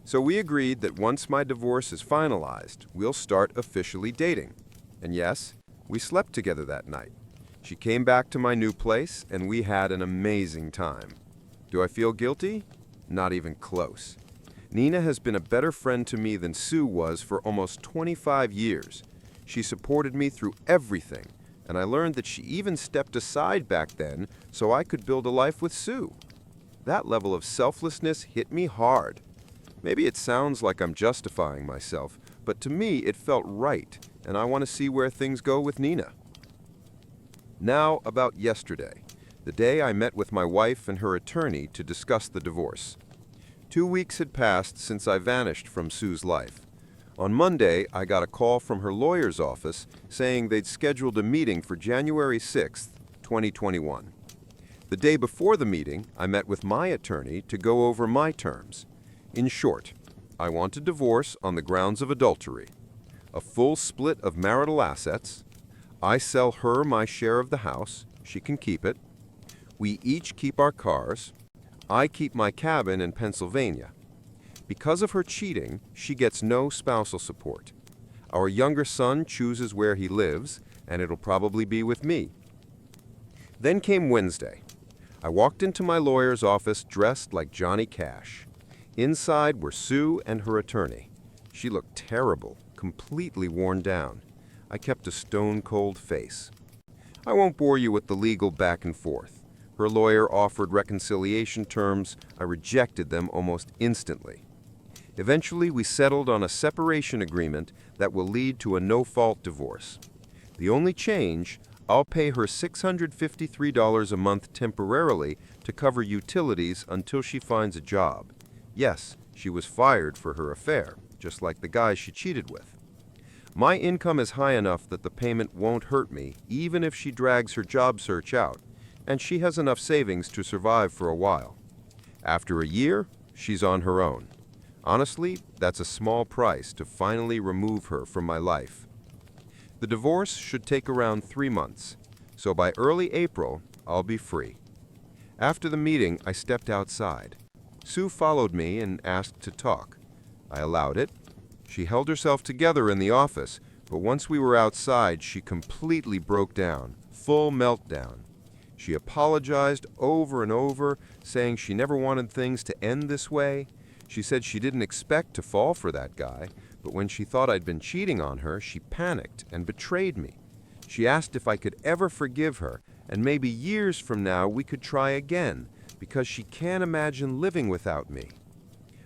So we agreed that once my divorce is finalized, we'll start officially dating. And yes, we slept together that night. She came back to my new place, and we had an amazing time. Do I feel guilty? Not even close. Nina has been a better friend to me than Sue was for almost 25 years. She supported me through everything, and I learned that she even stepped aside back then so I could build a life with Sue. That level of selflessness hit me hard. Maybe it sounds like I'm justifying myself, but to me it felt right, and I want to see where things go with Nina. Now about yesterday, the day I met with my wife and her attorney to discuss the divorce. 2 weeks had passed since I vanished from Sue's life. On Monday, I got a call from her lawyer's office saying they'd scheduled a meeting for January 6th, 2021. The day before the meeting, I met with my attorney to go over my terms. In short, I want a divorce on the grounds of adultery, a full split of marital assets, I sell her my share of the house, she can keep it, we each keep our cars, I keep my cabin in Pennsylvania. Because of her cheating, she gets no spousal support. Our younger son chooses where he lives, and it'll probably be with me. Then came Wednesday. I walked into my lawyer's office dressed like Johnny Cash. Inside were Sue and her attorney. She looked terrible, completely worn down. I kept a stone-cold face. I won't bore you with the legal back and forth. Her lawyer offered reconciliation terms. I rejected them almost instantly. Eventually, we settled on a separation agreement that will lead to a no-fault divorce. The only change, I'll pay her $653 a month temporarily to cover utilities until she finds a job. Yes, she was fired for her affair, just like the guy she cheated with. My income is high enough that the payment won't hurt me, even if she drags her job search out, and she has enough savings to survive for a while. After a year, she's on her own. Honestly, that's a small price to finally remove her from my life. The divorce should take around 3 months, so by early April, I'll be free. After the meeting, I stepped outside. Sue followed me and asked to talk. I allowed it. She held herself together in the office, but once we were outside, she completely broke down, full meltdown. She apologized over and over, saying she never wanted things to end this way. She said she didn't expect to fall for that guy, but when she thought I'd been cheating on her, she panicked and betrayed me. She asked if I could ever forgive her, and maybe years from now we could try again, because she can't imagine living without me.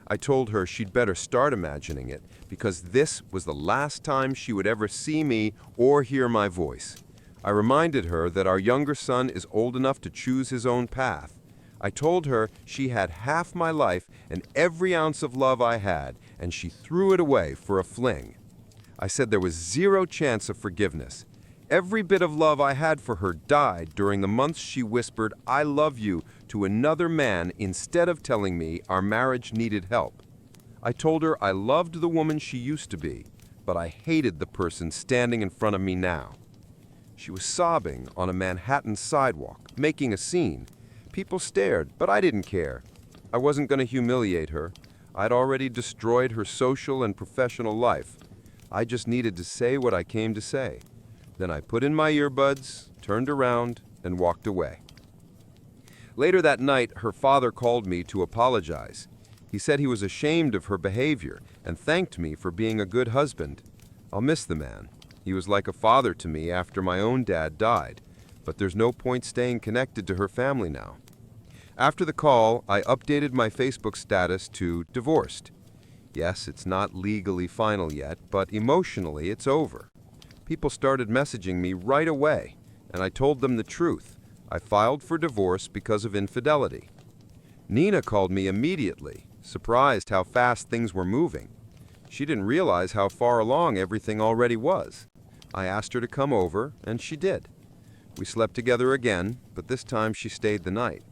I told her she'd better start imagining it, because this was the last time she would ever see me or hear my voice. I reminded her that our younger son is old enough to choose his own path. I told her she had half my life and every ounce of love I had, and she threw it away for a fling. I said there was zero chance of forgiveness. Every bit of love I had for her died during the months she whispered, "I love you," to another man instead of telling me our marriage needed help. I told her I loved the woman she used to be, but I hated the person standing in front of me now. She was sobbing on a Manhattan sidewalk, making a scene. People stared, but I didn't care. I wasn't going to humiliate her. I'd already destroyed her social and professional life. I just needed to say what I came to say. Then I put in my earbuds, turned around, and walked away. Later that night, her father called me to apologize. He said he was ashamed of her behavior and thanked me for being a good husband. I'll miss the man. He was like a father to me after my own dad died, but there's no point staying connected to her family now. After the call, I updated my Facebook status to divorced. Yes, it's not legally final yet, but emotionally it's over. People started messaging me right away, and I told them the truth. I filed for divorce because of infidelity. Nina called me immediately, surprised how fast things were moving. She didn't realize how far along everything already was. I asked her to come over, and she did. We slept together again, but this time she stayed the night.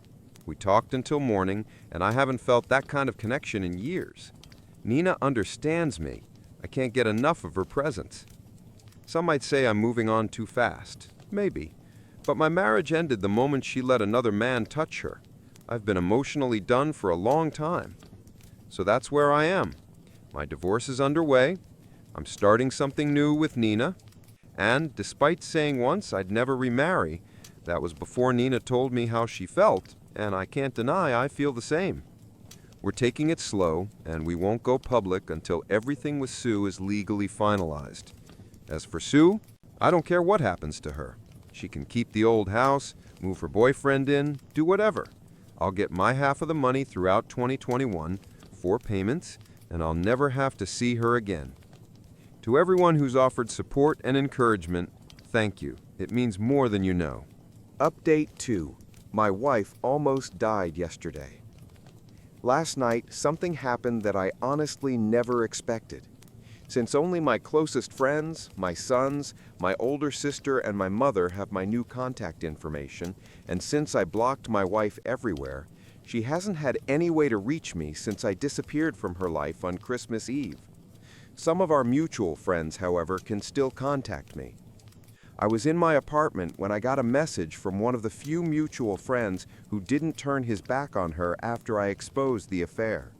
We talked until morning, and I haven't felt that kind of connection in years. Nina understands me. I can't get enough of her presence. Some might say I'm moving on too fast. Maybe. But my marriage ended the moment she let another man touch her. I've been emotionally done for a long time. So that's where I am. My divorce is underway. I'm starting something new with Nina. And despite saying once I'd never remarry, that was before Nina told me how she felt, and I can't deny I feel the same. We're taking it slow, and we won't go public until everything with Sue is legally finalized. As for Sue, I don't care what happens to her. She can keep the old house, move her boyfriend in, do whatever. I'll get my half of the money throughout 2021, 4 payments, and I'll never have to see her again. To everyone who's offered support and encouragement, thank you. It means more than you know. Update 2. My wife almost died yesterday. Last night, something happened that I honestly never expected. Since only my closest friends, my sons, my older sister, and my mother have my new contact information, and since I blocked my wife everywhere, she hasn't had any way to reach me since I disappeared from her life on Christmas Eve. Some of our mutual friends, however, can still contact me. I was in my apartment when I got a message from one of the few mutual friends who didn't turn his back on her after I exposed the affair.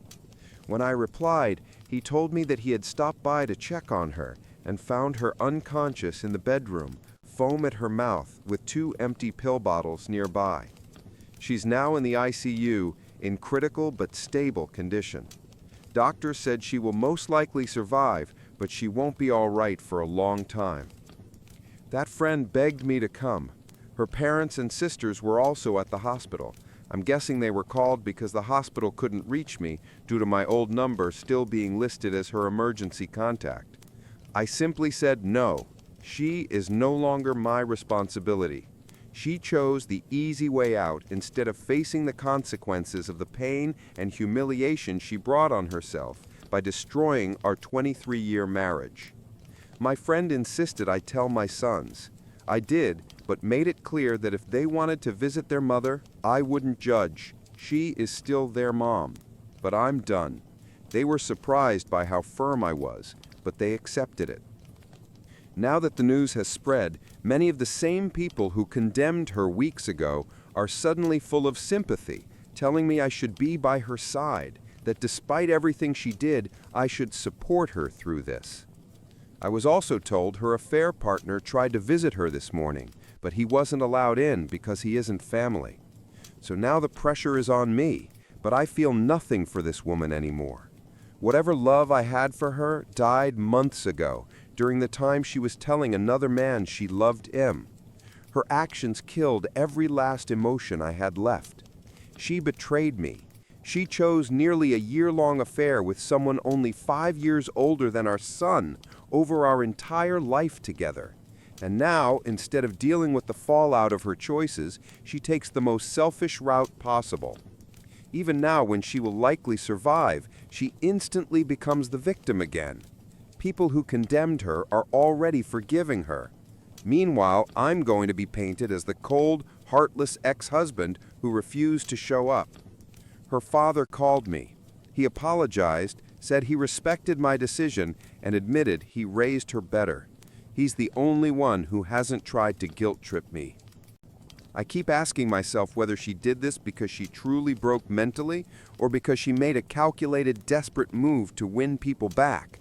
When I replied, he told me that he had stopped by to check on her and found her unconscious in the bedroom, foam at her mouth with 2 empty pill bottles nearby. She's now in the ICU in critical but stable condition. Doctors said she will most likely survive, but she won't be all right for a long time. That friend begged me to come. Her parents and sisters were also at the hospital. I'm guessing they were called because the hospital couldn't reach me due to my old number still being listed as her emergency contact. I simply said no. She is no longer my responsibility. She chose the easy way out instead of facing the consequences of the pain and humiliation she brought on herself by destroying our 23-year marriage. My friend insisted I tell my sons. I did, but made it clear that if they wanted to visit their mother, I wouldn't judge. She is still their mom. But I'm done. They were surprised by how firm I was, but they accepted it. Now that the news has spread, many of the same people who condemned her weeks ago are suddenly full of sympathy, telling me I should be by her side, that despite everything she did, I should support her through this. I was also told her affair partner tried to visit her this morning, but he wasn't allowed in because he isn't family. So now the pressure is on me, but I feel nothing for this woman anymore. Whatever love I had for her died months ago, during the time she was telling another man she loved him. Her actions killed every last emotion I had left. She betrayed me. She chose nearly a year-long affair with someone only 5 years older than our son over our entire life together. And now, instead of dealing with the fallout of her choices, she takes the most selfish route possible. Even now, when she will likely survive, she instantly becomes the victim again. People who condemned her are already forgiving her. Meanwhile, I'm going to be painted as the cold, heartless ex-husband who refused to show up. Her father called me. He apologized, said he respected my decision, and admitted he raised her better. He's the only one who hasn't tried to guilt-trip me. I keep asking myself whether she did this because she truly broke mentally or because she made a calculated, desperate move to win people back.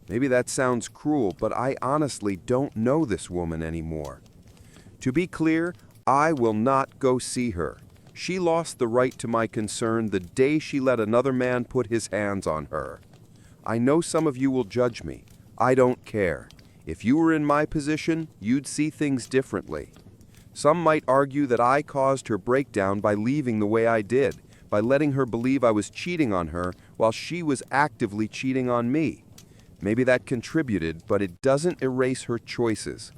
Maybe that sounds cruel, but I honestly don't know this woman anymore. To be clear, I will not go see her. She lost the right to my concern the day she let another man put his hands on her. I know some of you will judge me. I don't care. If you were in my position, you'd see things differently. Some might argue that I caused her breakdown by leaving the way I did, by letting her believe I was cheating on her while she was actively cheating on me. Maybe that contributed, but it doesn't erase her choices.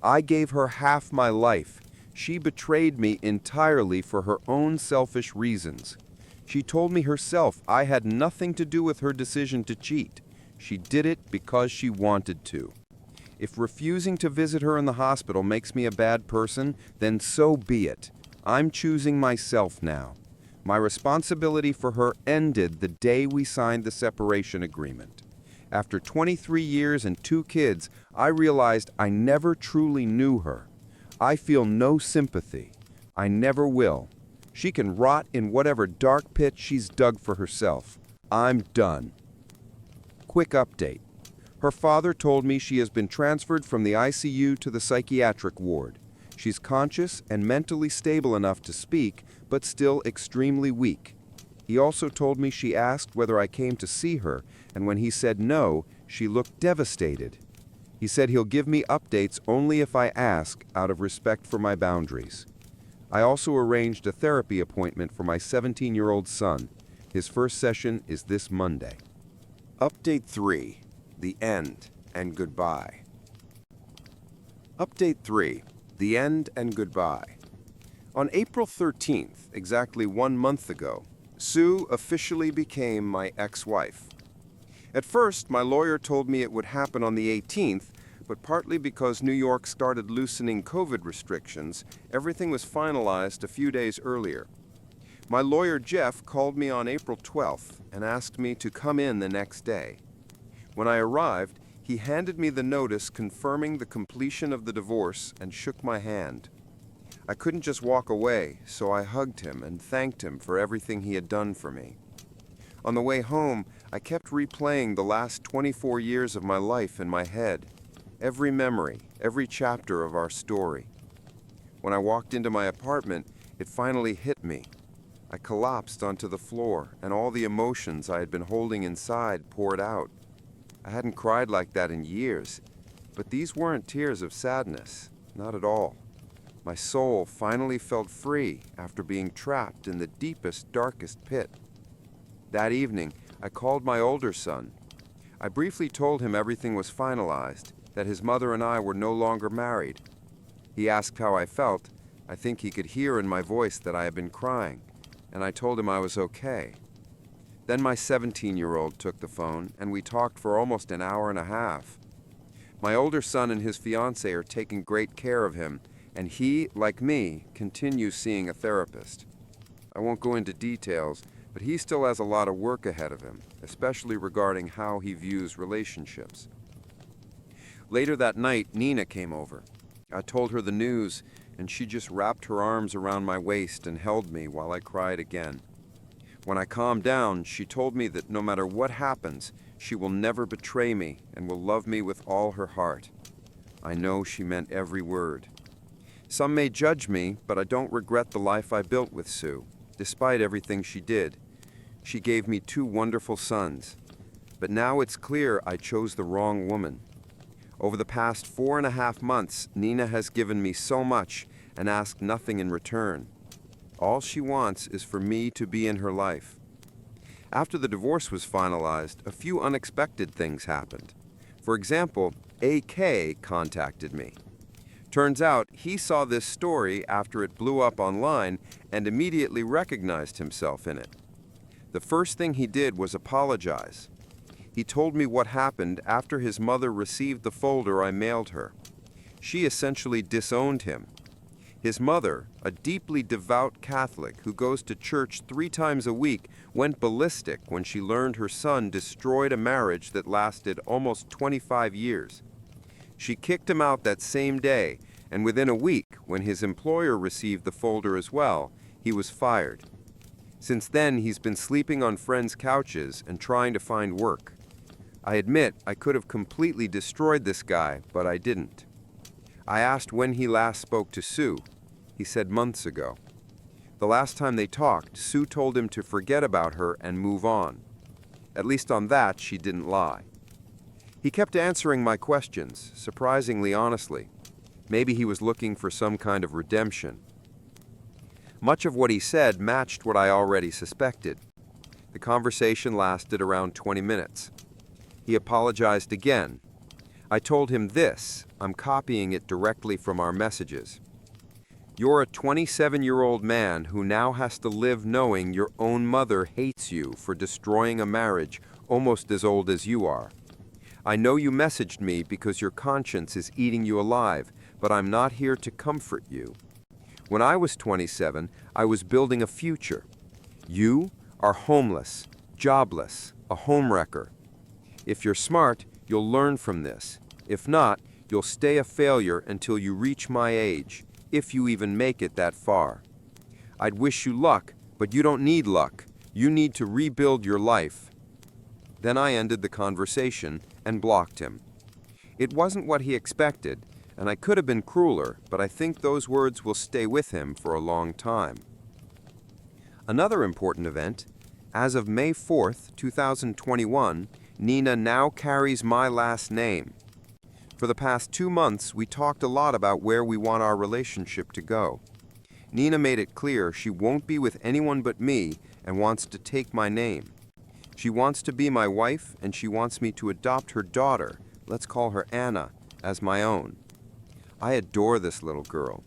I gave her half my life. She betrayed me entirely for her own selfish reasons. She told me herself I had nothing to do with her decision to cheat. She did it because she wanted to. If refusing to visit her in the hospital makes me a bad person, then so be it. I'm choosing myself now. My responsibility for her ended the day we signed the separation agreement. After 23 years and 2 kids, I realized I never truly knew her. I feel no sympathy. I never will. She can rot in whatever dark pit she's dug for herself. I'm done. Quick update. Her father told me she has been transferred from the ICU to the psychiatric ward. She's conscious and mentally stable enough to speak, but still extremely weak. He also told me she asked whether I came to see her, and when he said no, she looked devastated. He said he'll give me updates only if I ask out of respect for my boundaries. I also arranged a therapy appointment for my 17-year-old son. His first session is this Monday. Update 3. The End and Goodbye. Update 3. The End and Goodbye. On April 13th, exactly 1 month ago, Sue officially became my ex-wife. At first, my lawyer told me it would happen on the 18th, but partly because New York started loosening COVID restrictions, everything was finalized a few days earlier. My lawyer Jeff called me on April 12th and asked me to come in the next day. When I arrived, he handed me the notice confirming the completion of the divorce and shook my hand. I couldn't just walk away, so I hugged him and thanked him for everything he had done for me. On the way home, I kept replaying the last 24 years of my life in my head, every memory, every chapter of our story. When I walked into my apartment, it finally hit me. I collapsed onto the floor, and all the emotions I had been holding inside poured out. I hadn't cried like that in years, but these weren't tears of sadness, not at all. My soul finally felt free after being trapped in the deepest, darkest pit. That evening, I called my older son. I briefly told him everything was finalized, that his mother and I were no longer married. He asked how I felt. I think he could hear in my voice that I had been crying, and I told him I was okay. Then my 17-year-old took the phone, and we talked for almost an hour and a half. My older son and his fiancée are taking great care of him, and he, like me, continues seeing a therapist. I won't go into details, but he still has a lot of work ahead of him, especially regarding how he views relationships. Later that night, Nina came over. I told her the news, and she just wrapped her arms around my waist and held me while I cried again. When I calmed down, she told me that no matter what happens, she will never betray me and will love me with all her heart. I know she meant every word. Some may judge me, but I don't regret the life I built with Sue, despite everything she did. She gave me 2 wonderful sons. But now it's clear I chose the wrong woman. Over the past 4.5 months, Nina has given me so much and asked nothing in return. All she wants is for me to be in her life. After the divorce was finalized, a few unexpected things happened. For example, AK contacted me. Turns out he saw this story after it blew up online and immediately recognized himself in it. The first thing he did was apologize. He told me what happened after his mother received the folder I mailed her. She essentially disowned him. His mother, a deeply devout Catholic who goes to church 3 times a week, went ballistic when she learned her son destroyed a marriage that lasted almost 25 years. She kicked him out that same day, and within a week, when his employer received the folder as well, he was fired. Since then, he's been sleeping on friends' couches and trying to find work. I admit I could have completely destroyed this guy, but I didn't. I asked when he last spoke to Sue. He said months ago. The last time they talked, Sue told him to forget about her and move on. At least on that, she didn't lie. He kept answering my questions, surprisingly honestly. Maybe he was looking for some kind of redemption. Much of what he said matched what I already suspected. The conversation lasted around 20 minutes. He apologized again. I told him this. I'm copying it directly from our messages. You're a 27-year-old man who now has to live knowing your own mother hates you for destroying a marriage almost as old as you are. I know you messaged me because your conscience is eating you alive, but I'm not here to comfort you. When I was 27, I was building a future. You are homeless, jobless, a homewrecker. If you're smart, you'll learn from this. If not, you'll stay a failure until you reach my age, if you even make it that far. I'd wish you luck, but you don't need luck. You need to rebuild your life. Then I ended the conversation and blocked him. It wasn't what he expected, and I could have been crueler, but I think those words will stay with him for a long time. Another important event, as of May 4th, 2021, Nina now carries my last name. For the past 2 months, we talked a lot about where we want our relationship to go. Nina made it clear she won't be with anyone but me and wants to take my name. She wants to be my wife, and she wants me to adopt her daughter, let's call her Anna, as my own. I adore this little girl.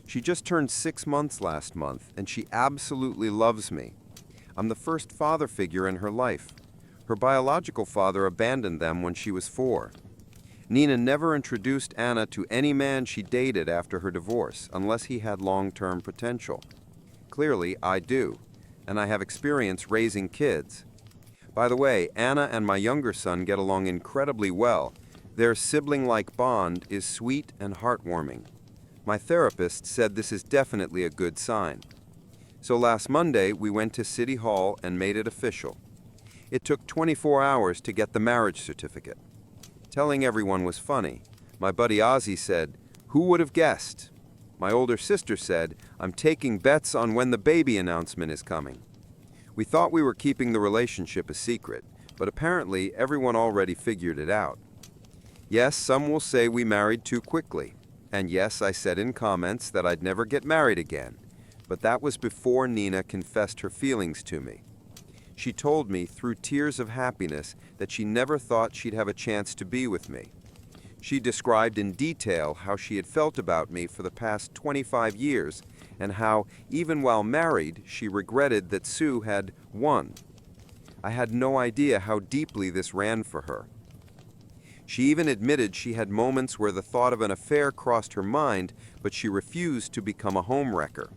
She just turned 6 months last month, and she absolutely loves me. I'm the first father figure in her life. Her biological father abandoned them when she was 4. Nina never introduced Anna to any man she dated after her divorce, unless he had long-term potential. Clearly, I do, and I have experience raising kids. By the way, Anna and my younger son get along incredibly well. Their sibling-like bond is sweet and heartwarming. My therapist said this is definitely a good sign. So last Monday, we went to City Hall and made it official. It took 24 hours to get the marriage certificate. Telling everyone was funny. My buddy Ozzy said, "Who would have guessed?" My older sister said, "I'm taking bets on when the baby announcement is coming." We thought we were keeping the relationship a secret, but apparently everyone already figured it out. Yes, some will say we married too quickly. And yes, I said in comments that I'd never get married again. But that was before Nina confessed her feelings to me. She told me through tears of happiness that she never thought she'd have a chance to be with me. She described in detail how she had felt about me for the past 25 years and how, even while married, she regretted that Sue had won. I had no idea how deeply this ran for her. She even admitted she had moments where the thought of an affair crossed her mind, but she refused to become a homewrecker.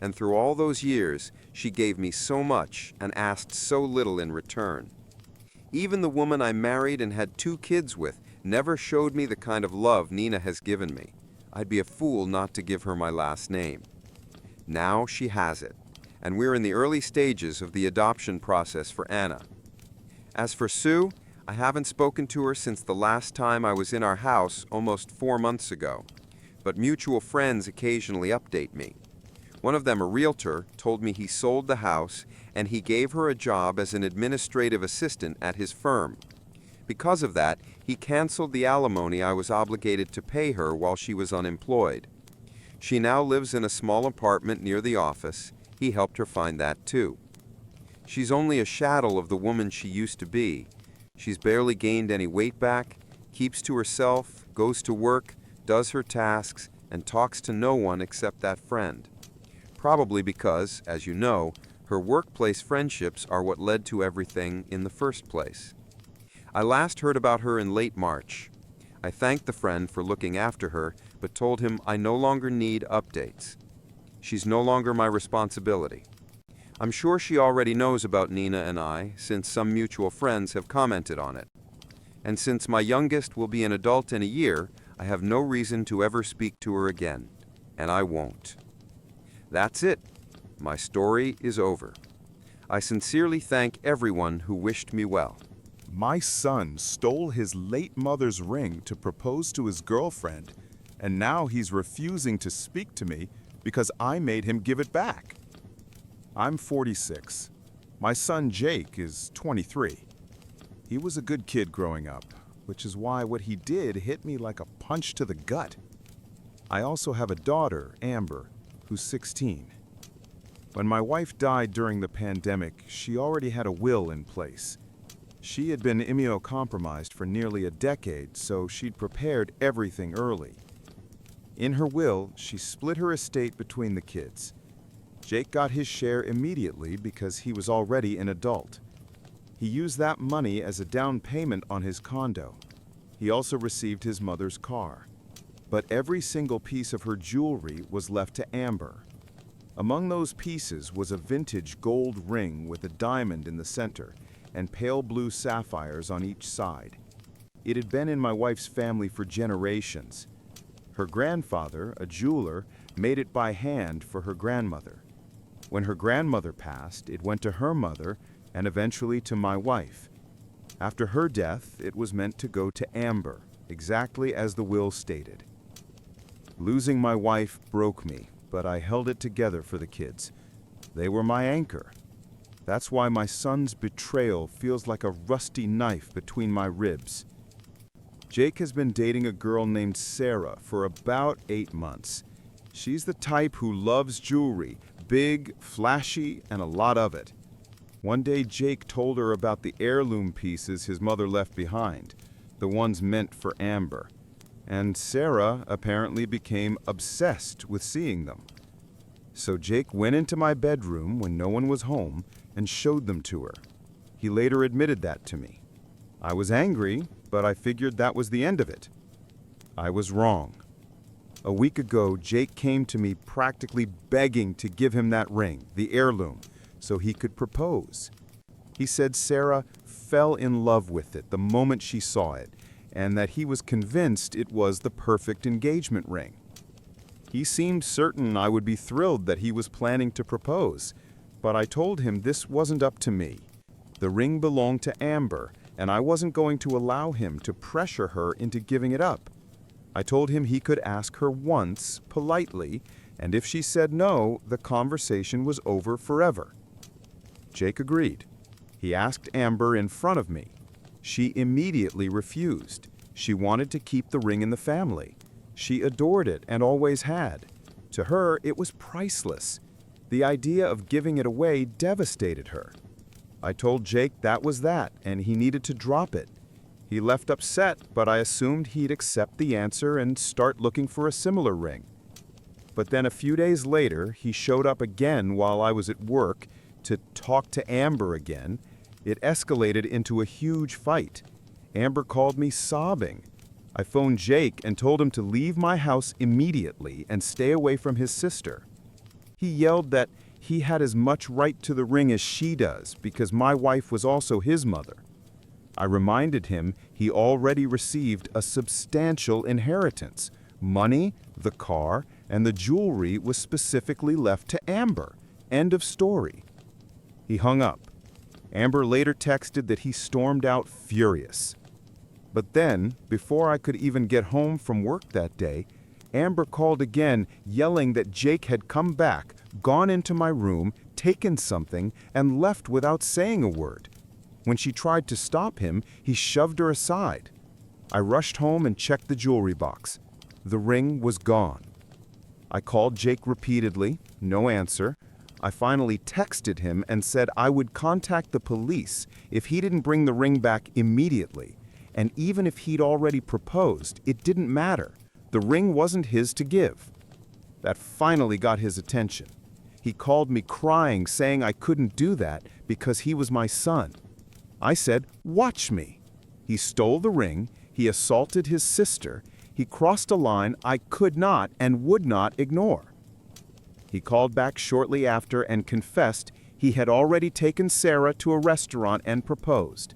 And through all those years, she gave me so much and asked so little in return. Even the woman I married and had 2 kids with never showed me the kind of love Nina has given me. I'd be a fool not to give her my last name. Now she has it, and we're in the early stages of the adoption process for Anna. As for Sue, I haven't spoken to her since the last time I was in our house almost 4 months ago, but mutual friends occasionally update me. One of them, a realtor, told me he sold the house and he gave her a job as an administrative assistant at his firm. Because of that, he canceled the alimony I was obligated to pay her while she was unemployed. She now lives in a small apartment near the office. He helped her find that too. She's only a shadow of the woman she used to be. She's barely gained any weight back, keeps to herself, goes to work, does her tasks, and talks to no one except that friend. Probably because, as you know, her workplace friendships are what led to everything in the first place. I last heard about her in late March. I thanked the friend for looking after her, but told him I no longer need updates. She's no longer my responsibility. I'm sure she already knows about Nina and I, since some mutual friends have commented on it. And since my youngest will be an adult in a year, I have no reason to ever speak to her again. And I won't. That's it. My story is over. I sincerely thank everyone who wished me well. My son stole his late mother's ring to propose to his girlfriend, and now he's refusing to speak to me because I made him give it back. I'm 46. My son Jake is 23. He was a good kid growing up, which is why what he did hit me like a punch to the gut. I also have a daughter, Amber, who's 16. When my wife died during the pandemic, she already had a will in place. She had been immunocompromised for nearly a decade, so she'd prepared everything early. In her will, she split her estate between the kids. Jake got his share immediately because he was already an adult. He used that money as a down payment on his condo. He also received his mother's car. But every single piece of her jewelry was left to Amber. Among those pieces was a vintage gold ring with a diamond in the center and pale blue sapphires on each side. It had been in my wife's family for generations. Her grandfather, a jeweler, made it by hand for her grandmother. When her grandmother passed, it went to her mother and eventually to my wife. After her death, it was meant to go to Amber, exactly as the will stated. Losing my wife broke me, but I held it together for the kids. They were my anchor. That's why my son's betrayal feels like a rusty knife between my ribs. Jake has been dating a girl named Sarah for about 8 months. She's the type who loves jewelry, big, flashy, and a lot of it. One day Jake told her about the heirloom pieces his mother left behind, the ones meant for Amber. And Sarah apparently became obsessed with seeing them. So Jake went into my bedroom when no one was home and showed them to her. He later admitted that to me. I was angry, but I figured that was the end of it. I was wrong. A week ago, Jake came to me practically begging to give him that ring, the heirloom, so he could propose. He said Sarah fell in love with it the moment she saw it, and that he was convinced it was the perfect engagement ring. He seemed certain I would be thrilled that he was planning to propose, but I told him this wasn't up to me. The ring belonged to Amber, and I wasn't going to allow him to pressure her into giving it up. I told him he could ask her once, politely, and if she said no, the conversation was over forever. Jake agreed. He asked Amber in front of me. She immediately refused. She wanted to keep the ring in the family. She adored it and always had. To her, it was priceless. The idea of giving it away devastated her. I told Jake that was that, and he needed to drop it. He left upset, but I assumed he'd accept the answer and start looking for a similar ring. But then a few days later, he showed up again while I was at work to talk to Amber again. It escalated into a huge fight. Amber called me sobbing. I phoned Jake and told him to leave my house immediately and stay away from his sister. He yelled that he had as much right to the ring as she does because my wife was also his mother. I reminded him he already received a substantial inheritance. Money, the car, and the jewelry was specifically left to Amber. End of story. He hung up. Amber later texted that he stormed out furious. But then, before I could even get home from work that day, Amber called again, yelling that Jake had come back, gone into my room, taken something, and left without saying a word. When she tried to stop him, he shoved her aside. I rushed home and checked the jewelry box. The ring was gone. I called Jake repeatedly, no answer. I finally texted him and said I would contact the police if he didn't bring the ring back immediately. And even if he'd already proposed, it didn't matter. The ring wasn't his to give. That finally got his attention. He called me crying, saying I couldn't do that because he was my son. I said, "Watch me." He stole the ring, he assaulted his sister, he crossed a line I could not and would not ignore. He called back shortly after and confessed he had already taken Sarah to a restaurant and proposed.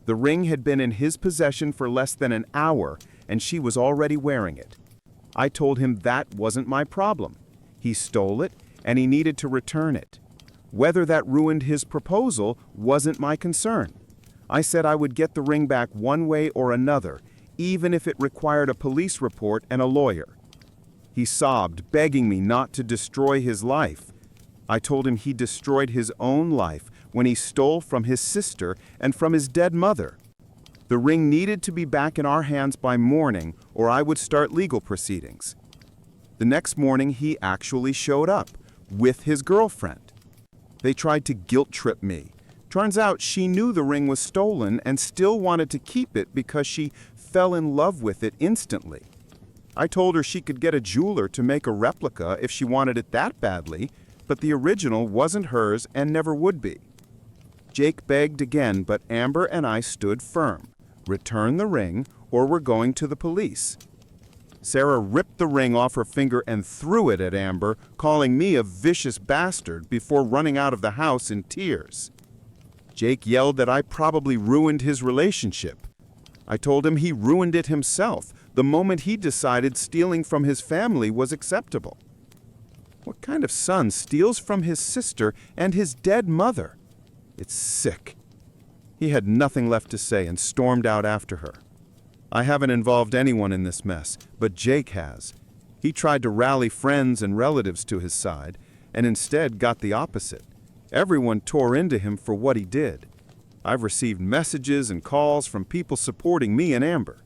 The ring had been in his possession for less than an hour, and she was already wearing it. I told him that wasn't my problem. He stole it, and he needed to return it. Whether that ruined his proposal wasn't my concern. I said I would get the ring back one way or another, even if it required a police report and a lawyer. He sobbed, begging me not to destroy his life. I told him he destroyed his own life when he stole from his sister and from his dead mother. The ring needed to be back in our hands by morning, or I would start legal proceedings. The next morning, he actually showed up with his girlfriend. They tried to guilt trip me. Turns out she knew the ring was stolen and still wanted to keep it because she fell in love with it instantly. I told her she could get a jeweler to make a replica if she wanted it that badly, but the original wasn't hers and never would be. Jake begged again, but Amber and I stood firm. Return the ring, or we're going to the police. Sarah ripped the ring off her finger and threw it at Amber, calling me a vicious bastard before running out of the house in tears. Jake yelled that I probably ruined his relationship. I told him he ruined it himself the moment he decided stealing from his family was acceptable. What kind of son steals from his sister and his dead mother? It's sick. He had nothing left to say and stormed out after her. I haven't involved anyone in this mess, but Jake has. He tried to rally friends and relatives to his side, and instead got the opposite. Everyone tore into him for what he did. I've received messages and calls from people supporting me and Amber.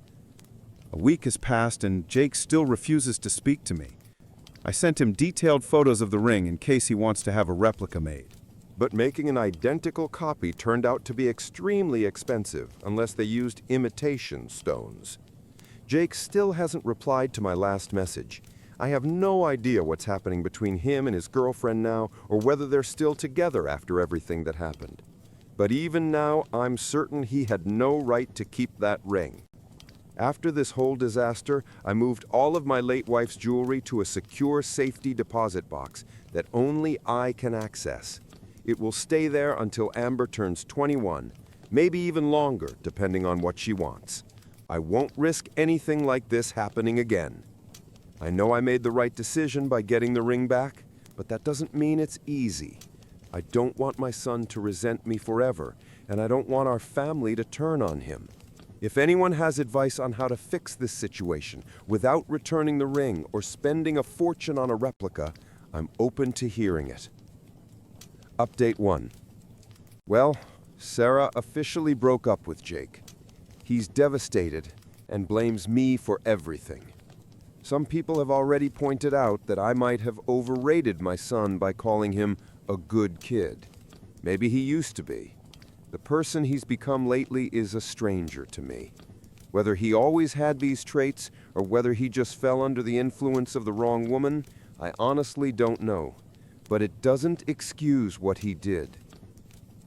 A week has passed and Jake still refuses to speak to me. I sent him detailed photos of the ring in case he wants to have a replica made. But making an identical copy turned out to be extremely expensive unless they used imitation stones. Jake still hasn't replied to my last message. I have no idea what's happening between him and his girlfriend now, or whether they're still together after everything that happened. But even now, I'm certain he had no right to keep that ring. After this whole disaster, I moved all of my late wife's jewelry to a secure safety deposit box that only I can access. It will stay there until Amber turns 21, maybe even longer, depending on what she wants. I won't risk anything like this happening again. I know I made the right decision by getting the ring back, but that doesn't mean it's easy. I don't want my son to resent me forever, and I don't want our family to turn on him. If anyone has advice on how to fix this situation without returning the ring or spending a fortune on a replica, I'm open to hearing it. Update 1. Well, Sarah officially broke up with Jake. He's devastated and blames me for everything. Some people have already pointed out that I might have overrated my son by calling him a good kid. Maybe he used to be. The person he's become lately is a stranger to me. Whether he always had these traits or whether he just fell under the influence of the wrong woman, I honestly don't know. But it doesn't excuse what he did.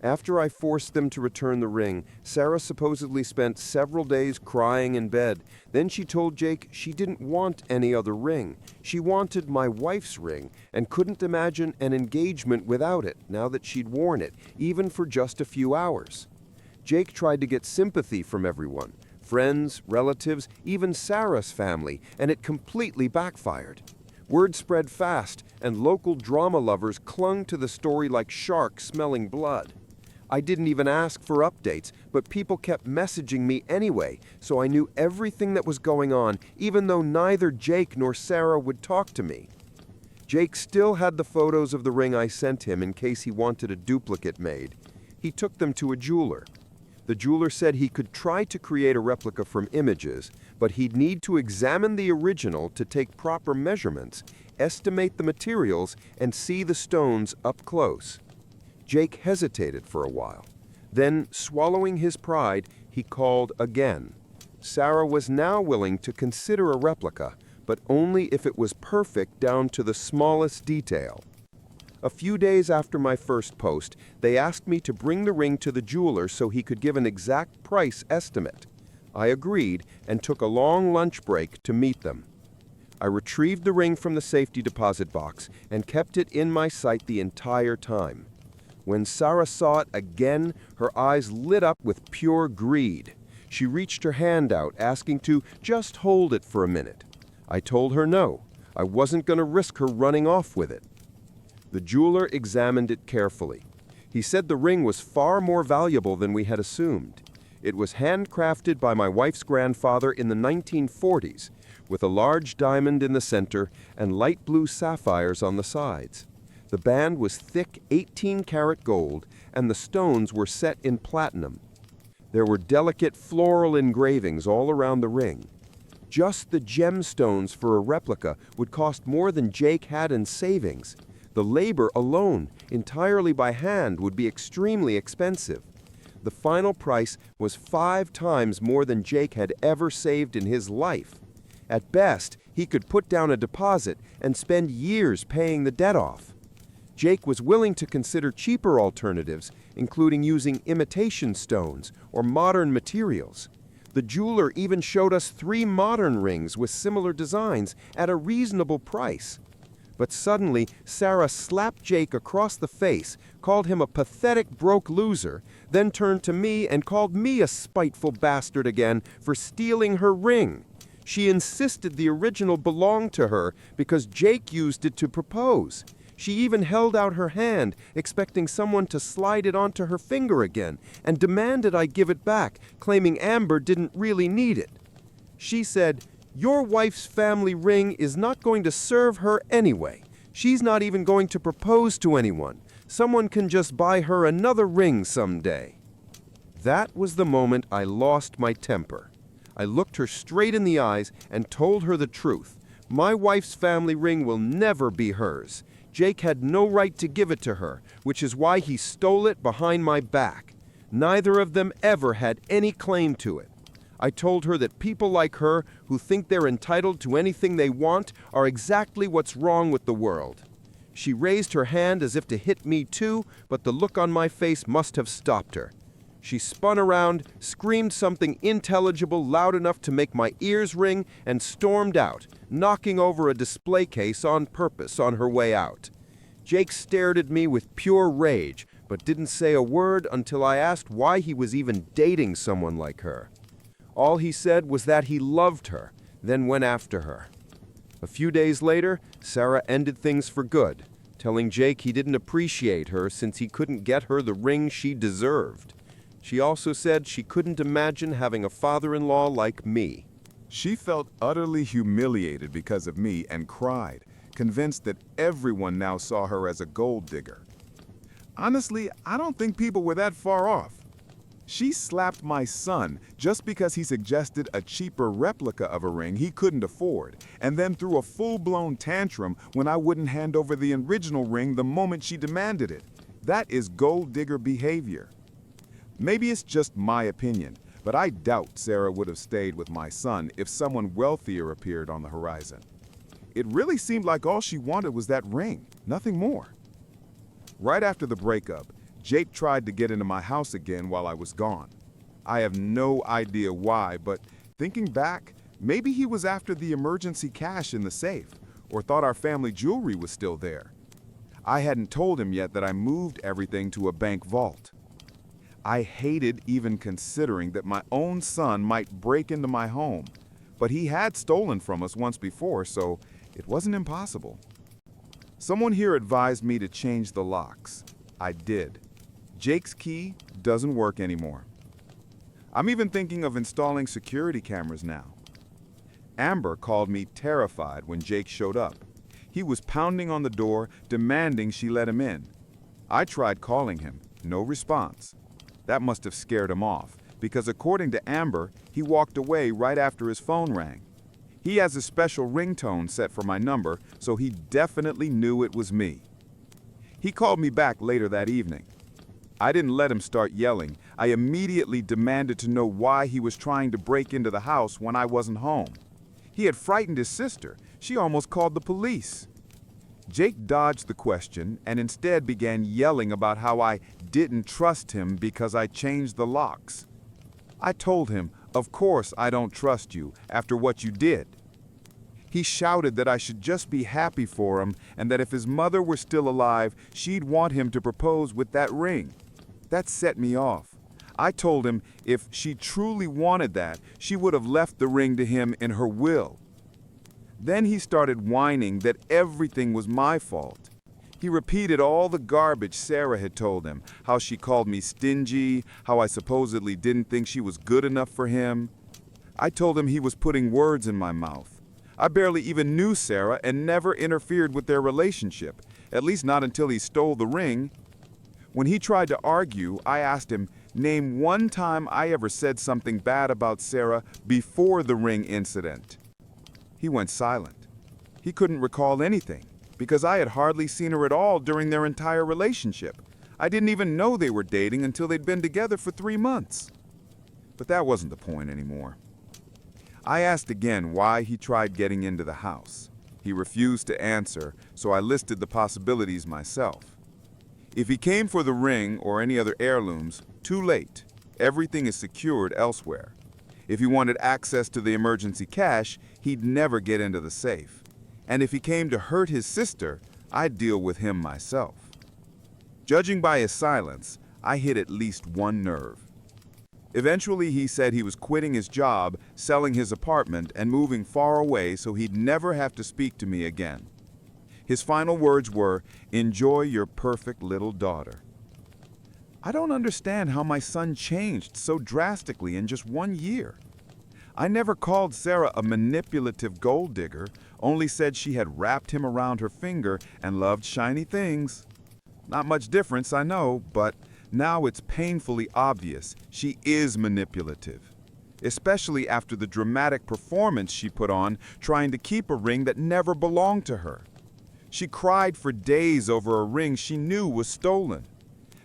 After I forced them to return the ring, Sarah supposedly spent several days crying in bed. Then she told Jake she didn't want any other ring. She wanted my wife's ring and couldn't imagine an engagement without it now that she'd worn it, even for just a few hours. Jake tried to get sympathy from everyone, friends, relatives, even Sarah's family, and it completely backfired. Word spread fast, and local drama lovers clung to the story like sharks smelling blood. I didn't even ask for updates, but people kept messaging me anyway, so I knew everything that was going on, even though neither Jake nor Sarah would talk to me. Jake still had the photos of the ring I sent him in case he wanted a duplicate made. He took them to a jeweler. The jeweler said he could try to create a replica from images, but he'd need to examine the original to take proper measurements, estimate the materials, and see the stones up close. Jake hesitated for a while. Then, swallowing his pride, he called again. Sarah was now willing to consider a replica, but only if it was perfect down to the smallest detail. A few days after my first post, they asked me to bring the ring to the jeweler so he could give an exact price estimate. I agreed and took a long lunch break to meet them. I retrieved the ring from the safety deposit box and kept it in my sight the entire time. When Sarah saw it again, her eyes lit up with pure greed. She reached her hand out, asking to just hold it for a minute. I told her no, I wasn't going to risk her running off with it. The jeweler examined it carefully. He said the ring was far more valuable than we had assumed. It was handcrafted by my wife's grandfather in the 1940s, with a large diamond in the center and light blue sapphires on the sides. The band was thick 18-karat gold, and the stones were set in platinum. There were delicate floral engravings all around the ring. Just the gemstones for a replica would cost more than Jake had in savings. The labor alone, entirely by hand, would be extremely expensive. The final price was 5 times more than Jake had ever saved in his life. At best, he could put down a deposit and spend years paying the debt off. Jake was willing to consider cheaper alternatives, including using imitation stones or modern materials. The jeweler even showed us 3 modern rings with similar designs at a reasonable price. But suddenly, Sarah slapped Jake across the face, called him a pathetic broke loser, then turned to me and called me a spiteful bastard again for stealing her ring. She insisted the original belonged to her because Jake used it to propose. She even held out her hand, expecting someone to slide it onto her finger again, and demanded I give it back, claiming Amber didn't really need it. She said, "Your wife's family ring is not going to serve her anyway. She's not even going to propose to anyone. Someone can just buy her another ring someday." That was the moment I lost my temper. I looked her straight in the eyes and told her the truth. My wife's family ring will never be hers. Jake had no right to give it to her, which is why he stole it behind my back. Neither of them ever had any claim to it. I told her that people like her who think they're entitled to anything they want are exactly what's wrong with the world. She raised her hand as if to hit me too, but the look on my face must have stopped her. She spun around, screamed something intelligible loud enough to make my ears ring, and stormed out, knocking over a display case on purpose on her way out. Jake stared at me with pure rage, but didn't say a word until I asked why he was even dating someone like her. All he said was that he loved her, then went after her. A few days later, Sarah ended things for good, telling Jake he didn't appreciate her since he couldn't get her the ring she deserved. She also said she couldn't imagine having a father-in-law like me. She felt utterly humiliated because of me and cried, convinced that everyone now saw her as a gold digger. Honestly, I don't think people were that far off. She slapped my son just because he suggested a cheaper replica of a ring he couldn't afford, and then threw a full-blown tantrum when I wouldn't hand over the original ring the moment she demanded it. That is gold digger behavior. Maybe it's just my opinion, but I doubt Sarah would have stayed with my son if someone wealthier appeared on the horizon. It really seemed like all she wanted was that ring, nothing more. Right after the breakup, Jake tried to get into my house again while I was gone. I have no idea why, but thinking back, maybe he was after the emergency cash in the safe, or thought our family jewelry was still there. I hadn't told him yet that I moved everything to a bank vault. I hated even considering that my own son might break into my home, but he had stolen from us once before, so it wasn't impossible. Someone here advised me to change the locks. I did. Jake's key doesn't work anymore. I'm even thinking of installing security cameras now. Amber called me terrified when Jake showed up. He was pounding on the door, demanding she let him in. I tried calling him, no response. That must have scared him off, because according to Amber, he walked away right after his phone rang. He has a special ringtone set for my number, so he definitely knew it was me. He called me back later that evening. I didn't let him start yelling. I immediately demanded to know why he was trying to break into the house when I wasn't home. He had frightened his sister. She almost called the police. Jake dodged the question and instead began yelling about how I didn't trust him because I changed the locks. I told him, of course I don't trust you after what you did. He shouted that I should just be happy for him and that if his mother were still alive, she'd want him to propose with that ring. That set me off. I told him if she truly wanted that, she would have left the ring to him in her will. Then he started whining that everything was my fault. He repeated all the garbage Sarah had told him, how she called me stingy, how I supposedly didn't think she was good enough for him. I told him he was putting words in my mouth. I barely even knew Sarah and never interfered with their relationship, at least not until he stole the ring. When he tried to argue, I asked him, name one time I ever said something bad about Sarah before the ring incident. He went silent. He couldn't recall anything, because I had hardly seen her at all during their entire relationship. I didn't even know they were dating until they'd been together for 3 months. But that wasn't the point anymore. I asked again why he tried getting into the house. He refused to answer, so I listed the possibilities myself. If he came for the ring or any other heirlooms, too late. Everything is secured elsewhere. If he wanted access to the emergency cash, he'd never get into the safe. And if he came to hurt his sister, I'd deal with him myself. Judging by his silence, I hit at least one nerve. Eventually, he said he was quitting his job, selling his apartment, and moving far away so he'd never have to speak to me again. His final words were, "Enjoy your perfect little daughter." I don't understand how my son changed so drastically in just 1 year. I never called Sarah a manipulative gold digger, only said she had wrapped him around her finger and loved shiny things. Not much difference, I know, but now it's painfully obvious she is manipulative. especially after the dramatic performance she put on trying to keep a ring that never belonged to her. She cried for days over a ring she knew was stolen.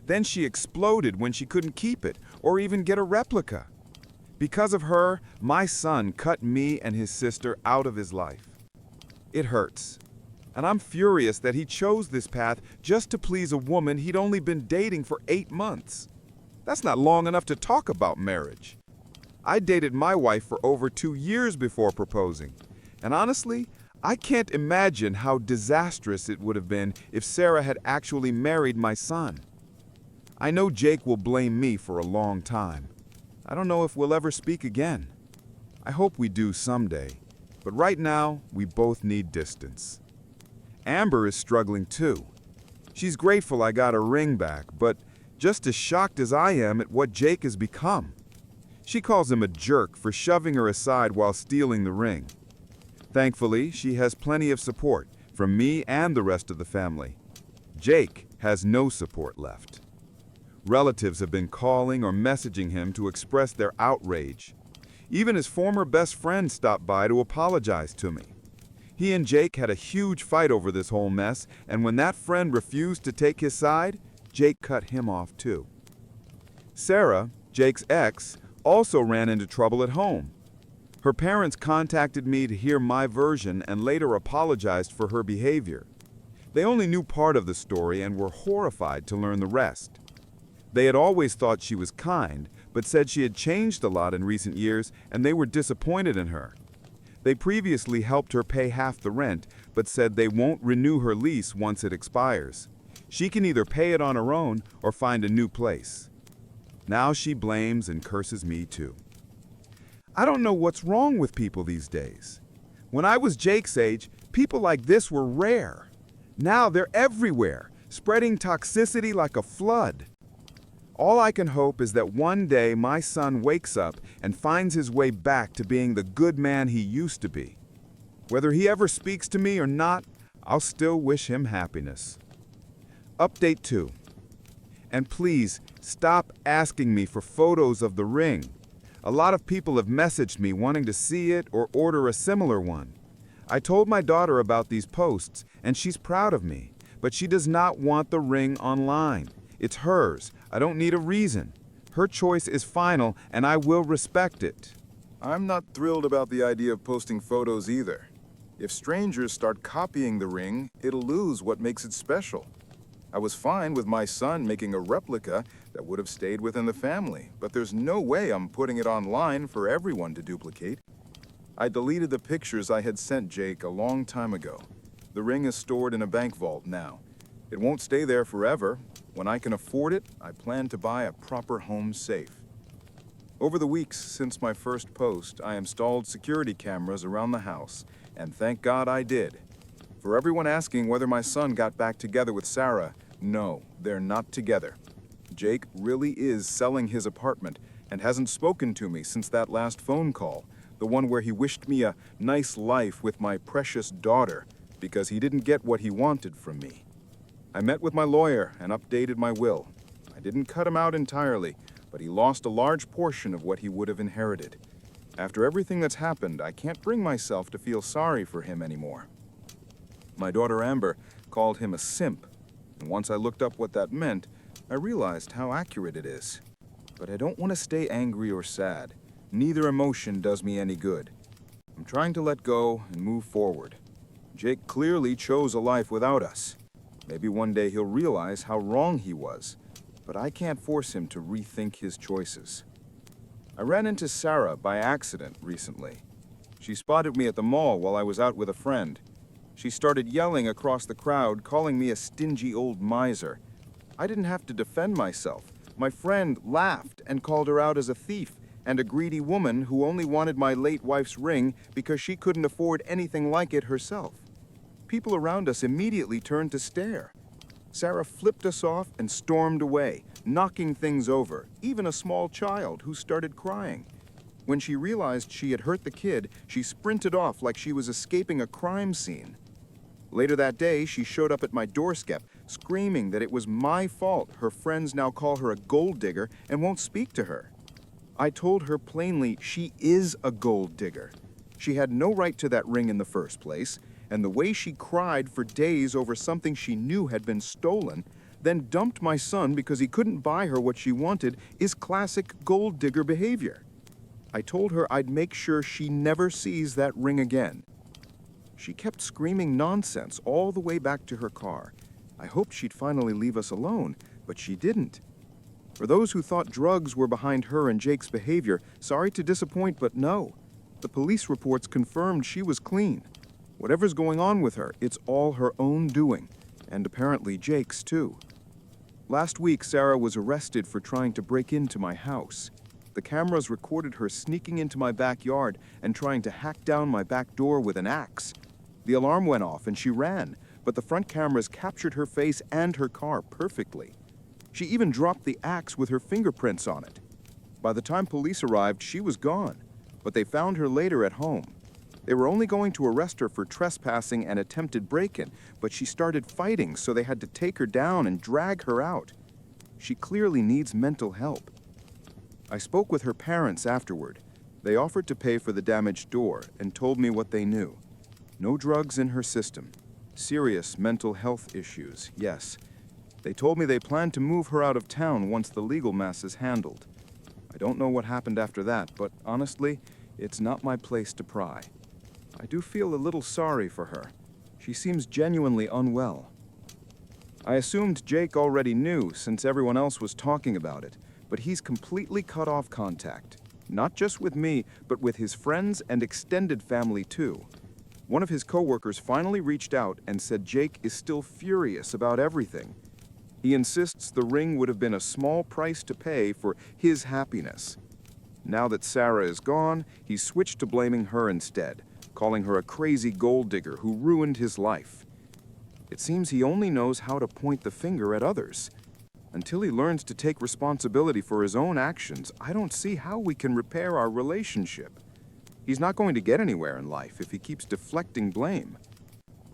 Then she exploded when she couldn't keep it or even get a replica. Because of her, my son cut me and his sister out of his life. It hurts, and I'm furious that he chose this path just to please a woman he'd only been dating for 8 months. That's not long enough to talk about marriage. I dated my wife for over 2 years before proposing, and honestly, I can't imagine how disastrous it would have been if Sarah had actually married my son. I know Jake will blame me for a long time. I don't know if we'll ever speak again. I hope we do someday, but right now, we both need distance. Amber is struggling too. She's grateful I got her ring back, but just as shocked as I am at what Jake has become. She calls him a jerk for shoving her aside while stealing the ring. Thankfully, she has plenty of support from me and the rest of the family. Jake has no support left. Relatives have been calling or messaging him to express their outrage. Even his former best friend stopped by to apologize to me. He and Jake had a huge fight over this whole mess, and when that friend refused to take his side, Jake cut him off too. Sarah, Jake's ex, also ran into trouble at home. Her parents contacted me to hear my version and later apologized for her behavior. They only knew part of the story and were horrified to learn the rest. They had always thought she was kind, but said she had changed a lot in recent years and they were disappointed in her. They previously helped her pay half the rent, but said they won't renew her lease once it expires. She can either pay it on her own or find a new place. Now she blames and curses me too. I don't know what's wrong with people these days. When I was Jake's age, people like this were rare. Now they're everywhere, spreading toxicity like a flood. All I can hope is that one day my son wakes up and finds his way back to being the good man he used to be. Whether he ever speaks to me or not, I'll still wish him happiness. Update 2. And please, stop asking me for photos of the ring. A lot of people have messaged me wanting to see it or order a similar one. I told my daughter about these posts, and she's proud of me, but she does not want the ring online. It's hers. I don't need a reason. Her choice is final, and I will respect it. I'm not thrilled about the idea of posting photos either. If strangers start copying the ring, it'll lose what makes it special. I was fine with my son making a replica that would have stayed within the family, but there's no way I'm putting it online for everyone to duplicate. I deleted the pictures I had sent Jake a long time ago. The ring is stored in a bank vault now. It won't stay there forever. When I can afford it, I plan to buy a proper home safe. Over the weeks since my first post, I installed security cameras around the house, and thank God I did. For everyone asking whether my son got back together with Sarah, no, they're not together. Jake really is selling his apartment and hasn't spoken to me since that last phone call, the one where he wished me a nice life with my precious daughter because he didn't get what he wanted from me. I met with my lawyer and updated my will. I didn't cut him out entirely, but he lost a large portion of what he would have inherited. After everything that's happened, I can't bring myself to feel sorry for him anymore. My daughter Amber called him a simp, and once I looked up what that meant, I realized how accurate it is. But I don't want to stay angry or sad. Neither emotion does me any good. I'm trying to let go and move forward. Jake clearly chose a life without us. Maybe one day he'll realize how wrong he was, but I can't force him to rethink his choices. I ran into Sarah by accident recently. She spotted me at the mall while I was out with a friend. She started yelling across the crowd, calling me a stingy old miser. I didn't have to defend myself. My friend laughed and called her out as a thief and a greedy woman who only wanted my late wife's ring because she couldn't afford anything like it herself. People around us immediately turned to stare. Sarah flipped us off and stormed away, knocking things over, even a small child who started crying. When she realized she had hurt the kid, she sprinted off like she was escaping a crime scene. Later that day, she showed up at my doorstep, screaming that it was my fault her friends now call her a gold digger and won't speak to her. I told her plainly she is a gold digger. She had no right to that ring in the first place, and the way she cried for days over something she knew had been stolen, then dumped my son because he couldn't buy her what she wanted, is classic gold digger behavior. I told her I'd make sure she never sees that ring again. She kept screaming nonsense all the way back to her car. I hoped she'd finally leave us alone, but she didn't. For those who thought drugs were behind her and Jake's behavior, sorry to disappoint, but no. The police reports confirmed she was clean. Whatever's going on with her, it's all her own doing, and apparently Jake's too. Last week, Sarah was arrested for trying to break into my house. The cameras recorded her sneaking into my backyard and trying to hack down my back door with an axe. The alarm went off and she ran, but the front cameras captured her face and her car perfectly. She even dropped the axe with her fingerprints on it. By the time police arrived, she was gone, but they found her later at home. They were only going to arrest her for trespassing and attempted break-in, but she started fighting, so they had to take her down and drag her out. She clearly needs mental help. I spoke with her parents afterward. They offered to pay for the damaged door and told me what they knew. No drugs in her system. Serious mental health issues, yes. They told me they planned to move her out of town once the legal mess is handled. I don't know what happened after that, but honestly, it's not my place to pry. I do feel a little sorry for her. She seems genuinely unwell. I assumed Jake already knew since everyone else was talking about it, but he's completely cut off contact. Not just with me, but with his friends and extended family too. One of his coworkers finally reached out and said Jake is still furious about everything. He insists the ring would have been a small price to pay for his happiness. Now that Sarah is gone, he's switched to blaming her instead, calling her a crazy gold digger who ruined his life. It seems he only knows how to point the finger at others. Until he learns to take responsibility for his own actions, I don't see how we can repair our relationship. He's not going to get anywhere in life if he keeps deflecting blame.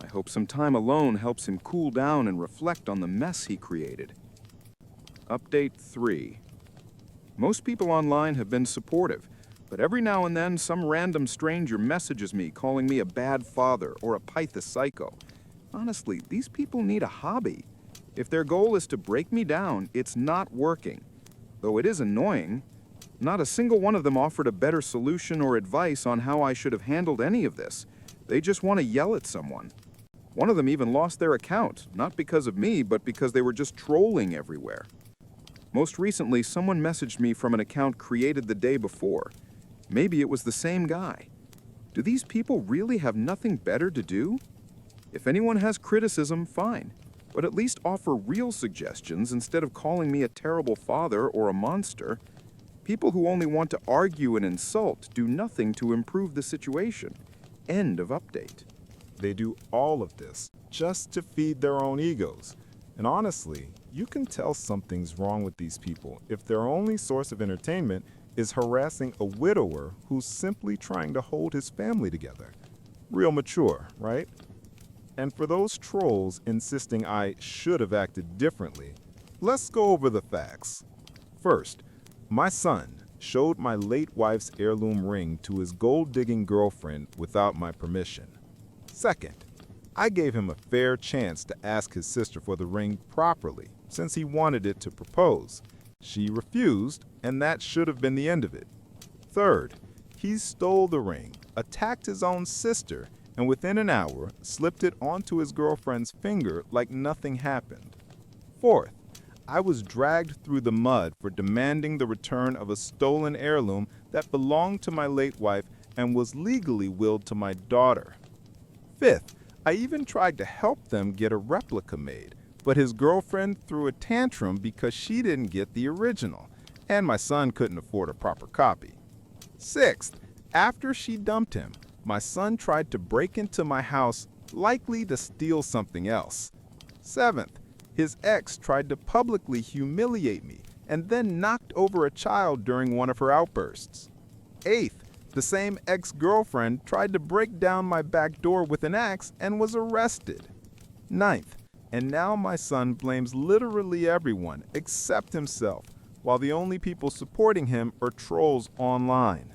I hope some time alone helps him cool down and reflect on the mess he created. Update 3. Most people online have been supportive, but every now and then some random stranger messages me calling me a bad father or a Python psycho. Honestly, these people need a hobby. If their goal is to break me down, it's not working. Though it is annoying, not a single one of them offered a better solution or advice on how I should have handled any of this. They just want to yell at someone. One of them even lost their account, not because of me, but because they were just trolling everywhere. Most recently, someone messaged me from an account created the day before. Maybe it was the same guy. Do these people really have nothing better to do? If anyone has criticism, fine, but at least offer real suggestions instead of calling me a terrible father or a monster. People who only want to argue and insult do nothing to improve the situation. End of update. They do all of this just to feed their own egos. And honestly, you can tell something's wrong with these people if their only source of entertainment is harassing a widower who's simply trying to hold his family together. Real mature, right? And for those trolls insisting I should have acted differently, let's go over the facts. First, my son showed my late wife's heirloom ring to his gold-digging girlfriend without my permission. Second, I gave him a fair chance to ask his sister for the ring properly, since he wanted it to propose. She refused, and that should have been the end of it. Third, he stole the ring, attacked his own sister, and within an hour slipped it onto his girlfriend's finger like nothing happened. Fourth, I was dragged through the mud for demanding the return of a stolen heirloom that belonged to my late wife and was legally willed to my daughter. Fifth, I even tried to help them get a replica made, but his girlfriend threw a tantrum because she didn't get the original, and my son couldn't afford a proper copy. Sixth, after she dumped him, my son tried to break into my house, likely to steal something else. Seventh, his ex tried to publicly humiliate me and then knocked over a child during one of her outbursts. Eighth, the same ex-girlfriend tried to break down my back door with an axe and was arrested. Ninth, and now my son blames literally everyone except himself while the only people supporting him are trolls online.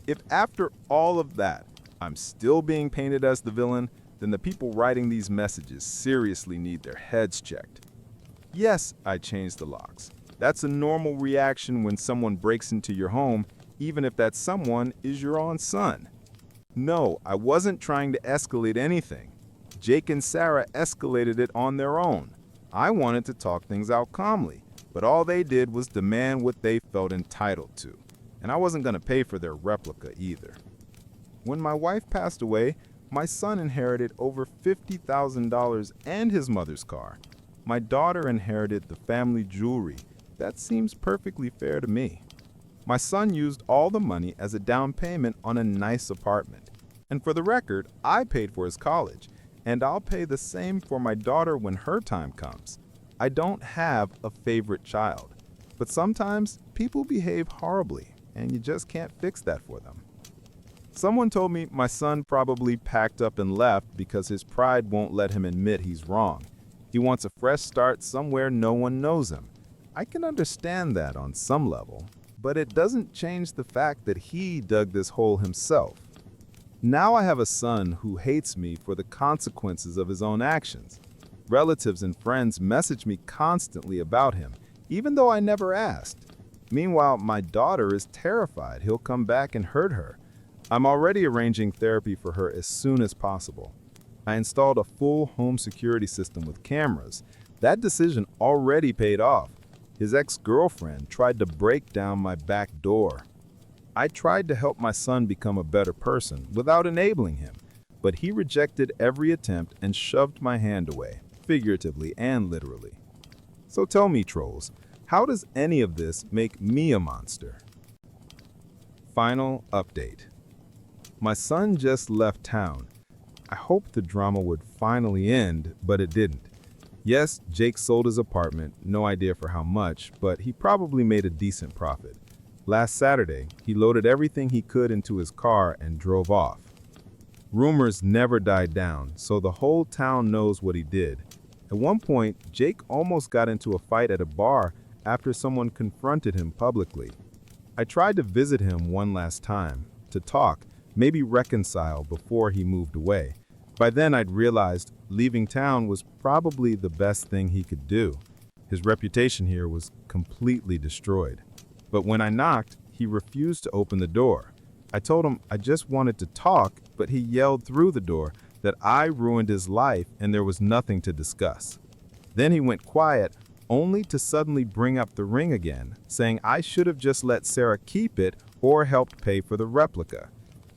If after all of that, I'm still being painted as the villain, then the people writing these messages seriously need their heads checked. Yes, I changed the locks. That's a normal reaction when someone breaks into your home, even if that someone is your own son. No, I wasn't trying to escalate anything. Jake and Sarah escalated it on their own. I wanted to talk things out calmly, but all they did was demand what they felt entitled to, and I wasn't going to pay for their replica either. When my wife passed away, my son inherited over $50,000 and his mother's car. My daughter inherited the family jewelry. That seems perfectly fair to me. My son used all the money as a down payment on a nice apartment. And for the record, I paid for his college, and I'll pay the same for my daughter when her time comes. I don't have a favorite child, but sometimes people behave horribly, and you just can't fix that for them. Someone told me my son probably packed up and left because his pride won't let him admit he's wrong. He wants a fresh start somewhere no one knows him. I can understand that on some level, but it doesn't change the fact that he dug this hole himself. Now I have a son who hates me for the consequences of his own actions. Relatives and friends message me constantly about him, even though I never asked. Meanwhile, my daughter is terrified he'll come back and hurt her. I'm already arranging therapy for her as soon as possible. I installed a full home security system with cameras. That decision already paid off. His ex-girlfriend tried to break down my back door. I tried to help my son become a better person without enabling him, but he rejected every attempt and shoved my hand away, figuratively and literally. So tell me, trolls, how does any of this make me a monster? Final update. My son just left town. I hoped the drama would finally end, but it didn't. Yes, Jake sold his apartment, no idea for how much, but he probably made a decent profit. Last Saturday, he loaded everything he could into his car and drove off. Rumors never died down, so the whole town knows what he did. At one point, Jake almost got into a fight at a bar after someone confronted him publicly. I tried to visit him one last time, to talk, maybe reconcile before he moved away. By then I'd realized leaving town was probably the best thing he could do. His reputation here was completely destroyed. But when I knocked, he refused to open the door. I told him I just wanted to talk, but he yelled through the door that I ruined his life and there was nothing to discuss. Then he went quiet, only to suddenly bring up the ring again, saying I should have just let Sarah keep it or helped pay for the replica.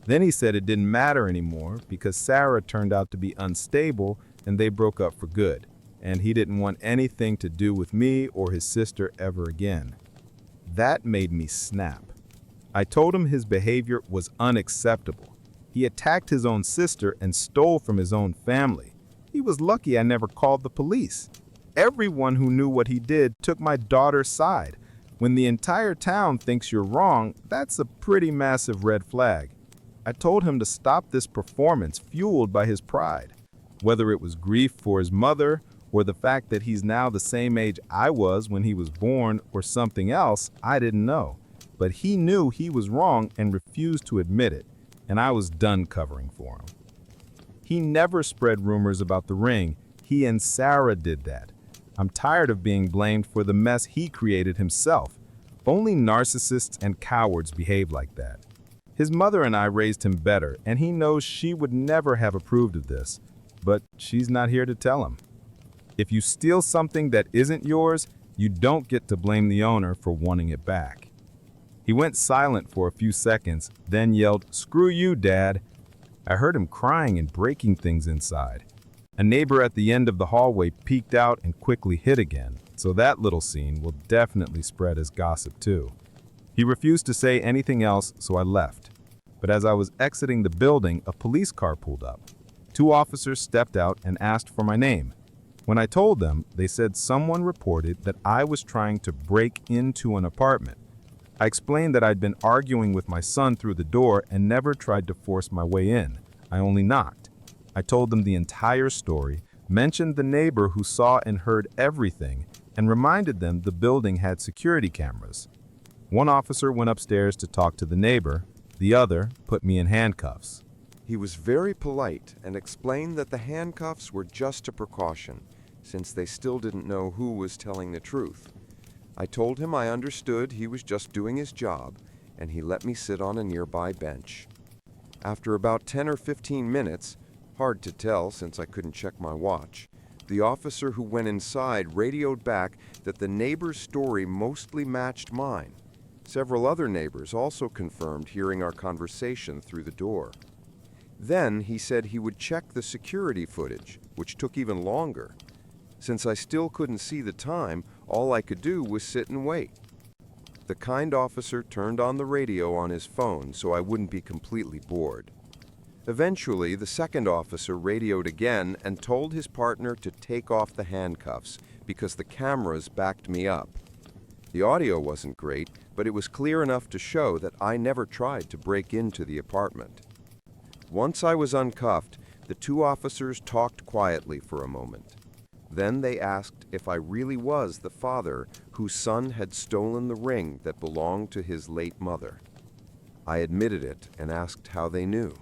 Then he said it didn't matter anymore because Sarah turned out to be unstable and they broke up for good, and he didn't want anything to do with me or his sister ever again. That made me snap. I told him his behavior was unacceptable. He attacked his own sister and stole from his own family. He was lucky I never called the police. Everyone who knew what he did took my daughter's side. When the entire town thinks you're wrong, that's a pretty massive red flag. I told him to stop this performance fueled by his pride. Whether it was grief for his mother, or the fact that he's now the same age I was when he was born, or something else, I didn't know. But he knew he was wrong and refused to admit it, and I was done covering for him. He never spread rumors about the ring. He and Sarah did that. I'm tired of being blamed for the mess he created himself. Only narcissists and cowards behave like that. His mother and I raised him better, and he knows she would never have approved of this, but she's not here to tell him. If you steal something that isn't yours, you don't get to blame the owner for wanting it back. He went silent for a few seconds, then yelled, "Screw you, Dad." I heard him crying and breaking things inside. A neighbor at the end of the hallway peeked out and quickly hid again, so that little scene will definitely spread as gossip too. He refused to say anything else, so I left. But as I was exiting the building, a police car pulled up. 2 officers stepped out and asked for my name. When I told them, they said someone reported that I was trying to break into an apartment. I explained that I'd been arguing with my son through the door and never tried to force my way in. I only knocked. I told them the entire story, mentioned the neighbor who saw and heard everything, and reminded them the building had security cameras. One officer went upstairs to talk to the neighbor, the other put me in handcuffs. He was very polite and explained that the handcuffs were just a precaution, since they still didn't know who was telling the truth. I told him I understood he was just doing his job, and he let me sit on a nearby bench. After about 10 or 15 minutes, hard to tell since I couldn't check my watch, the officer who went inside radioed back that the neighbor's story mostly matched mine. Several other neighbors also confirmed hearing our conversation through the door. Then he said he would check the security footage, which took even longer. Since I still couldn't see the time, all I could do was sit and wait. The kind officer turned on the radio on his phone so I wouldn't be completely bored. Eventually, the second officer radioed again and told his partner to take off the handcuffs because the cameras backed me up. The audio wasn't great, but it was clear enough to show that I never tried to break into the apartment. Once I was uncuffed, the two officers talked quietly for a moment. Then they asked if I really was the father whose son had stolen the ring that belonged to his late mother. I admitted it and asked how they knew.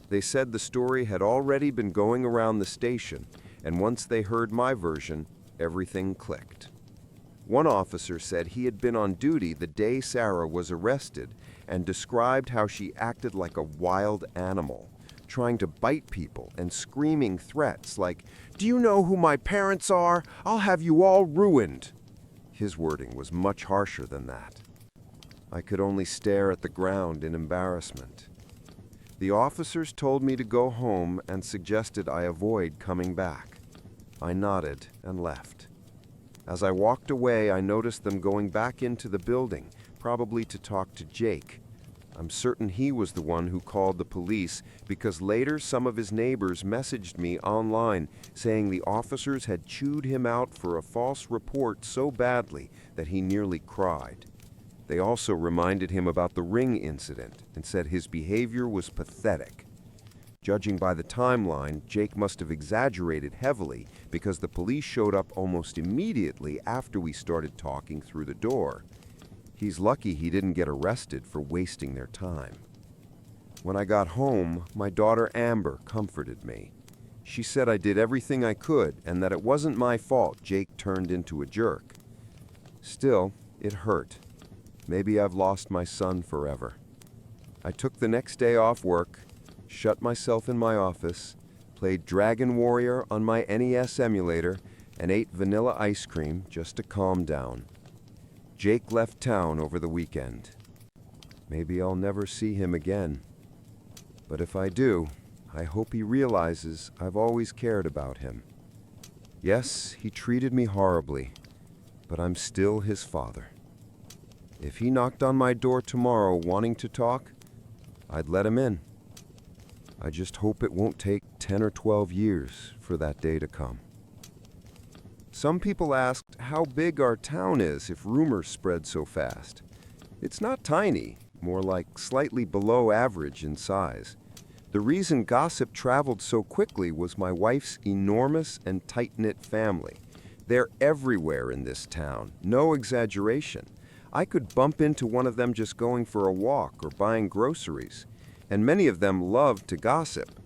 They said the story had already been going around the station, and once they heard my version, everything clicked. One officer said he had been on duty the day Sarah was arrested and described how she acted like a wild animal, trying to bite people and screaming threats like, "Do you know who my parents are? I'll have you all ruined." His wording was much harsher than that. I could only stare at the ground in embarrassment. The officers told me to go home and suggested I avoid coming back. I nodded and left. As I walked away, I noticed them going back into the building, probably to talk to Jake. I'm certain he was the one who called the police because later some of his neighbors messaged me online saying the officers had chewed him out for a false report so badly that he nearly cried. They also reminded him about the ring incident and said his behavior was pathetic. Judging by the timeline, Jake must have exaggerated heavily because the police showed up almost immediately after we started talking through the door. He's lucky he didn't get arrested for wasting their time. When I got home, my daughter Amber comforted me. She said I did everything I could and that it wasn't my fault Jake turned into a jerk. Still, it hurt. Maybe I've lost my son forever. I took the next day off work, shut myself in my office, played Dragon Warrior on my NES emulator, and ate vanilla ice cream just to calm down. Jake left town over the weekend. Maybe I'll never see him again. But if I do, I hope he realizes I've always cared about him. Yes, he treated me horribly, but I'm still his father. If he knocked on my door tomorrow wanting to talk, I'd let him in. I just hope it won't take 10 or 12 years for that day to come. Some people asked how big our town is if rumors spread so fast. It's not tiny, more like slightly below average in size. The reason gossip traveled so quickly was my wife's enormous and tight-knit family. They're everywhere in this town, no exaggeration. I could bump into one of them just going for a walk or buying groceries, and many of them loved to gossip.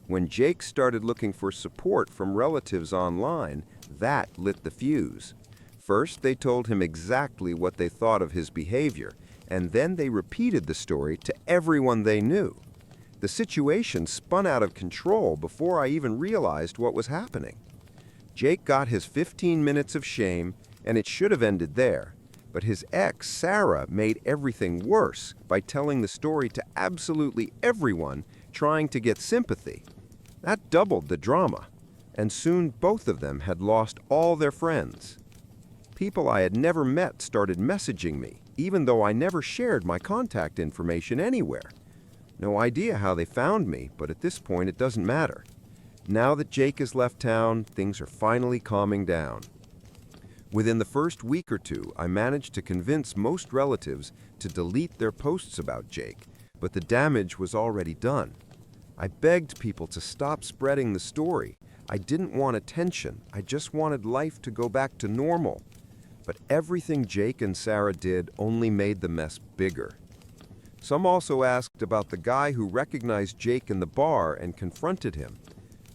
When Jake started looking for support from relatives online, that lit the fuse. First, they told him exactly what they thought of his behavior, and then they repeated the story to everyone they knew. The situation spun out of control before I even realized what was happening. Jake got his 15 minutes of shame, and it should have ended there. But his ex, Sarah, made everything worse by telling the story to absolutely everyone trying to get sympathy. That doubled the drama, and soon both of them had lost all their friends. People I had never met started messaging me, even though I never shared my contact information anywhere. No idea how they found me, but at this point it doesn't matter. Now that Jake has left town, things are finally calming down. Within the first week or two, I managed to convince most relatives to delete their posts about Jake, but the damage was already done. I begged people to stop spreading the story. I didn't want attention. I just wanted life to go back to normal. but everything Jake and Sarah did only made the mess bigger. Some also asked about the guy who recognized Jake in the bar and confronted him.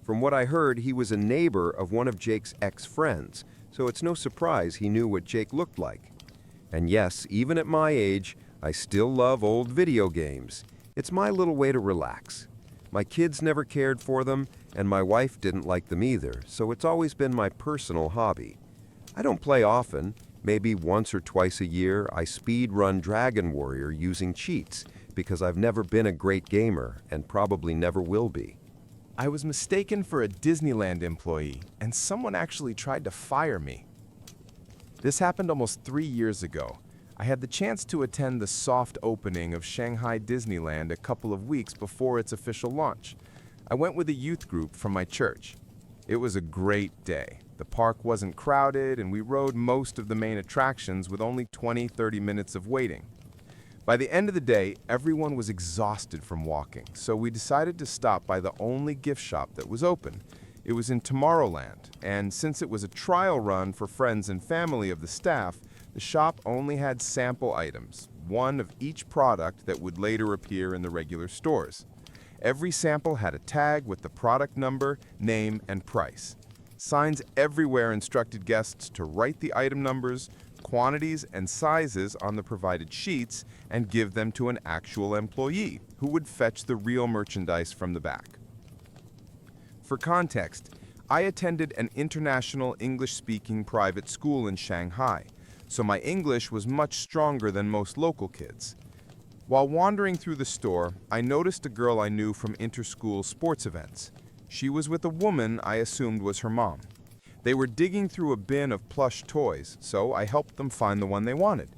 From what I heard, he was a neighbor of one of Jake's ex-friends, so it's no surprise he knew what Jake looked like. And yes, even at my age, I still love old video games. It's my little way to relax. My kids never cared for them, and my wife didn't like them either, so it's always been my personal hobby. I don't play often. Maybe once or twice a year, I speed run Dragon Warrior using cheats, because I've never been a great gamer and probably never will be. I was mistaken for a Disneyland employee, and someone actually tried to fire me. This happened almost 3 years ago. I had the chance to attend the soft opening of Shanghai Disneyland a couple of weeks before its official launch. I went with a youth group from my church. It was a great day. The park wasn't crowded, and we rode most of the main attractions with only 20-30 minutes of waiting. By the end of the day, everyone was exhausted from walking, so we decided to stop by the only gift shop that was open. It was in Tomorrowland, and since it was a trial run for friends and family of the staff, the shop only had sample items, one of each product that would later appear in the regular stores. Every sample had a tag with the product number, name, and price. Signs everywhere instructed guests to write the item numbers, quantities, and sizes on the provided sheets and give them to an actual employee who would fetch the real merchandise from the back. For context, I attended an international English-speaking private school in Shanghai, so my English was much stronger than most local kids. While wandering through the store, I noticed a girl I knew from inter-school sports events. She was with a woman I assumed was her mom. They were digging through a bin of plush toys, so I helped them find the one they wanted.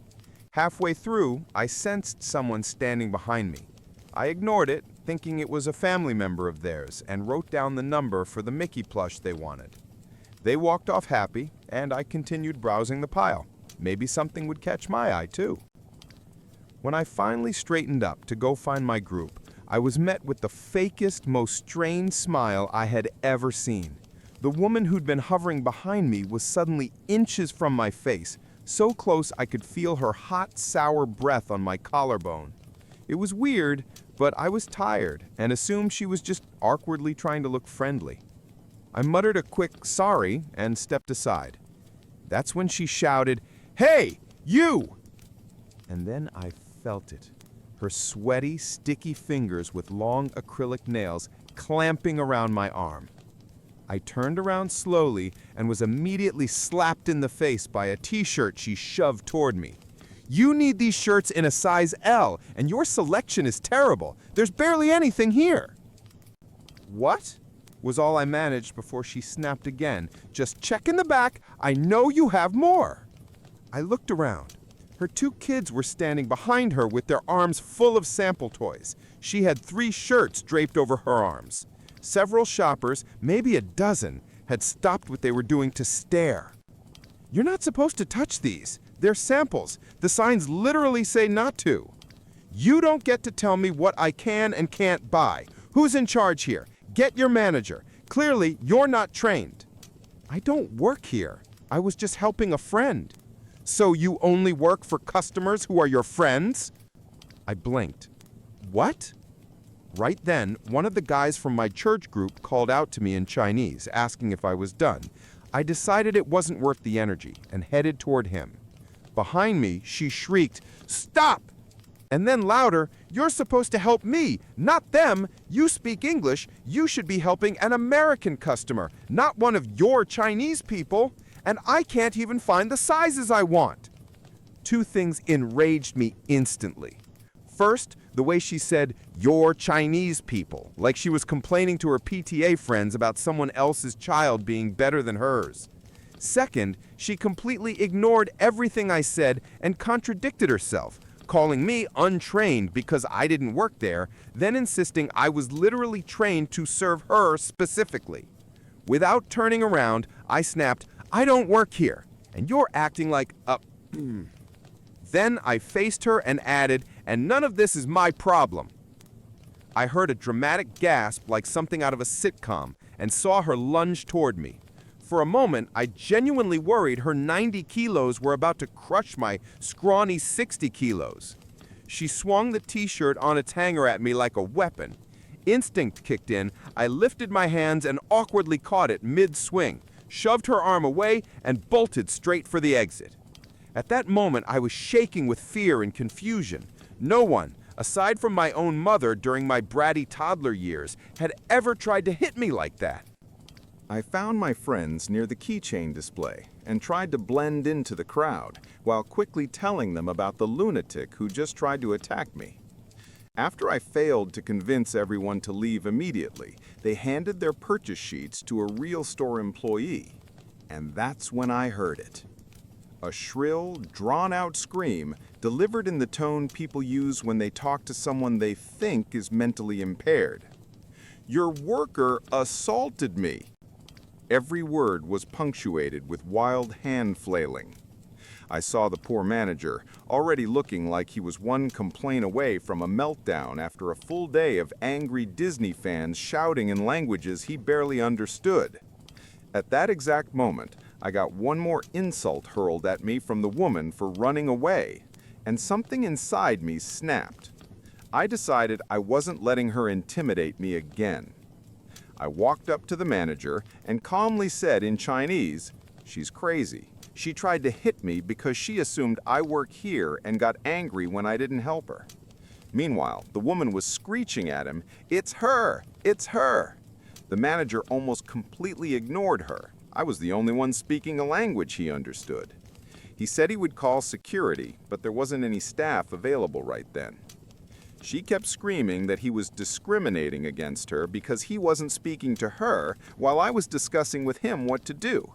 Halfway through, I sensed someone standing behind me. I ignored it, thinking it was a family member of theirs, and wrote down the number for the Mickey plush they wanted. They walked off happy, and I continued browsing the pile. Maybe something would catch my eye, too. When I finally straightened up to go find my group, I was met with the fakest, most strained smile I had ever seen. The woman who'd been hovering behind me was suddenly inches from my face, so close I could feel her hot, sour breath on my collarbone. It was weird, but I was tired and assumed she was just awkwardly trying to look friendly. I muttered a quick sorry and stepped aside. That's when she shouted, "Hey, you!" And then I felt it. Her sweaty, sticky fingers with long acrylic nails clamping around my arm. I turned around slowly and was immediately slapped in the face by a t-shirt she shoved toward me. "You need these shirts in a size L, and your selection is terrible. There's barely anything here." "What?" was all I managed before she snapped again. "Just check in the back. I know you have more." I looked around. Her two kids were standing behind her with their arms full of sample toys. She had 3 shirts draped over her arms. Several shoppers, maybe a dozen, had stopped what they were doing to stare. "You're not supposed to touch these. They're samples. The signs literally say not to." "You don't get to tell me what I can and can't buy. Who's in charge here? Get your manager. Clearly, you're not trained." "I don't work here. I was just helping a friend." "So you only work for customers who are your friends?" I blinked. "What?" Right then, one of the guys from my church group called out to me in Chinese, asking if I was done. I decided it wasn't worth the energy and headed toward him. Behind me, she shrieked, "Stop!" And then louder, "You're supposed to help me, not them. You speak English. You should be helping an American customer, not one of your Chinese people. And I can't even find the sizes I want." 2 things enraged me instantly. First, the way she said, "your Chinese people," like she was complaining to her PTA friends about someone else's child being better than hers. Second, she completely ignored everything I said and contradicted herself, calling me untrained because I didn't work there, then insisting I was literally trained to serve her specifically. Without turning around, I snapped, "I don't work here, and you're acting like a..." Then I faced her and added, "And none of this is my problem." I heard a dramatic gasp like something out of a sitcom and saw her lunge toward me. For a moment, I genuinely worried her 90 kilos were about to crush my scrawny 60 kilos. She swung the t-shirt on its hanger at me like a weapon. Instinct kicked in. I lifted my hands and awkwardly caught it mid-swing, shoved her arm away, and bolted straight for the exit. At that moment, I was shaking with fear and confusion. No one, aside from my own mother during my bratty toddler years, had ever tried to hit me like that. I found my friends near the keychain display and tried to blend into the crowd while quickly telling them about the lunatic who just tried to attack me. After I failed to convince everyone to leave immediately, they handed their purchase sheets to a real store employee. And that's when I heard it. A shrill, drawn-out scream delivered in the tone people use when they talk to someone they think is mentally impaired. "Your worker assaulted me." Every word was punctuated with wild hand flailing. I saw the poor manager, already looking like he was one complaint away from a meltdown after a full day of angry Disney fans shouting in languages he barely understood. At that exact moment, I got one more insult hurled at me from the woman for running away, and something inside me snapped. I decided I wasn't letting her intimidate me again. I walked up to the manager and calmly said in Chinese, "She's crazy. She tried to hit me because she assumed I work here and got angry when I didn't help her." Meanwhile, the woman was screeching at him, "It's her! It's her!" The manager almost completely ignored her. I was the only one speaking a language he understood. He said he would call security, but there wasn't any staff available right then. She kept screaming that he was discriminating against her because he wasn't speaking to her while I was discussing with him what to do.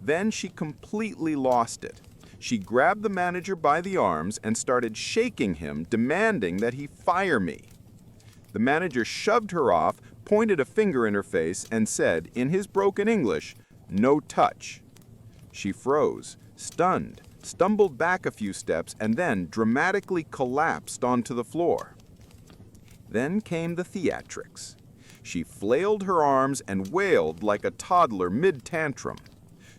Then she completely lost it. She grabbed the manager by the arms and started shaking him, demanding that he fire me. The manager shoved her off, pointed a finger in her face, and said, in his broken English, "No touch." She froze, stunned, stumbled back a few steps, and then dramatically collapsed onto the floor. Then came the theatrics. She flailed her arms and wailed like a toddler mid-tantrum.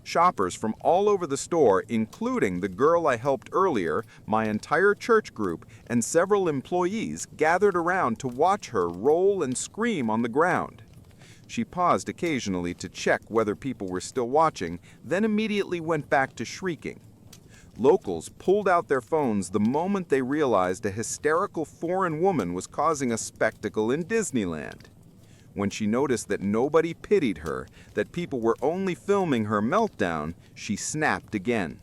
Shoppers from all over the store, including the girl I helped earlier, my entire church group, and several employees gathered around to watch her roll and scream on the ground. She paused occasionally to check whether people were still watching, then immediately went back to shrieking. Locals pulled out their phones the moment they realized a hysterical foreign woman was causing a spectacle in Disneyland. When she noticed that nobody pitied her, that people were only filming her meltdown, she snapped again.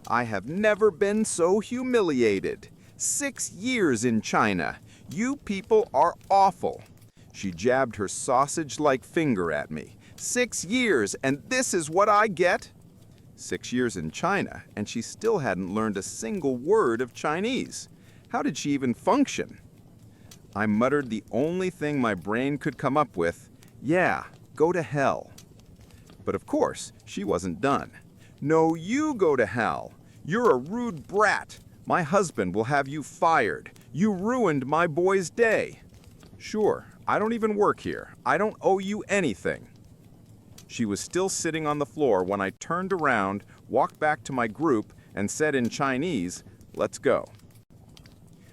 "I have never been so humiliated. 6 years in China. You people are awful." She jabbed her sausage-like finger at me. 6 years, and this is what I get? 6 years in China, and she still hadn't learned a single word of Chinese. How did she even function? I muttered the only thing my brain could come up with, "Yeah, go to hell." But of course, she wasn't done. "No, you go to hell. You're a rude brat. My husband will have you fired. You ruined my boy's day." "Sure, I don't even work here. I don't owe you anything." She was still sitting on the floor when I turned around, walked back to my group, and said in Chinese, "Let's go."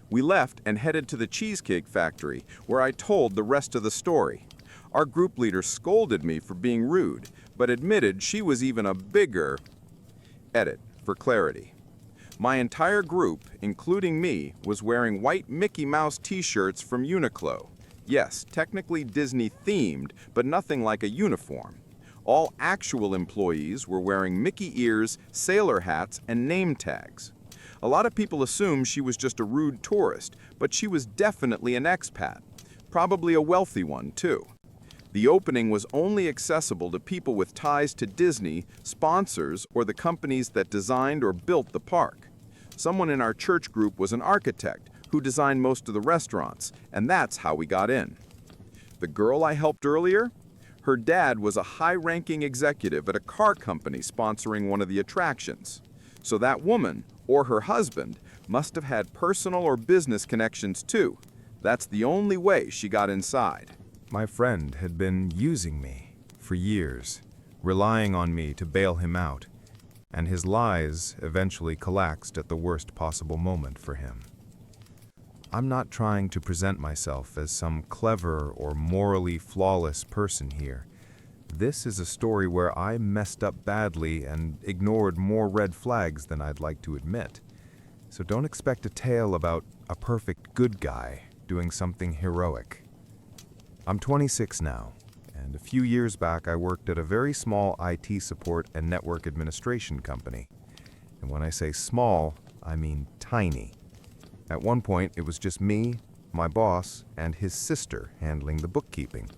We left and headed to the Cheesecake Factory, where I told the rest of the story. Our group leader scolded me for being rude, but admitted she was even a bigger... Edit, for clarity. My entire group, including me, was wearing white Mickey Mouse t-shirts from Uniqlo. Yes, technically Disney-themed, but nothing like a uniform. All actual employees were wearing Mickey ears, sailor hats, and name tags. A lot of people assume she was just a rude tourist, but she was definitely an expat. Probably a wealthy one, too. The opening was only accessible to people with ties to Disney, sponsors, or the companies that designed or built the park. Someone in our church group was an architect who designed most of the restaurants, and that's how we got in. The girl I helped earlier? Her dad was a high-ranking executive at a car company sponsoring one of the attractions. So that woman, or her husband, must have had personal or business connections too. That's the only way she got inside. My friend had been using me for years, relying on me to bail him out, and his lies eventually collapsed at the worst possible moment for him. I'm not trying to present myself as some clever or morally flawless person here. This is a story where I messed up badly and ignored more red flags than I'd like to admit. So don't expect a tale about a perfect good guy doing something heroic. I'm 26 now, and a few years back I worked at a very small IT support and network administration company. And when I say small, I mean tiny. At one point, it was just me, my boss, and his sister handling the bookkeeping.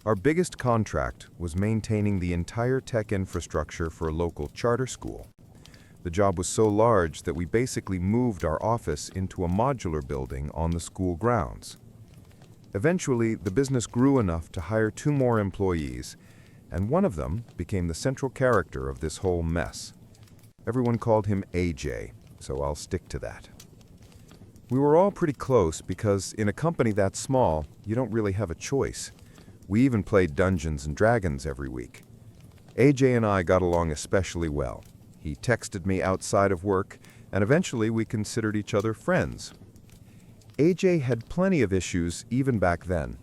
Our biggest contract was maintaining the entire tech infrastructure for a local charter school. The job was so large that we basically moved our office into a modular building on the school grounds. Eventually, the business grew enough to hire 2 more employees, and one of them became the central character of this whole mess. Everyone called him AJ, so I'll stick to that. We were all pretty close because in a company that small, you don't really have a choice. We even played Dungeons and Dragons every week. AJ and I got along especially well. He texted me outside of work, and eventually we considered each other friends. AJ had plenty of issues even back then.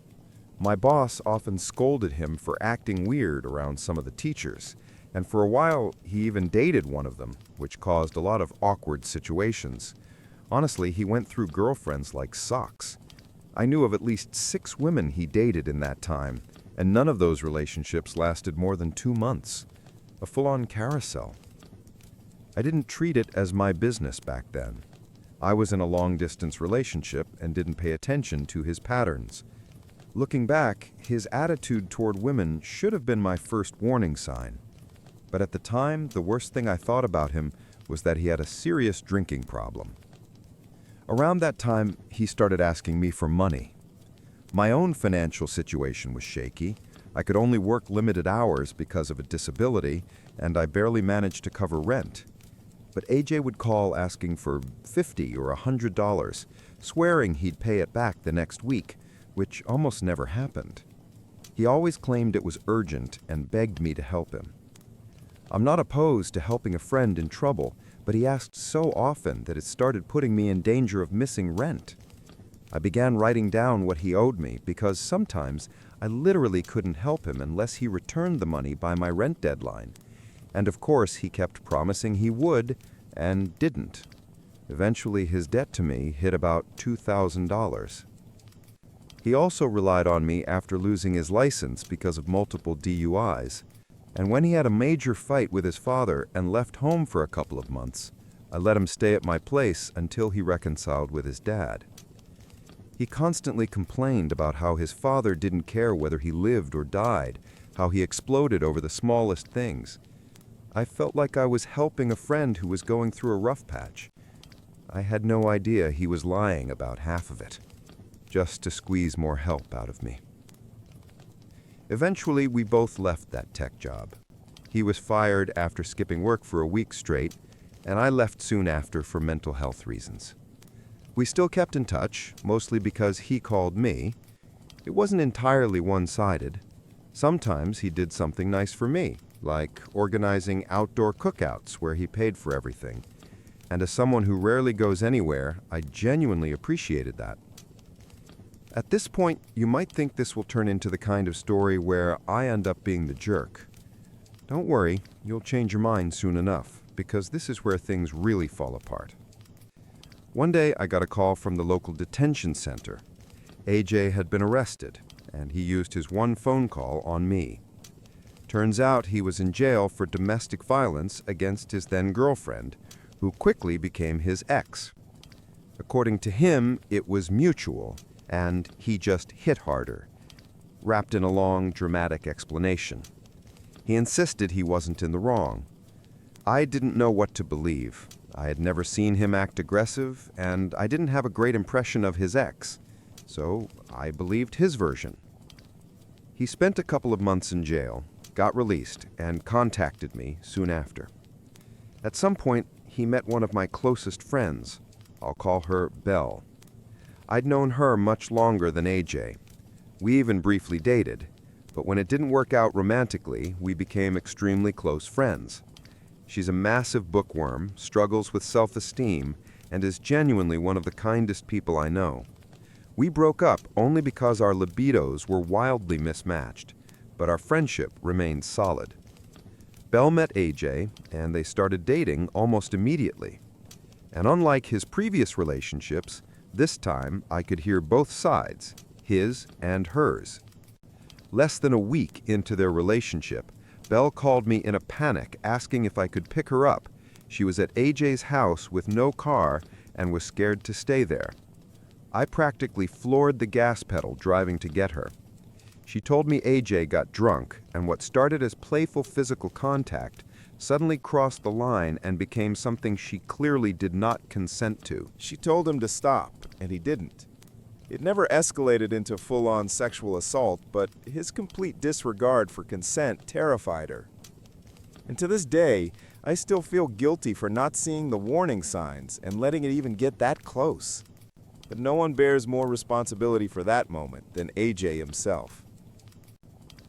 My boss often scolded him for acting weird around some of the teachers, and for a while he even dated one of them, which caused a lot of awkward situations. Honestly, he went through girlfriends like socks. I knew of at least 6 women he dated in that time, and none of those relationships lasted more than 2 months. A full-on carousel. I didn't treat it as my business back then. I was in a long-distance relationship and didn't pay attention to his patterns. Looking back, his attitude toward women should have been my first warning sign. But at the time, the worst thing I thought about him was that he had a serious drinking problem. Around that time, he started asking me for money. My own financial situation was shaky. I could only work limited hours because of a disability, and I barely managed to cover rent. But AJ would call asking for $50 or $100, swearing he'd pay it back the next week, which almost never happened. He always claimed it was urgent and begged me to help him. I'm not opposed to helping a friend in trouble, but he asked so often that it started putting me in danger of missing rent. I began writing down what he owed me because sometimes I literally couldn't help him unless he returned the money by my rent deadline. And of course, he kept promising he would, and didn't. Eventually, his debt to me hit about $2,000. He also relied on me after losing his license because of multiple DUIs. And when he had a major fight with his father and left home for a couple of months, I let him stay at my place until he reconciled with his dad. He constantly complained about how his father didn't care whether he lived or died, how he exploded over the smallest things. I felt like I was helping a friend who was going through a rough patch. I had no idea he was lying about half of it, just to squeeze more help out of me. Eventually, we both left that tech job. He was fired after skipping work for a week straight, and I left soon after for mental health reasons. We still kept in touch, mostly because he called me. It wasn't entirely one-sided. Sometimes he did something nice for me, like organizing outdoor cookouts where he paid for everything. And as someone who rarely goes anywhere, I genuinely appreciated that. At this point, you might think this will turn into the kind of story where I end up being the jerk. Don't worry, you'll change your mind soon enough, because this is where things really fall apart. One day, I got a call from the local detention center. AJ had been arrested, and he used his one phone call on me. Turns out he was in jail for domestic violence against his then-girlfriend, who quickly became his ex. According to him, it was mutual, and he just hit harder, wrapped in a long, dramatic explanation. He insisted he wasn't in the wrong. I didn't know what to believe. I had never seen him act aggressive, and I didn't have a great impression of his ex, so I believed his version. He spent a couple of months in jail, got released, and contacted me soon after. At some point, he met one of my closest friends. I'll call her Belle. I'd known her much longer than AJ. We even briefly dated, But when it didn't work out romantically, we became extremely close friends. She's a massive bookworm, struggles with self-esteem, and is genuinely one of the kindest people I know. We broke up only because our libidos were wildly mismatched, but our friendship remained solid. Bell met AJ, and they started dating almost immediately. And unlike his previous relationships, this time I could hear both sides, his and hers. Less than a week into their relationship, Belle called me in a panic asking if I could pick her up. She was at AJ's house with no car and was scared to stay there. I practically floored the gas pedal driving to get her. She told me AJ got drunk, and what started as playful physical contact suddenly crossed the line and became something she clearly did not consent to. She told him to stop, and he didn't. It never escalated into full-on sexual assault, but his complete disregard for consent terrified her. And to this day, I still feel guilty for not seeing the warning signs and letting it even get that close. But no one bears more responsibility for that moment than AJ himself.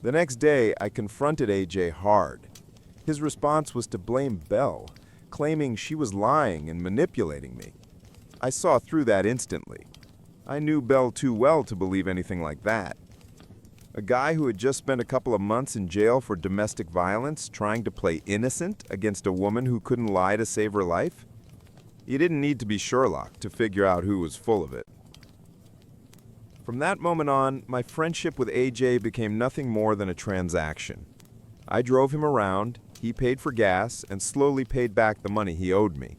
The next day, I confronted AJ hard. His response was to blame Belle, claiming she was lying and manipulating me. I saw through that instantly. I knew Belle too well to believe anything like that. A guy who had just spent a couple of months in jail for domestic violence trying to play innocent against a woman who couldn't lie to save her life? You didn't need to be Sherlock to figure out who was full of it. From that moment on, my friendship with AJ became nothing more than a transaction. I drove him around, he paid for gas, and slowly paid back the money he owed me.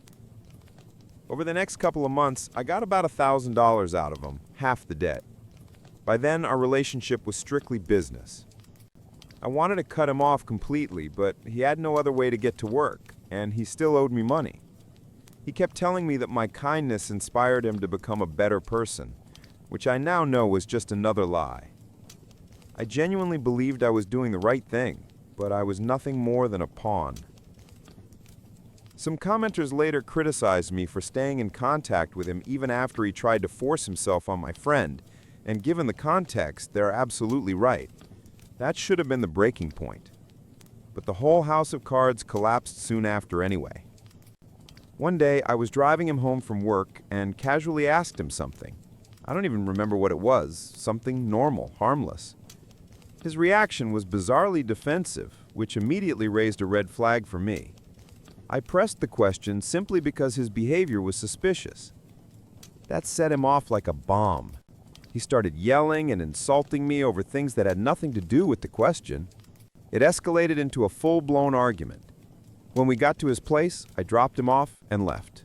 Over the next couple of months, I got about $1,000 out of him, half the debt. By then, our relationship was strictly business. I wanted to cut him off completely, but he had no other way to get to work, and he still owed me money. He kept telling me that my kindness inspired him to become a better person, which I now know was just another lie. I genuinely believed I was doing the right thing, but I was nothing more than a pawn. Some commenters later criticized me for staying in contact with him even after he tried to force himself on my friend, and given the context, they're absolutely right. That should have been the breaking point. But the whole house of cards collapsed soon after anyway. One day, I was driving him home from work and casually asked him something. I don't even remember what it was, something normal, harmless. His reaction was bizarrely defensive, which immediately raised a red flag for me. I pressed the question simply because his behavior was suspicious. That set him off like a bomb. He started yelling and insulting me over things that had nothing to do with the question. It escalated into a full-blown argument. When we got to his place, I dropped him off and left.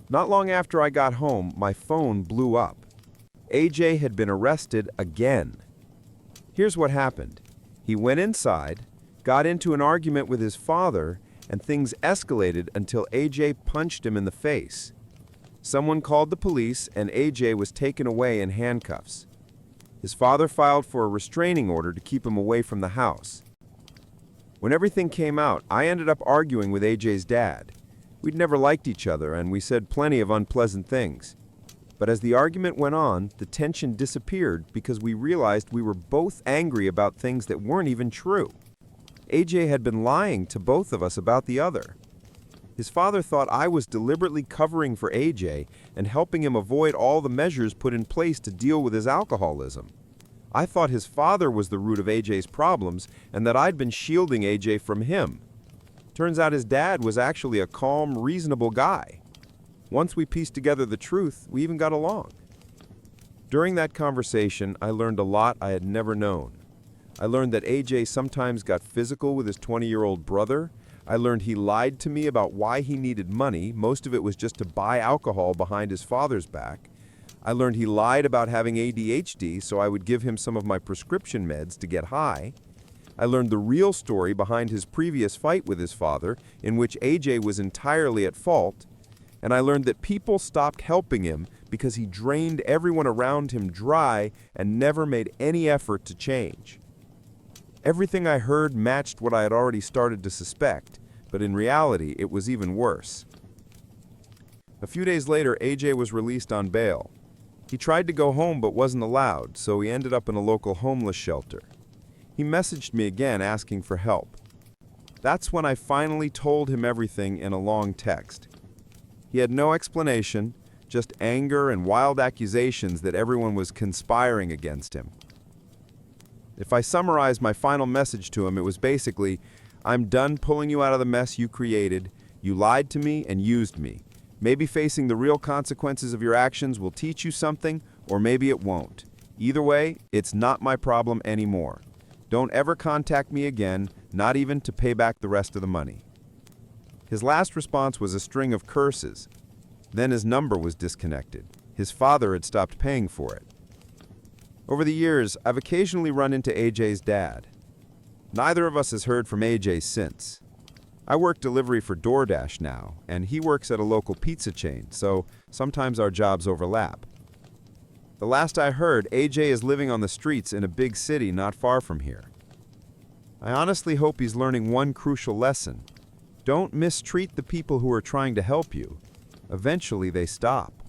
Not long after I got home, my phone blew up. AJ had been arrested again. Here's what happened. He went inside, got into an argument with his father, and things escalated until AJ punched him in the face. Someone called the police, and AJ was taken away in handcuffs. His father filed for a restraining order to keep him away from the house. When everything came out, I ended up arguing with AJ's dad. We'd never liked each other, and we said plenty of unpleasant things. But as the argument went on, the tension disappeared because we realized we were both angry about things that weren't even true. AJ had been lying to both of us about the other. His father thought I was deliberately covering for AJ and helping him avoid all the measures put in place to deal with his alcoholism. I thought his father was the root of AJ's problems and that I'd been shielding AJ from him. Turns out his dad was actually a calm, reasonable guy. Once we pieced together the truth, we even got along. During that conversation, I learned a lot I had never known. I learned that AJ sometimes got physical with his 20-year-old brother. I learned he lied to me about why he needed money. Most of it was just to buy alcohol behind his father's back. I learned he lied about having ADHD, so I would give him some of my prescription meds to get high. I learned the real story behind his previous fight with his father, in which AJ was entirely at fault. And I learned that people stopped helping him because he drained everyone around him dry and never made any effort to change. Everything I heard matched what I had already started to suspect, but in reality, it was even worse. A few days later, AJ was released on bail. He tried to go home but wasn't allowed, so he ended up in a local homeless shelter. he messaged me again asking for help. That's when I finally told him everything in a long text. He had no explanation, just anger and wild accusations that everyone was conspiring against him. If I summarize my final message to him, it was basically, I'm done pulling you out of the mess you created. You lied to me and used me. Maybe facing the real consequences of your actions will teach you something, or maybe it won't. Either way, it's not my problem anymore. Don't ever contact me again, not even to pay back the rest of the money. His last response was a string of curses. Then his number was disconnected. His father had stopped paying for it. Over the years, I've occasionally run into AJ's dad. Neither of us has heard from AJ since. I work delivery for DoorDash now, and he works at a local pizza chain, so sometimes our jobs overlap. The last I heard, AJ is living on the streets in a big city not far from here. I honestly hope he's learning one crucial lesson. Don't mistreat the people who are trying to help you. Eventually they stop.